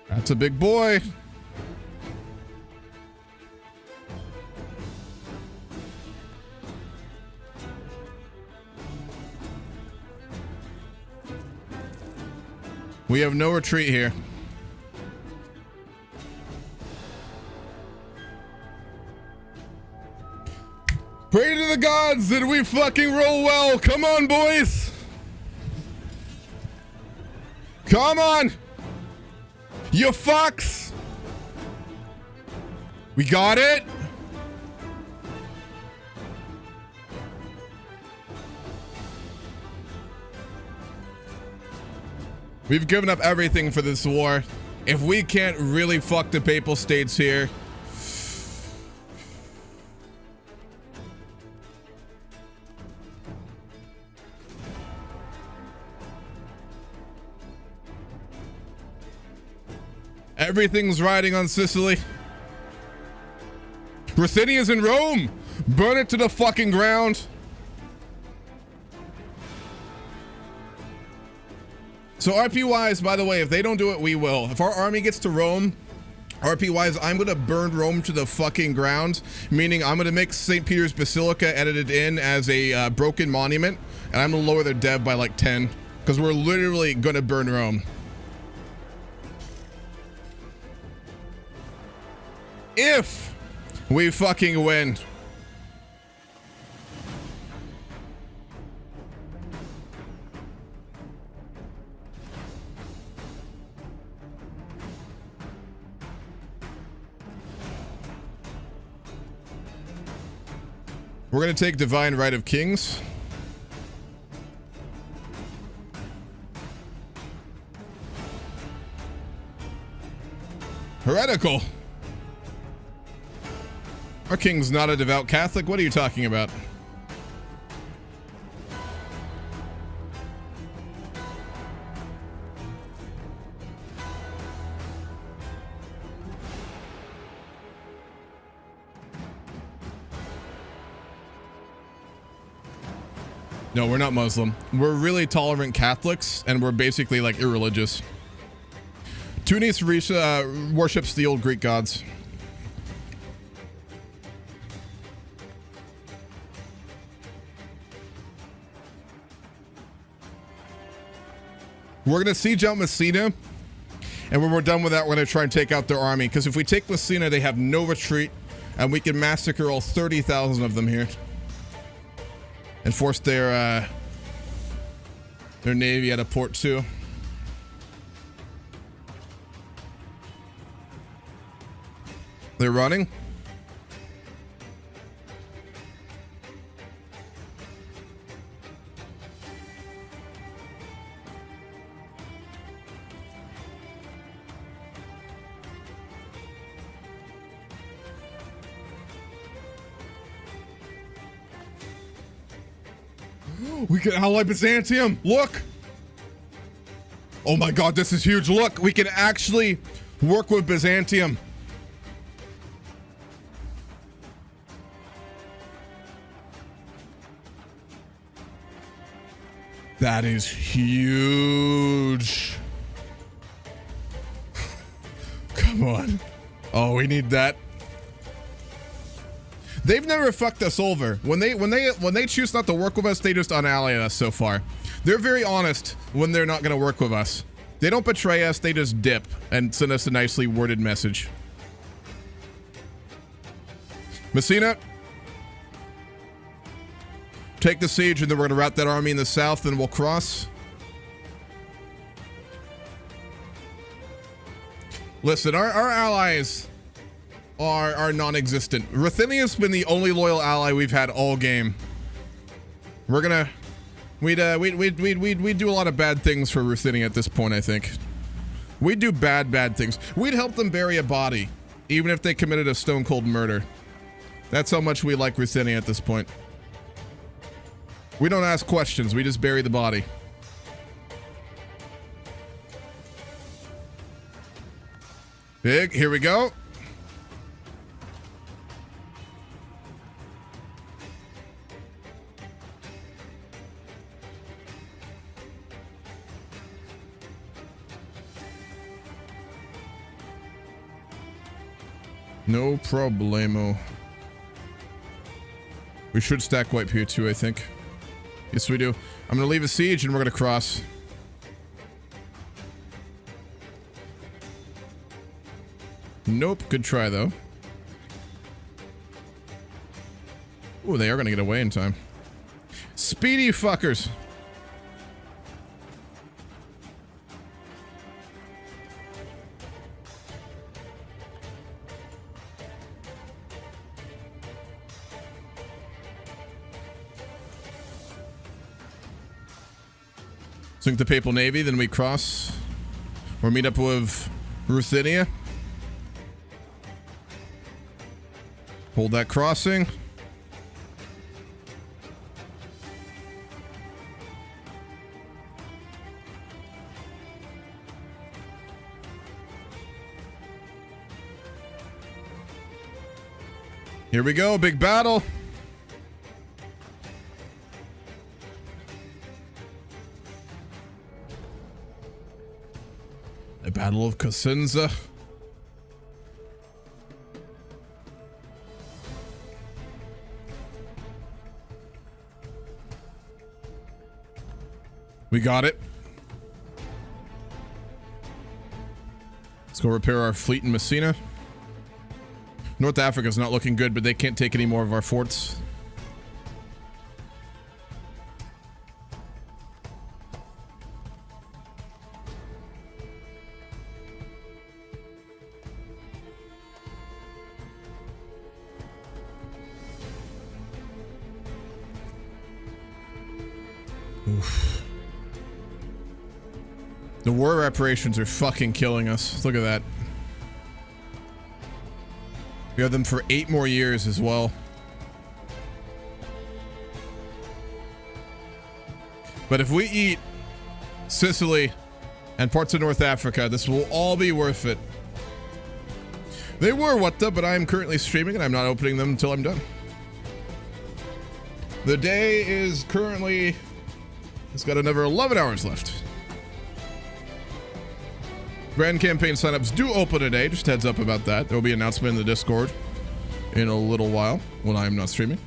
That's a big boy. We have no retreat here. Pray to the gods that we fucking roll well. Come on, boys. Come on. You fucks! We got it! We've given up everything for this war. If we can't really fuck the Papal States here... Everything's riding on Sicily. Ruthenia's in Rome. Burn it to the fucking ground. So RP-wise, by the way, if they don't do it, we will. If our army gets to Rome, RP-wise, I'm going to burn Rome to the fucking ground. Meaning I'm going to make St. Peter's Basilica edited in as a broken monument. And I'm going to lower their dev by like 10. Because we're literally going to burn Rome. If we fucking win. We're gonna take Divine Right of Kings. Heretical. Our king's not a devout Catholic. What are you talking about? No, we're not Muslim. We're really tolerant Catholics, and we're basically like irreligious. Tunis worships the old Greek gods. We're gonna siege out Messina, and when we're done with that, we're gonna try and take out their army. Because if we take Messina, they have no retreat, and we can massacre all 30,000 of them here, and force their navy out of port too. They're running. We can ally Byzantium. Look. Oh my God, this is huge. Look, we can actually work with Byzantium. That is huge. Come on. Oh, we need that. They've never fucked us over. When they choose not to work with us, they just unally us so far. They're very honest when they're not going to work with us. They don't betray us, they just dip and send us a nicely worded message. Messina, take the siege, and then we're going to route that army in the south, and we'll cross. Listen, our allies are non-existent. Ruthenia's been the only loyal ally we've had all game. We're gonna... We'd do a lot of bad things for Ruthenia at this point, I think. We'd do bad things. We'd help them bury a body, even if they committed a stone-cold murder. That's how much we like Ruthenia at this point. We don't ask questions, we just bury the body. Big, here we go. No problemo. We should stack wipe here too, I think. Yes, we do. I'm gonna leave a siege and we're gonna cross. Nope, good try though. Ooh, they are gonna get away in time. Speedy fuckers. Sink the Papal Navy, then we cross. Or meet up with Ruthenia. Hold that crossing. Here we go, big battle. The Battle of Cosenza. We got it. Let's go repair our fleet in Messina. North Africa's not looking good, but they can't take any more of our forts. Oof. The war reparations are fucking killing us. Look at that. We have them for 8 more years as well. But if we eat Sicily and parts of North Africa, this will all be worth it. They were what the, but I am currently streaming and I'm not opening them until I'm done. The day is currently... It's got another 11 hours left. Grand campaign signups do open today. Just heads up about that. There will be an announcement in the Discord in a little while when I am not streaming.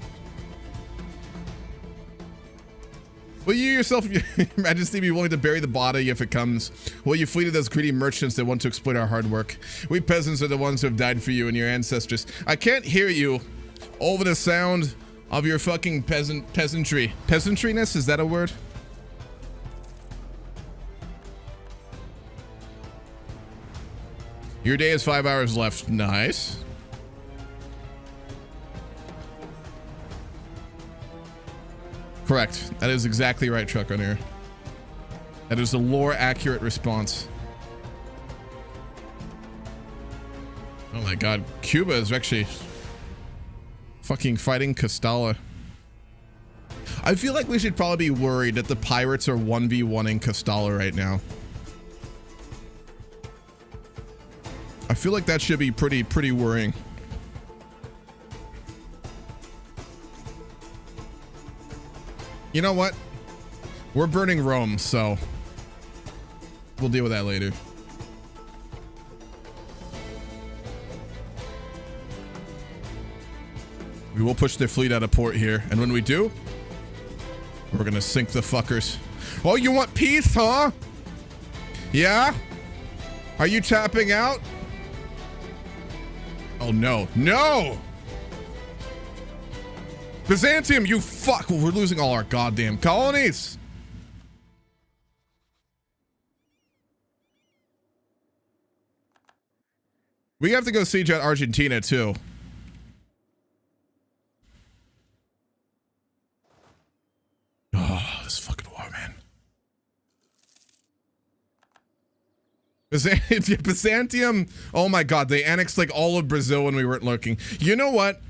Will you yourself, your majesty, be willing to bury the body if it comes? Will you flee to those greedy merchants that want to exploit our hard work? We peasants are the ones who have died for you and your ancestors. I can't hear you over the sound of your fucking peasantry. Peasantriness, is that a word? Your day has 5 hours left. Nice. Correct. That is exactly right, Truck on Air. That is a lore accurate response. Oh my god. Cuba is actually fucking fighting Castalla. I feel like we should probably be worried that the pirates are 1v1ing Castalla right now. I feel like that should be pretty worrying. You know what? We're burning Rome, so we'll deal with that later. We will push their fleet out of port here, and when we do, we're gonna sink the fuckers. Oh, you want peace, huh? Yeah? Are you tapping out? Oh no, no! Byzantium, you fuck! We're losing all our goddamn colonies! We have to go siege out Argentina too. Oh, this fucking war, man. Byzantium, oh my god, they annexed like all of Brazil when we weren't looking. You know what?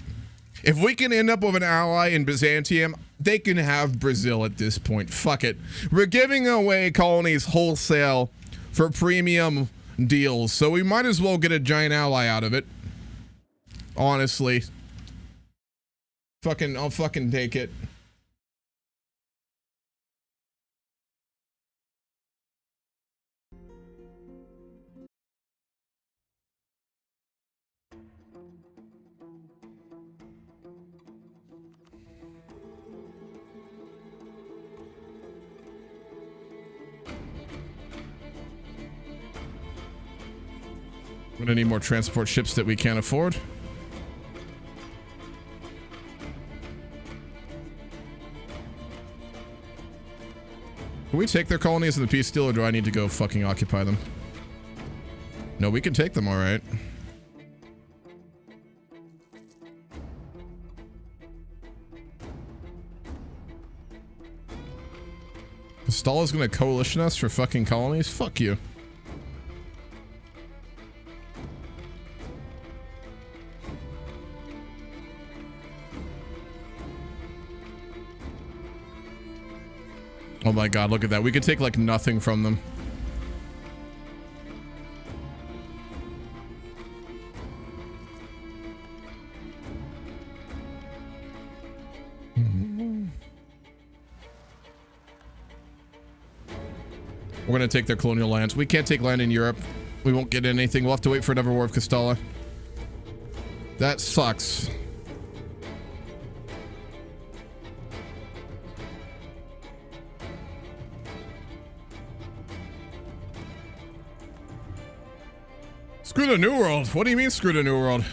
If we can end up with an ally in Byzantium, they can have Brazil at this point. Fuck it. We're giving away colonies wholesale for premium deals, so we might as well get a giant ally out of it. Honestly. I'll fucking take it. We're gonna need more transport ships that we can't afford. Can we take their colonies in the peace deal, or do I need to go fucking occupy them? No, we can take them, alright. Castalla's gonna coalition us for fucking colonies? Fuck you. Oh my god, look at that. We could take like nothing from them. We're gonna take their colonial lands. We can't take land in Europe. We won't get anything. We'll have to wait for another war of Castalla. That sucks. Screw the New World. What do you mean screw the New World?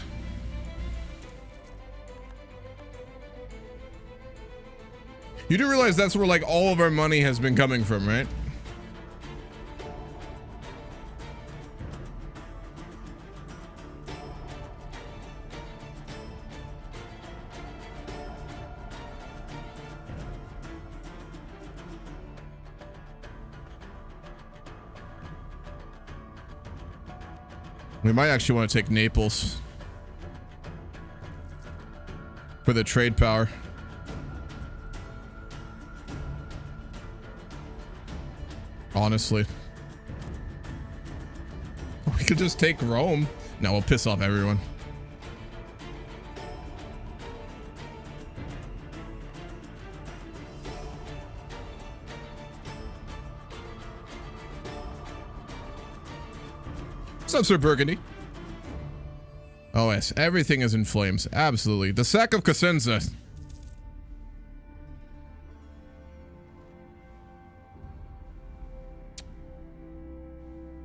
You do realize that's where like all of our money has been coming from, right? We might actually want to take Naples for the trade power. Honestly. We could just take Rome. No, we'll piss off everyone. What's up, Sir Burgundy? Oh, yes. Everything is in flames. Absolutely. The sack of Cosenza.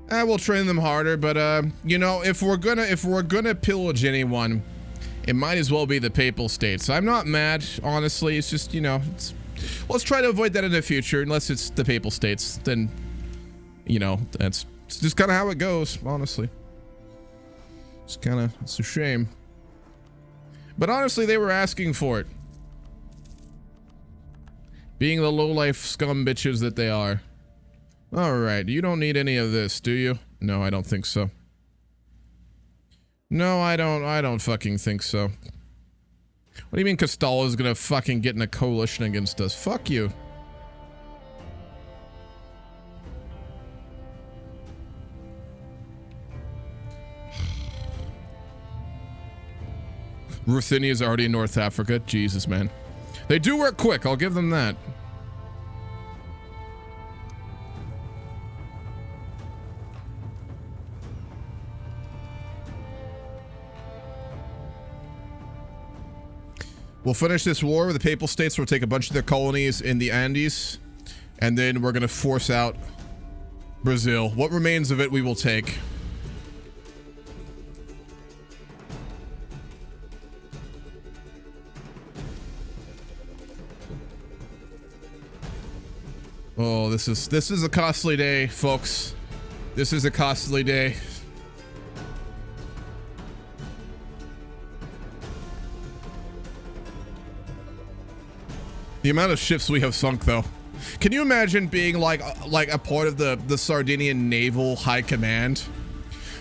We'll train them harder, but you know, if we're gonna pillage anyone, it might as well be the Papal States. I'm not mad, honestly. It's just, you know, let's try to avoid that in the future, unless it's the Papal States. Then, you know, it's just kind of how it goes, honestly. It's a shame. But honestly, they were asking for it. Being the lowlife scum bitches that they are. Alright, you don't need any of this, do you? No, I don't think so. No, I don't fucking think so. What do you mean Castalla is gonna fucking get in a coalition against us? Fuck you. Ruthenia is already in North Africa. Jesus, man. They do work quick, I'll give them that. We'll finish this war with the Papal States. We'll take a bunch of their colonies in the Andes, and then we're gonna force out Brazil. What remains of it we will take. Oh, this is a costly day, folks. This is a costly day. The amount of ships we have sunk, though. Can you imagine being like a part of the Sardinian Naval High Command?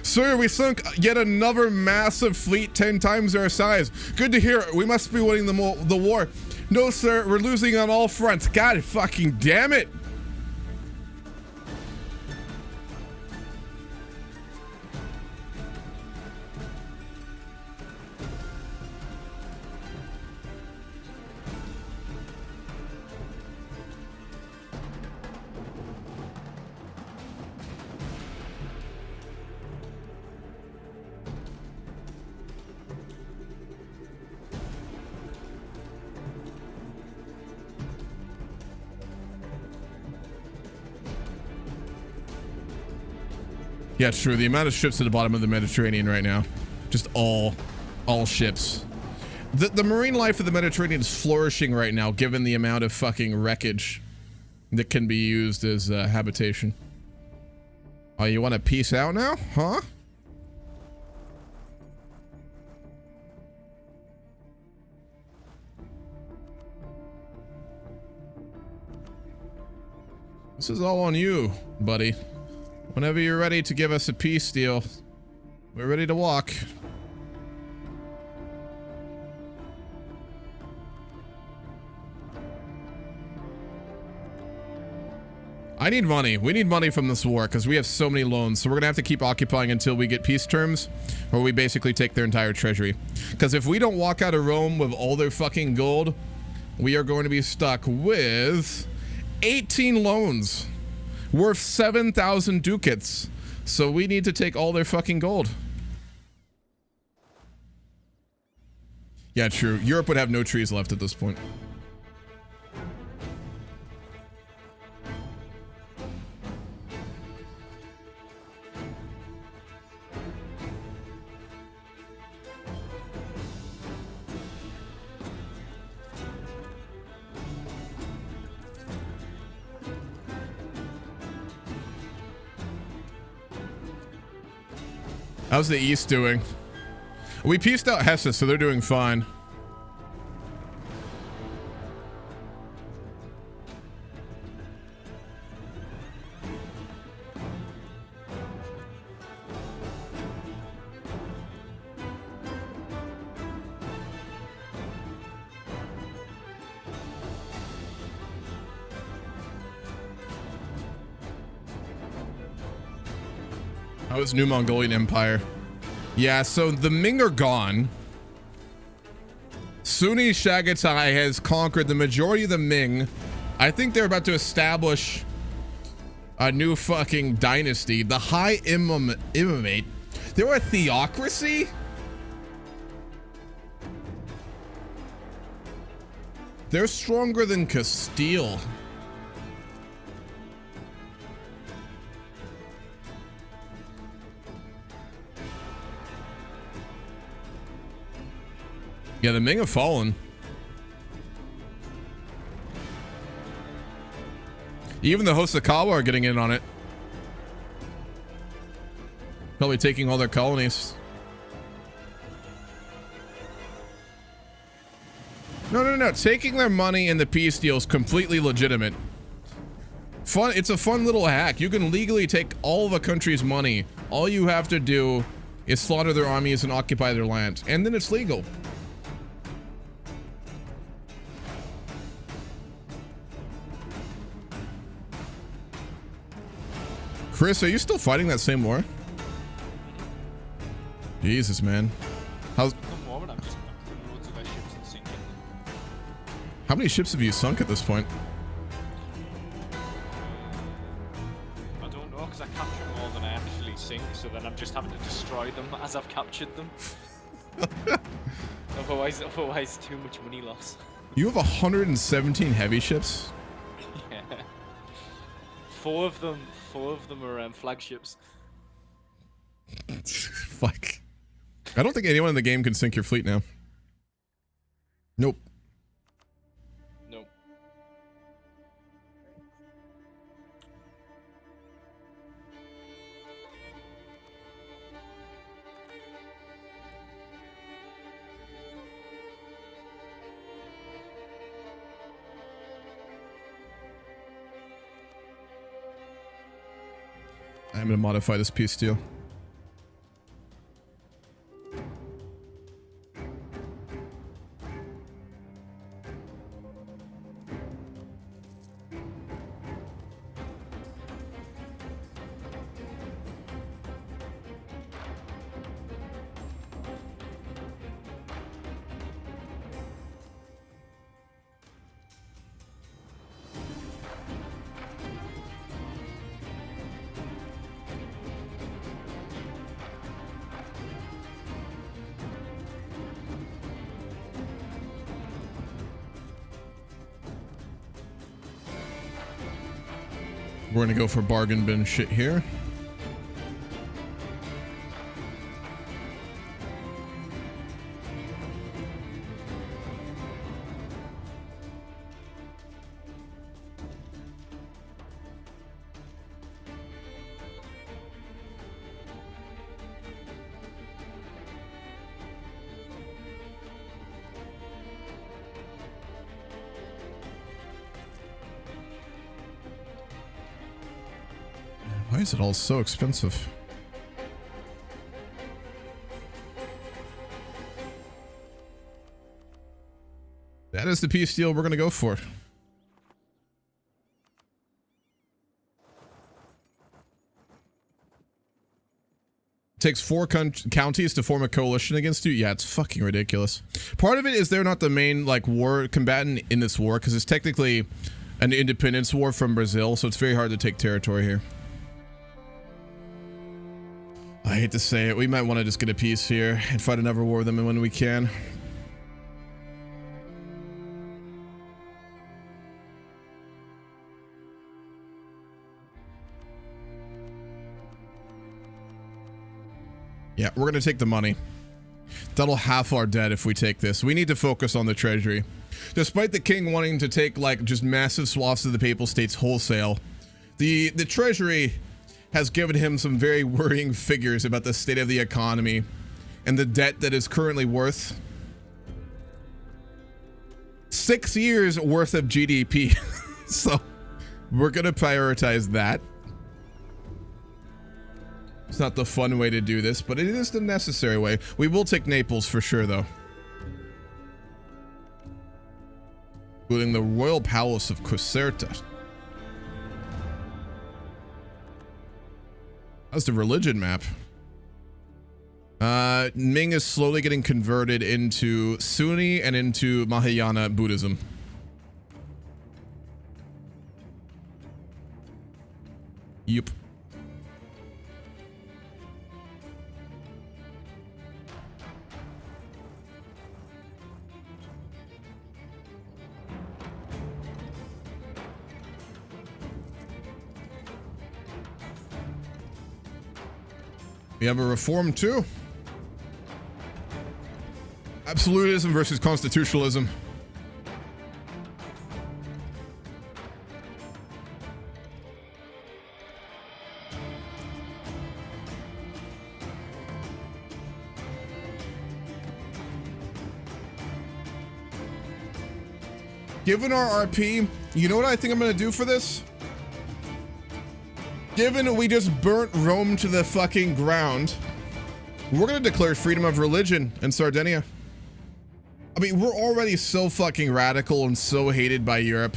Sir, we sunk yet another massive fleet 10 times our size. Good to hear. We must be winning the war. No, sir, we're losing on all fronts. God fucking damn it. Yeah, true. The amount of ships at the bottom of the Mediterranean right now. Just all ships. The marine life of the Mediterranean is flourishing right now, given the amount of fucking wreckage that can be used as habitation. Oh, you want to peace out now? Huh? This is all on you, buddy. Whenever you're ready to give us a peace deal, we're ready to walk. I need money. We need money from this war because we have so many loans. So we're gonna have to keep occupying until we get peace terms, or we basically take their entire treasury. Because if we don't walk out of Rome with all their fucking gold, we are going to be stuck with 18 loans worth 7,000 ducats. So we need to take all their fucking gold. Yeah, true. Europe would have no trees left at this point. How's the East doing? We pieced out Hesse, so they're doing fine. How is New Mongolian Empire? Yeah, so the Ming are gone. Sunni Chagatai has conquered the majority of the Ming. I think they're about to establish a new fucking dynasty. The High Imamate. They're a theocracy? They're stronger than Castile. Yeah, the Ming have fallen. Even the Hosokawa are getting in on it. Probably taking all their colonies. No. Taking their money in the peace deal is completely legitimate. Fun. It's a fun little hack. You can legally take all of a country's money. All you have to do is slaughter their armies and occupy their land. And then it's legal. Chris, are you still fighting that same war? Jesus, man. How's... How many ships have you sunk at this point? I don't know, because I capture more than I actually sink, so then I'm just having to destroy them as I've captured them. otherwise, too much money loss. You have 117 heavy ships? Yeah. Four of them are flagships. Fuck. I don't think anyone in the game can sink your fleet now. Nope. Nope. I'm gonna modify this peace deal. We're gonna go for bargain bin shit here. Why is it all so expensive? That is the peace deal we're going to go for. Takes 4 counties to form a coalition against you. Yeah, it's fucking ridiculous. Part of it is they're not the main like war combatant in this war because it's technically an independence war from Brazil, so it's very hard to take territory here. I hate to say it, we might want to just get a peace here and fight another war with them when we can. Yeah, we're gonna take the money. That'll half our debt if we take this. We need to focus on the treasury. Despite the king wanting to take like just massive swaths of the papal states wholesale, the treasury has given him some very worrying figures about the state of the economy and the debt that is currently worth 6 years worth of GDP. So we're gonna prioritize that. It's not the fun way to do this, but it is the necessary way. We will take Naples for sure though. Including the Royal Palace of Caserta. How's the religion map? Ming is slowly getting converted into Sunni and into Mahayana Buddhism. Yup. We have a reform too. Absolutism versus constitutionalism. Given our RP, you know what I think I'm gonna do for this? Given we just burnt Rome to the fucking ground, we're gonna declare freedom of religion in Sardinia. I mean, we're already so fucking radical and so hated by Europe.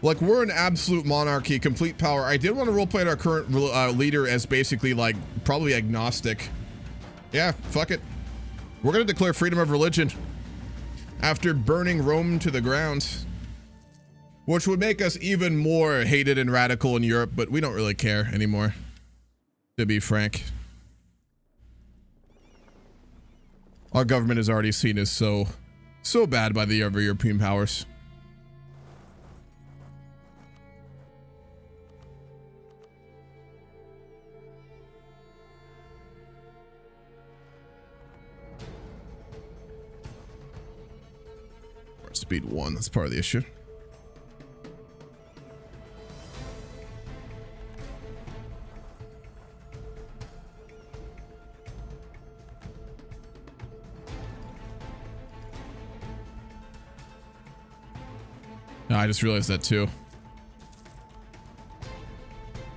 Like, we're an absolute monarchy, complete power. I did want to roleplay our current leader as basically, like, probably agnostic. Yeah, fuck it. We're gonna declare freedom of religion after burning Rome to the ground, which would make us even more hated and radical in Europe, but we don't really care anymore, to be frank. Our government is already seen as so bad by the other European powers. Speed 1, that's part of the issue. No, I just realized that too.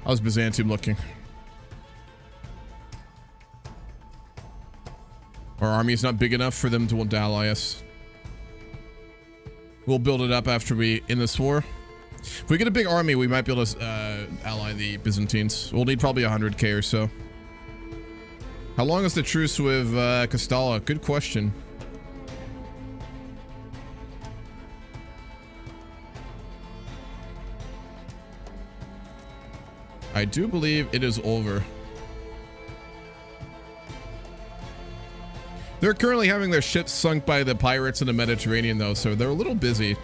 How's Byzantium looking? Our army is not big enough for them to ally us. We'll build it up after we end this war. If we get a big army, we might be able to ally the Byzantines. We'll need probably 100k or so. How long is the truce with Castalla? Good question. I do believe it is over. They're currently having their ships sunk by the pirates in the Mediterranean, though, so they're a little busy.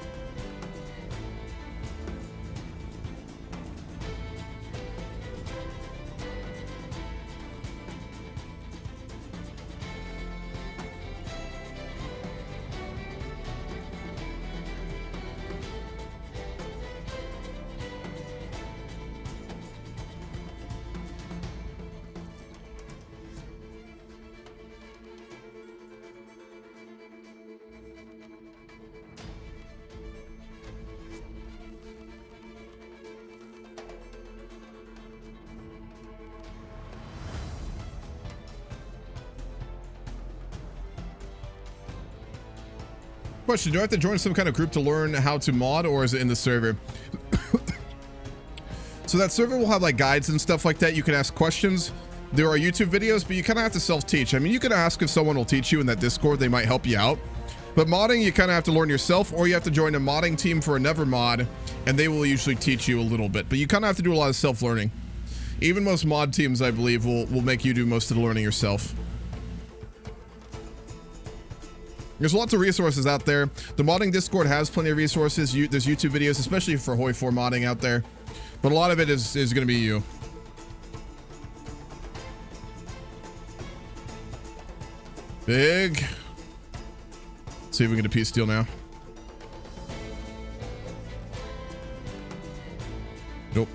Question, do I have to join some kind of group to learn how to mod, or is it in the server? So that server will have like guides and stuff like that. You can ask questions. There are YouTube videos, but you kind of have to self-teach. I mean, you can ask if someone will teach you in that Discord. They might help you out. But modding, you kind of have to learn yourself, or you have to join a modding team for another mod, and they will usually teach you a little bit. But you kind of have to do a lot of self-learning. Even most mod teams, I believe, will make you do most of the learning yourself. There's lots of resources out there. The modding Discord has plenty of resources. There's YouTube videos, especially for Hoi4 modding out there. But a lot of it is going to be you. Big. Let's see if we can get a peace deal now. Nope.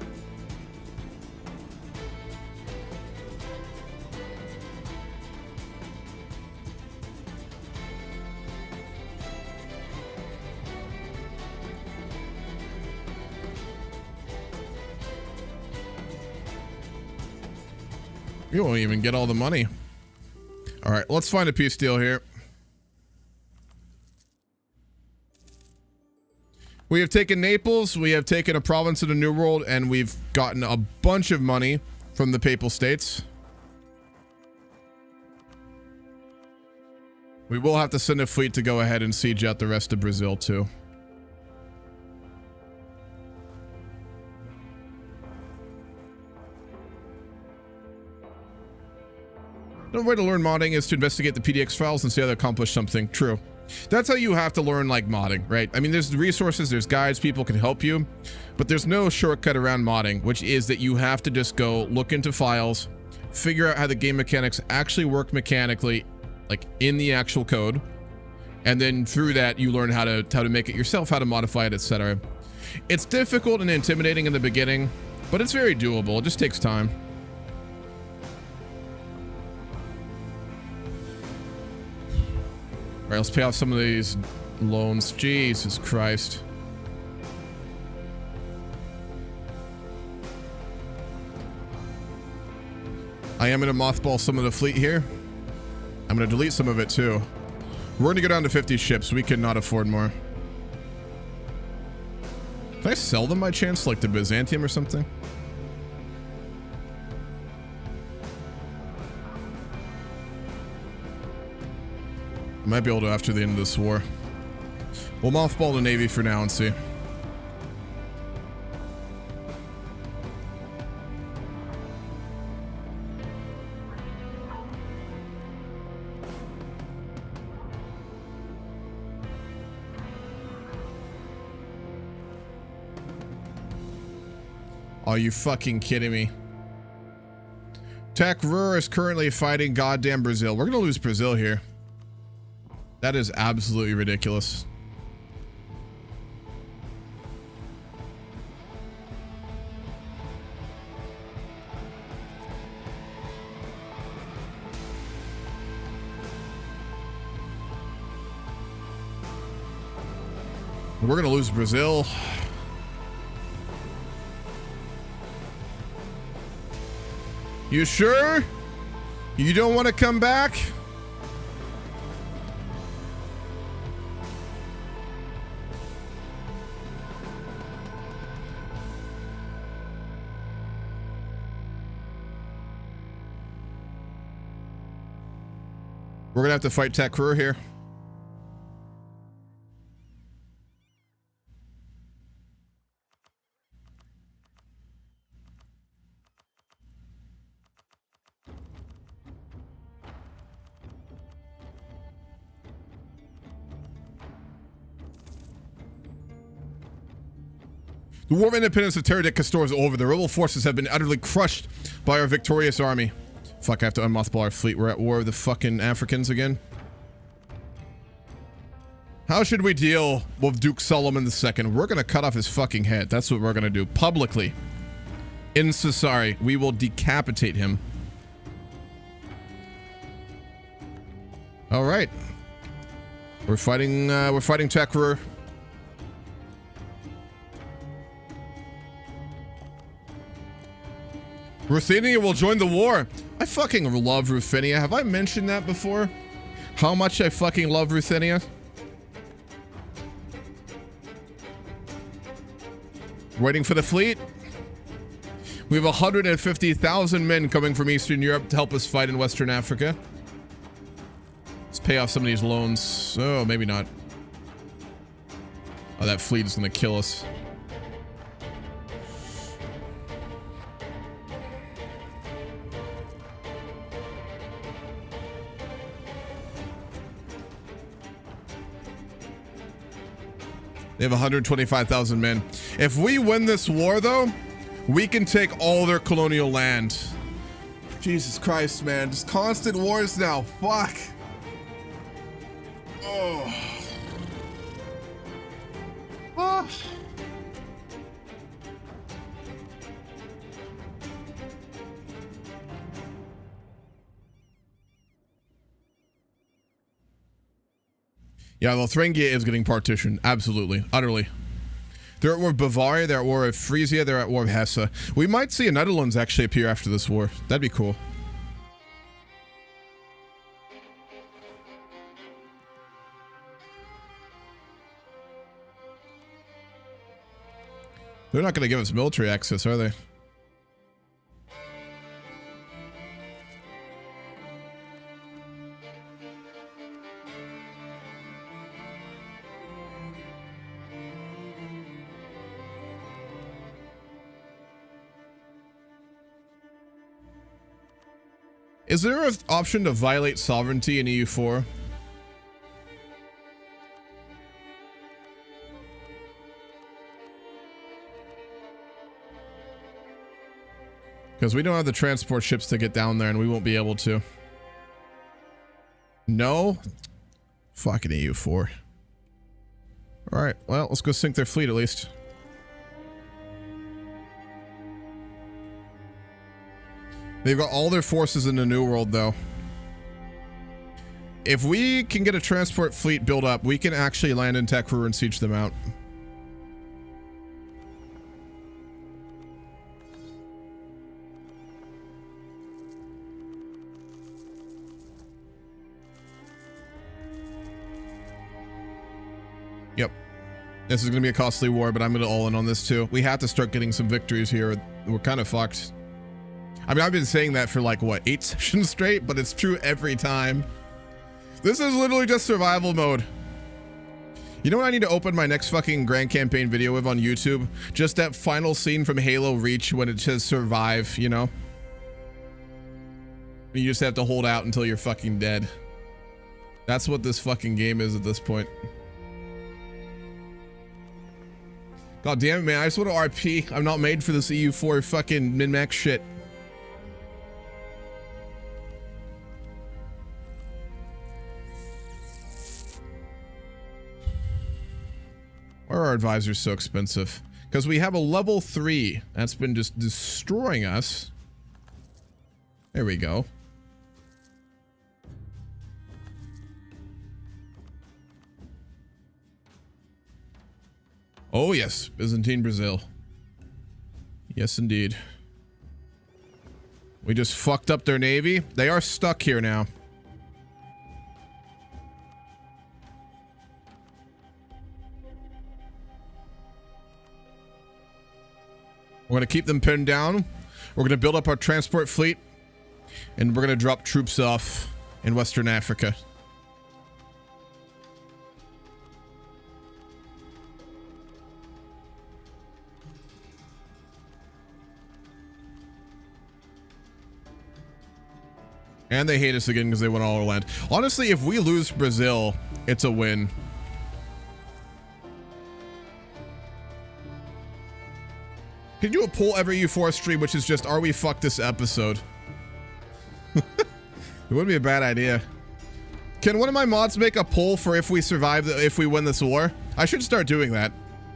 You won't even get all the money. All right, let's find a peace deal here. We have taken Naples, we have taken a province of the New World, and we've gotten a bunch of money from the Papal States. We will have to send a fleet to go ahead and siege out the rest of Brazil too. The way to learn modding is to investigate the PDX files and see how they accomplish something. True. That's how you have to learn like modding, right? I mean, there's resources, there's guides, people can help you, but there's no shortcut around modding, which is that you have to just go look into files, figure out how the game mechanics actually work mechanically, like in the actual code, and then through that you learn how to make it yourself, how to modify it, etc. It's difficult and intimidating in the beginning, but it's very doable. It just takes time. All right, let's pay off some of these loans. Jesus Christ. I am going to mothball some of the fleet here. I'm going to delete some of it too. We're going to go down to 50 ships. We cannot afford more. Can I sell them by chance, like to Byzantium or something? I might be able to after the end of this war. We'll mothball the Navy for now and see. Are you fucking kidding me? Takrur is currently fighting goddamn Brazil. We're gonna lose Brazil here. That is absolutely ridiculous. We're gonna lose Brazil. You sure? You don't want to come back? We're gonna have to fight Takrur here. The War of Independence of Terra de Castor is over. The rebel forces have been utterly crushed by our victorious army. Fuck, I have to unmothball our fleet. We're at war with the fucking Africans again. How should we deal with Duke Solomon II? We're gonna cut off his fucking head. That's what we're gonna do. Publicly. In Sassari. We will decapitate him. Alright. We're fighting Takrur. Ruthenia will join the war. I fucking love Ruthenia. Have I mentioned that before? How much I fucking love Ruthenia? Waiting for the fleet. We have 150,000 men coming from Eastern Europe to help us fight in Western Africa. Let's pay off some of these loans. Oh, maybe not. Oh, that fleet is gonna kill us. They have 125,000 men. If we win this war, though, we can take all their colonial land. Jesus Christ, man. Just constant wars now. Fuck. Oh. Oh. Yeah, Lothringia is getting partitioned. Absolutely. Utterly. They're at war with Bavaria, they're at war with Frisia, they're at war with Hesse. We might see a Netherlands actually appear after this war. That'd be cool. They're not going to give us military access, are they? Is there an option to violate sovereignty in EU4? Because we don't have the transport ships to get down there, and we won't be able to. No? Fucking EU4. Alright, well, let's go sink their fleet at least. They've got all their forces in the New World, though. If we can get a transport fleet built up, we can actually land in Tekfur and siege them out. Yep. This is going to be a costly war, but I'm going to all in on this too. We have to start getting some victories here. We're kind of fucked. I mean, I've been saying that for like, what, 8 sessions straight? But it's true every time. This is literally just survival mode. You know what I need to open my next fucking Grand Campaign video with on YouTube? Just that final scene from Halo Reach when it says survive, you know? You just have to hold out until you're fucking dead. That's what this fucking game is at this point. God damn it, man. I just want to RP. I'm not made for this EU4 fucking min-max shit. Why are our advisors so expensive? Because we have a level 3 that's been just destroying us. There we go. Oh yes, Byzantine Brazil. Yes indeed. We just fucked up their navy. They are stuck here now. We're going to keep them pinned down. We're going to build up our transport fleet. And we're going to drop troops off in Western Africa. And they hate us again because they want all our land. Honestly, if we lose Brazil, it's a win. Can you do a poll every EU4 stream, which is just, are we fucked this episode? It wouldn't be a bad idea. Can one of my mods make a poll for if we survive, if we win this war? I should start doing that.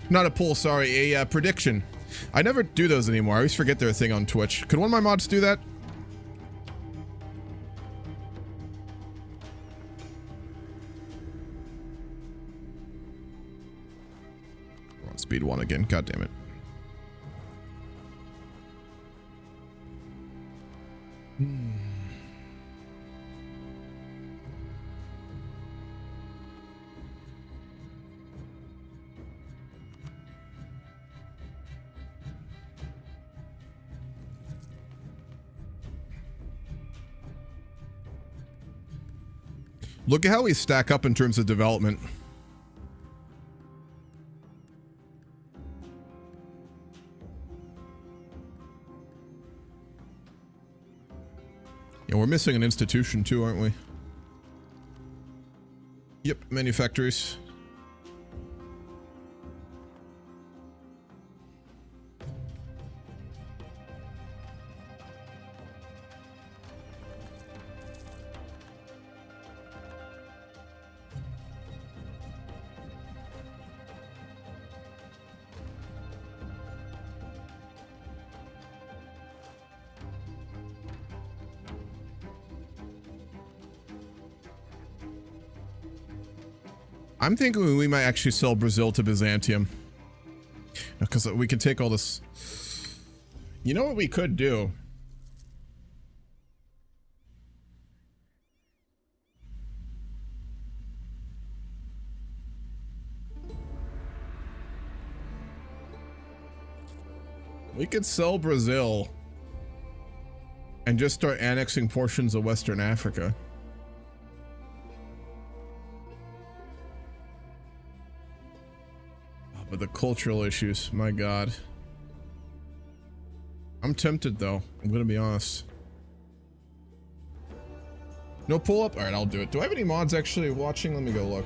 Not a poll, sorry, a prediction. I never do those anymore. I always forget they're a thing on Twitch. Could one of my mods do that? We're on speed 1 again. God damn it. Look at how we stack up in terms of development. Yeah, we're missing an institution too, aren't we? Yep, manufactories. I'm thinking we might actually sell Brazil to Byzantium. Because we can take all this. You know what we could do? We could sell Brazil and just start annexing portions of Western Africa. But the cultural issues, my god. I'm tempted though, I'm gonna be honest. No pull up? Alright, I'll do it. Do I have any mods actually watching? Let me go look.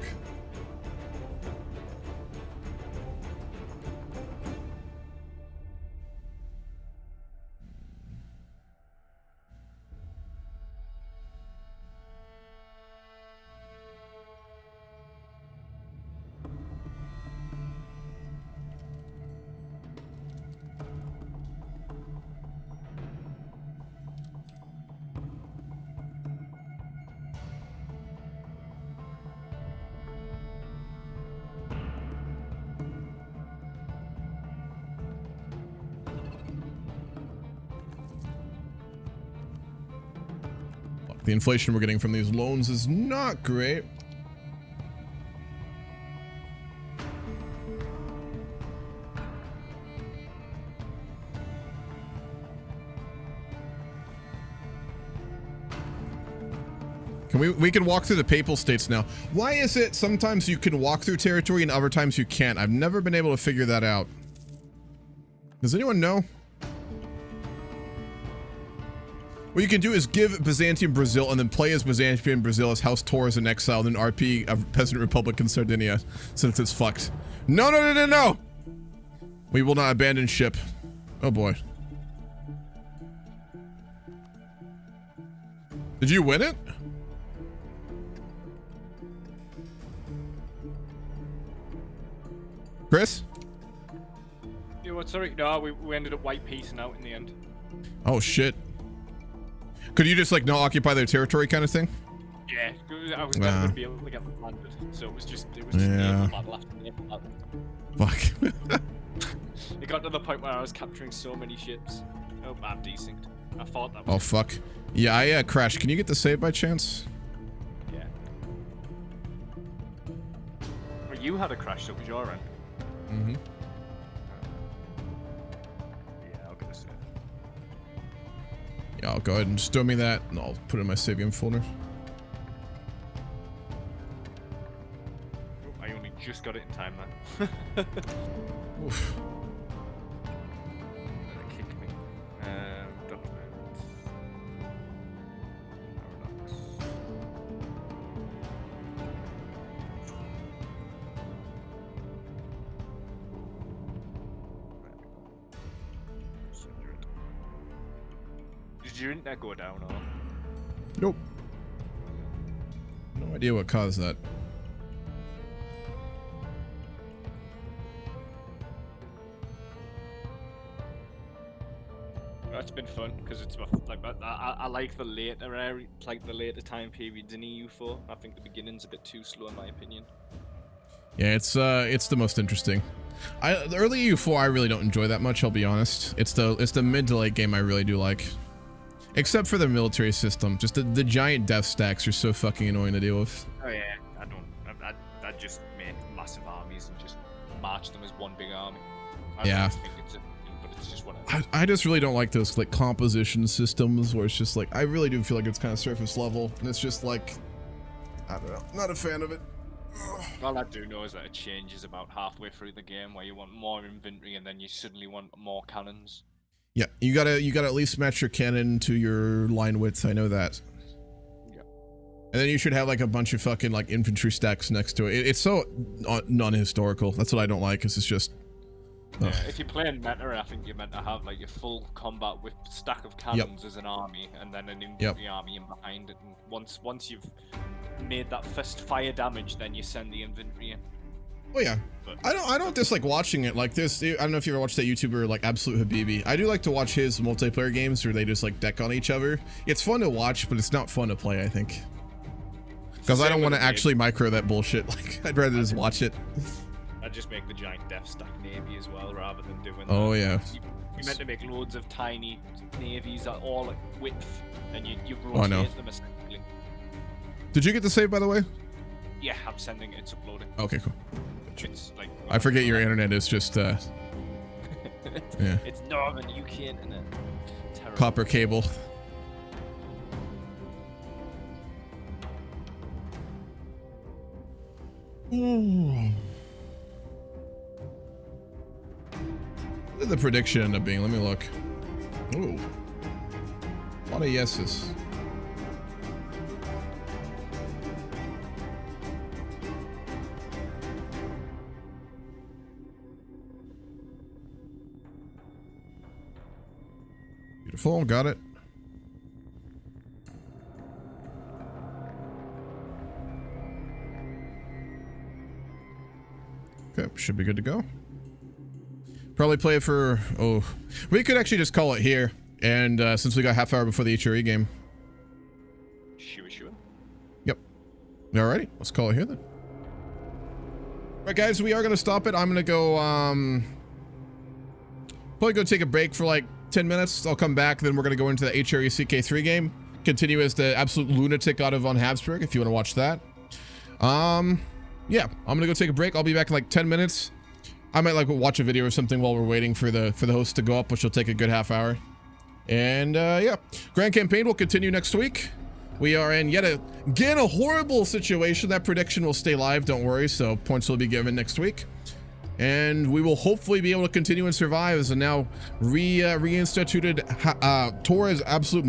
The inflation we're getting from these loans is not great. We can walk through the papal states now. Why is it sometimes you can walk through territory and other times you can't? I've never been able to figure that out. Does anyone know? What you can do is give Byzantium Brazil and then play as Byzantium Brazil as House Torres in exile and then RP a Peasant Republic in Sardinia since it's fucked. No, no, no, no, no! We will not abandon ship. Oh boy. Did you win it? Chris? Yeah, what, sorry? No, we ended up white piecing out in the end. Oh shit. Could you just like not occupy their territory kind of thing? Yeah, I was never going to be able to get them landed, so it was just naval battle after naval battle. Fuck. It got to the point where I was capturing so many ships. Oh, I'm desynced. I thought that was Oh fuck. Yeah, I crashed. Can you get the save by chance? Yeah. Well, you had a crash, so it was your end. Mm-hmm. Yeah, I'll get a save. Yeah, I'll go ahead and store me that, and I'll put it in my save game folder. Oh, I only just got it in time then. Oof. It kicked me. Documents. Paradox. Did your internet go down or? Nope. No idea what caused that. It's been fun because it's like I like the later area, like the later time periods in EU4. I think the beginning's a bit too slow in my opinion. Yeah, it's the most interesting. The early EU4 I really don't enjoy that much, I'll be honest. It's the mid to late game I really do like. Except for the military system. Just the giant death stacks are so fucking annoying to deal with. Oh yeah, I just make massive armies and just march them as one big army. I Yeah. don't think it's a thing, but it's just what I just really don't like those like composition systems where it's just like, I really do feel like it's kind of surface level. And it's just like, I don't know, not a fan of it. All I do know is that it changes about halfway through the game where you want more inventory and then you suddenly want more cannons. Yeah, you gotta at least match your cannon to your line width. I know that. Yeah. And then you should have like a bunch of fucking like infantry stacks next to it. It's so non-historical. That's what I don't like. Is it's just. Yeah, if you're playing meta, I think you're meant to have like your full combat with stack of cannons as an army, and then an infantry army in behind it. And once you've made that first fire damage, then you send the infantry in. Oh yeah, But I don't dislike watching it. Like this, I don't know if you ever watched that YouTuber like Absolute Habibi. I do like to watch his multiplayer games where they just like deck on each other. It's fun to watch, but it's not fun to play, I think. Because I don't want to actually micro that bullshit. Like I'd rather just watch it. I just make the giant death stack navy as well, rather than doing. Oh that. yeah. You meant to make loads of tiny navies that all at width, and you rotate Oh, no. them essentially. Did you get the save by the way? Yeah, I'm sending it. It's uploading. Okay, cool. It's like I forget your internet is just yeah, It's northern UK internet. Terrible. copper cable. What did the prediction end up being? Let me look. Ooh. A lot of yeses. Beautiful, got it. Okay, should be good to go. Probably play it for, we could actually just call it here. And since we got half hour before the HRE game. Sure. Yep. Alrighty, let's call it here then. Alright guys, we are gonna stop it. I'm gonna go, probably go take a break for like 10 minutes. I'll come back, then we're gonna go into the HRE CK3 game. continue as the absolute lunatic out of von Habsburg if you want to watch that. Yeah, I'm gonna go take a break. I'll be back in like 10 minutes. I might like watch a video or something while we're waiting for the host to go up, which will take a good half hour. And yeah, Grand Campaign will continue next week. We are in yet again a horrible situation. That prediction will stay live, don't worry. So points will be given next week. And we will hopefully be able to continue and survive as a now reinstituted Torres absolute